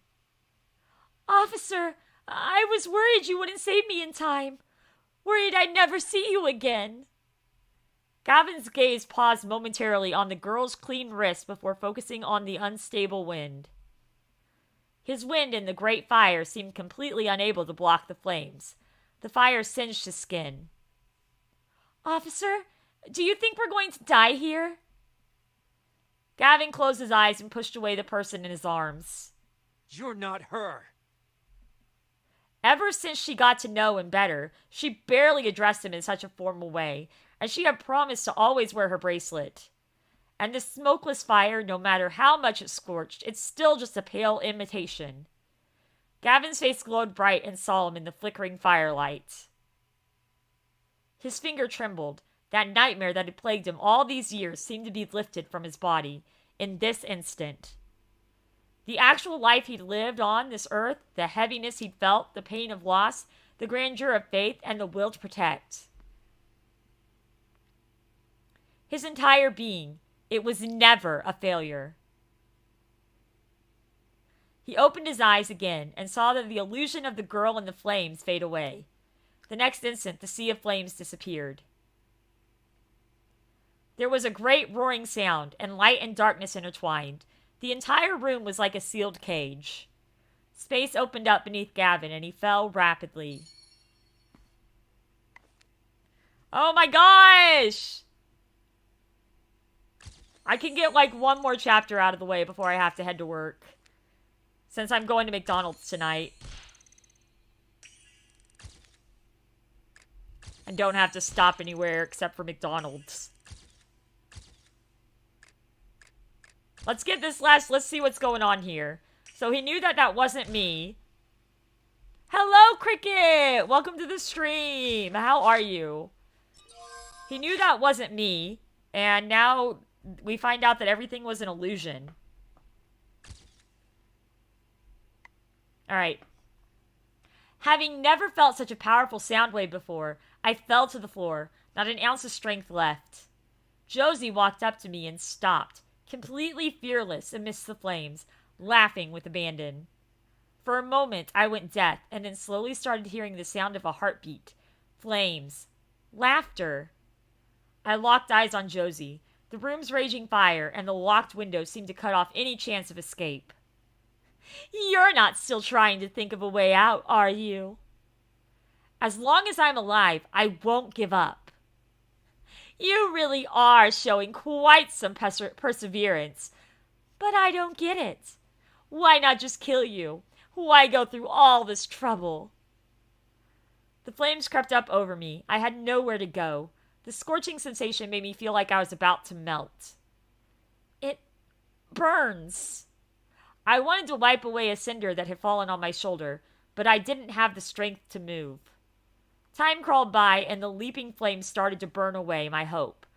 Officer, I was worried you wouldn't save me in time. Worried I'd never see you again. Gavin's gaze paused momentarily on the girl's clean wrist before focusing on the unstable wind. His wind in the great fire seemed completely unable to block the flames. The fire singed his skin. Officer, do you think we're going to die here? Gavin closed his eyes and pushed away the person in his arms. You're not her. Ever since she got to know him better, she barely addressed him in such a formal way, and she had promised to always wear her bracelet. And this smokeless fire, no matter how much it scorched, it's still just a pale imitation. Gavin's face glowed bright and solemn in the flickering firelight. His finger trembled. That nightmare that had plagued him all these years seemed to be lifted from his body in this instant. The actual life he'd lived on this earth, the heaviness he'd felt, the pain of loss, the grandeur of faith, and the will to protect. His entire being, it was never a failure. He opened his eyes again and saw that the illusion of the girl in the flames fade away. The next instant, the sea of flames disappeared. There was a great roaring sound, and light and darkness intertwined. The entire room was like a sealed cage. Space opened up beneath Gavin, and he fell rapidly. Oh my gosh! I can get like one more chapter out of the way before I have to head to work. Since I'm going to McDonald's tonight. And don't have to stop anywhere except for McDonald's. Let's get this let's see what's going on here. So he knew that that wasn't me. Hello, Cricket! Welcome to the stream. How are you? He knew that wasn't me. And now we find out that everything was an illusion. Alright. Having never felt such a powerful sound wave before, I fell to the floor, not an ounce of strength left. Josie walked up to me and stopped, completely fearless amidst the flames, laughing with abandon. For a moment, I went deaf, and then slowly started hearing the sound of a heartbeat. Flames. Laughter. I locked eyes on Josie. The room's raging fire, and the locked window seemed to cut off any chance of escape. You're not still trying to think of a way out, are you? As long as I'm alive, I won't give up. You really are showing quite some perseverance. But I don't get it. Why not just kill you? Why go through all this trouble? The flames crept up over me. I had nowhere to go. The scorching sensation made me feel like I was about to melt. It burns. I wanted to wipe away a cinder that had fallen on my shoulder, but I didn't have the strength to move. Time crawled by, and the leaping flames started to burn away my hope.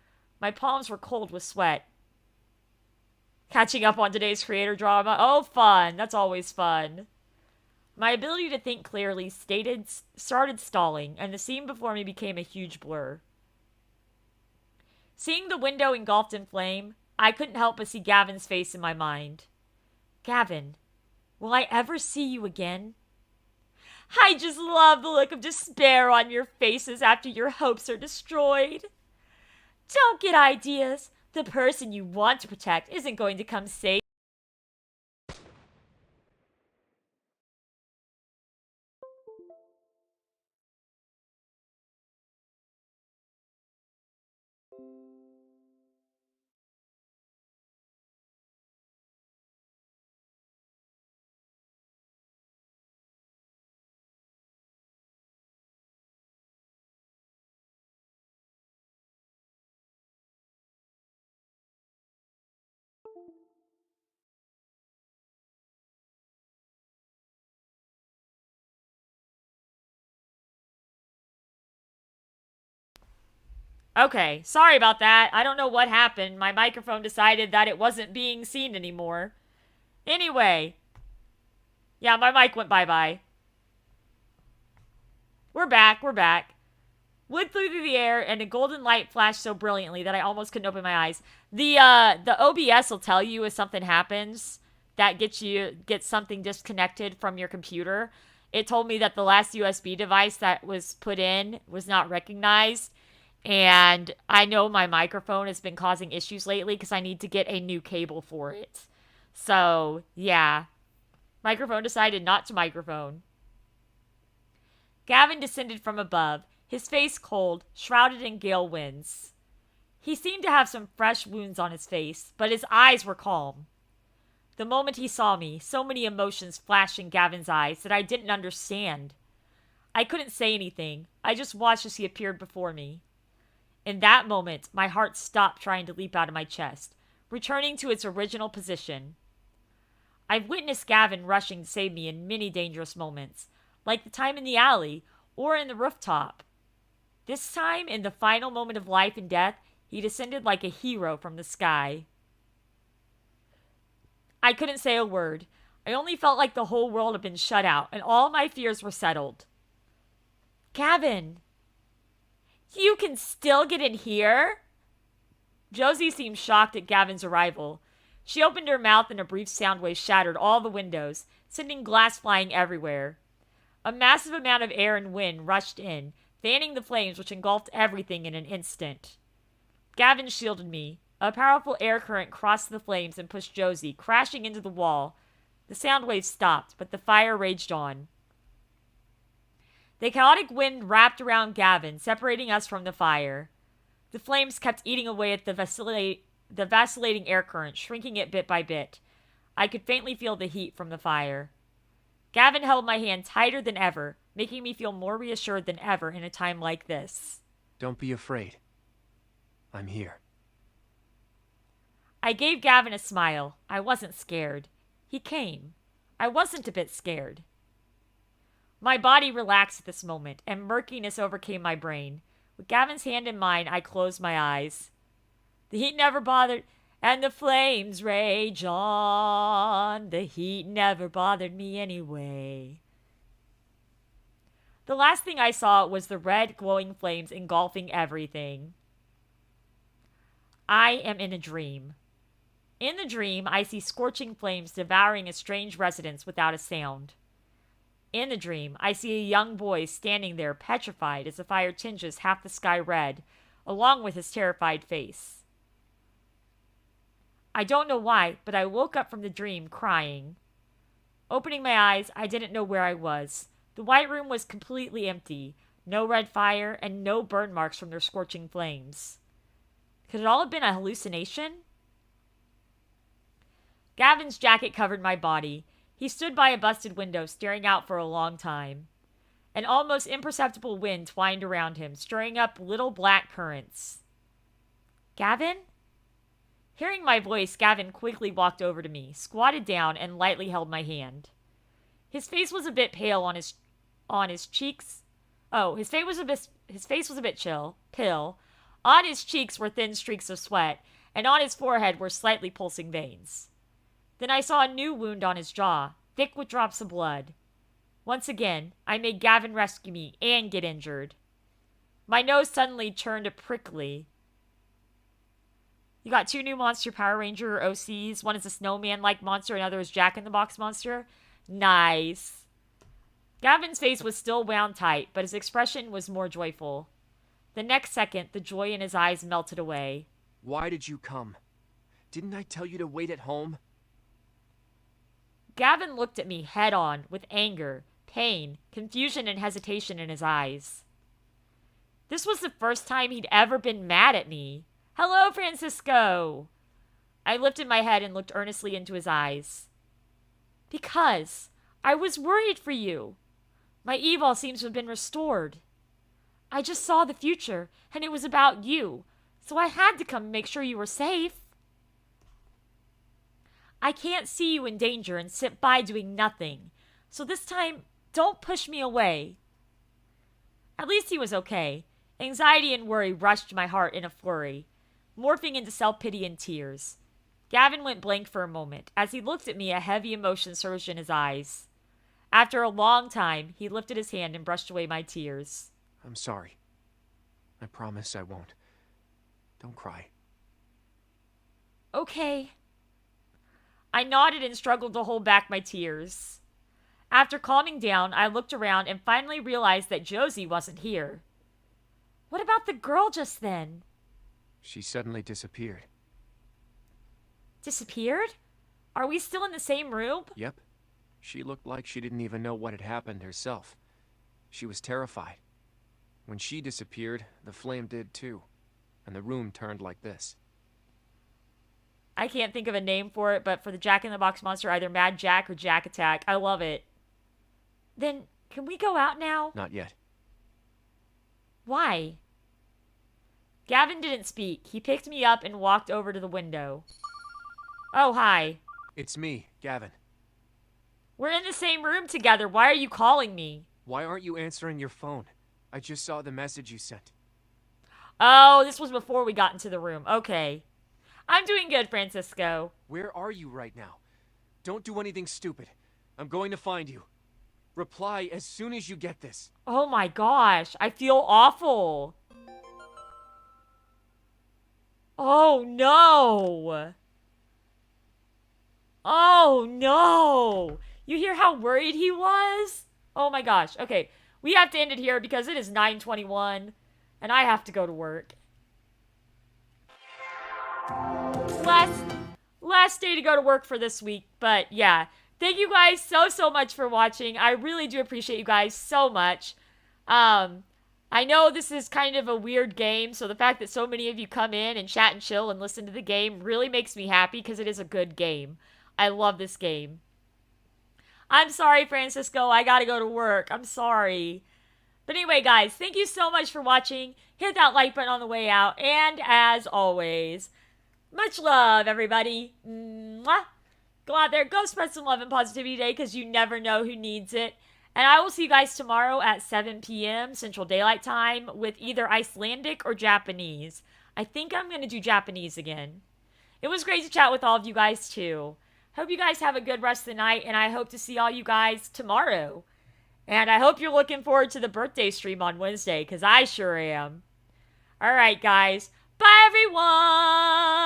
My palms were cold with sweat. Catching up on today's creator drama. Oh, fun. That's always fun. My ability to think clearly started stalling, and the scene before me became a huge blur. Seeing the window engulfed in flame, I couldn't help but see Gavin's face in my mind. Gavin, will I ever see you again? I just love the look of despair on your faces after your hopes are destroyed. Don't get ideas. The person you want to protect isn't going to come save. Okay, sorry about that. I don't know what happened. My microphone decided that it wasn't being seen anymore. Anyway. Yeah, my mic went bye-bye. We're back. Wood flew through the air, and a golden light flashed so brilliantly that I almost couldn't open my eyes. The OBS will tell you if something happens that gets something disconnected from your computer. It told me that the last USB device that was put in was not recognized. And I know my microphone has been causing issues lately because I need to get a new cable for it. So, yeah. Microphone decided not to microphone. Gavin descended from above, his face cold, shrouded in gale winds. He seemed to have some fresh wounds on his face, but his eyes were calm. The moment he saw me, so many emotions flashed in Gavin's eyes that I didn't understand. I couldn't say anything. I just watched as he appeared before me. In that moment, my heart stopped trying to leap out of my chest, returning to its original position. I've witnessed Gavin rushing to save me in many dangerous moments, like the time in the alley or in the rooftop. This time, in the final moment of life and death, he descended like a hero from the sky. I couldn't say a word. I only felt like the whole world had been shut out, and all my fears were settled. Gavin! You can still get in here? Josie seemed shocked at Gavin's arrival. She opened her mouth and a brief sound wave shattered all the windows, sending glass flying everywhere. A massive amount of air and wind rushed in, fanning the flames which engulfed everything in an instant. Gavin shielded me. A powerful air current crossed the flames and pushed Josie, crashing into the wall. The sound wave stopped, but the fire raged on. The chaotic wind wrapped around Gavin, separating us from the fire. The flames kept eating away at the vacillating air current, shrinking it bit by bit. I could faintly feel the heat from the fire. Gavin held my hand tighter than ever, making me feel more reassured than ever in a time like this. Don't be afraid. I'm here. I gave Gavin a smile. I wasn't scared. He came. I wasn't a bit scared. My body relaxed at this moment, and murkiness overcame my brain. With Gavin's hand in mine, I closed my eyes. The heat never bothered, and the flames rage on. The heat never bothered me anyway. The last thing I saw was the red glowing flames engulfing everything. I am in a dream. In the dream, I see scorching flames devouring a strange residence without a sound. In the dream, I see a young boy standing there petrified as the fire tinges half the sky red, along with his terrified face. I don't know why, but I woke up from the dream crying. Opening my eyes, I didn't know where I was. The white room was completely empty, no red fire, and no burn marks from their scorching flames. Could it all have been a hallucination? Gavin's jacket covered my body. He stood by a busted window, staring out for a long time. An almost imperceptible wind twined around him, stirring up little black currents. Gavin? Hearing my voice, Gavin quickly walked over to me, squatted down, and lightly held my hand. His face was a bit pale on his cheeks. Oh, his face was a bit pale. On his cheeks were thin streaks of sweat, and on his forehead were slightly pulsing veins. Then I saw a new wound on his jaw, thick with drops of blood. Once again, I made Gavin rescue me and get injured. My nose suddenly turned prickly. You got 2 new Monster Power Ranger OCs. One is a snowman-like monster, another is Jack-in-the-Box monster. Nice. Gavin's face was still wound tight, but his expression was more joyful. The next second, the joy in his eyes melted away. Why did you come? Didn't I tell you to wait at home? Gavin looked at me head on, with anger, pain, confusion, and hesitation in his eyes. This was the first time he'd ever been mad at me. Hello, Francisco! I lifted my head and looked earnestly into his eyes. Because I was worried for you. My evil seems to have been restored. I just saw the future, and it was about you, so I had to come and make sure you were safe. I can't see you in danger and sit by doing nothing, so this time, don't push me away. At least he was okay. Anxiety and worry rushed my heart in a flurry, morphing into self-pity and tears. Gavin went blank for a moment. As he looked at me, a heavy emotion surged in his eyes. After a long time, he lifted his hand and brushed away my tears. I'm sorry. I promise I won't. Don't cry. Okay. I nodded and struggled to hold back my tears. After calming down, I looked around and finally realized that Josie wasn't here. What about the girl just then? She suddenly disappeared. Disappeared? Are we still in the same room? Yep. She looked like she didn't even know what had happened herself. She was terrified. When she disappeared, the flame did too, and the room turned like this. I can't think of a name for it, but for the Jack-in-the-Box monster, either Mad Jack or Jack Attack. I love it. Then, can we go out now? Not yet. Why? Gavin didn't speak. He picked me up and walked over to the window. Oh, hi. It's me, Gavin. We're in the same room together. Why are you calling me? Why aren't you answering your phone? I just saw the message you sent. Oh, this was before we got into the room. Okay. I'm doing good, Francisco. Where are you right now? Don't do anything stupid. I'm going to find you. Reply as soon as you get this. Oh my gosh, I feel awful. Oh no. Oh no. You hear how worried he was? Oh my gosh. Okay, we have to end it here because it is 9:21 and I have to go to work. Last day to go to work for this week, but yeah. Thank you guys so much for watching. I really do appreciate you guys so much. I know this is kind of a weird game, so the fact that so many of you come in and chat and chill and listen to the game really makes me happy because it is a good game. I love this game. I'm sorry, Francisco. I gotta go to work. I'm sorry. But anyway, guys, thank you so much for watching. Hit that like button on the way out. And as always, much love, everybody. Mwah. Go out there, go spread some love and positivity today because you never know who needs it. And I will see you guys tomorrow at 7 p.m. Central Daylight Time with either Icelandic or Japanese. I think I'm going to do Japanese again. It was great to chat with all of you guys, too. Hope you guys have a good rest of the night, and I hope to see all you guys tomorrow. And I hope you're looking forward to the birthday stream on Wednesday, because I sure am. All right, guys. Bye, everyone!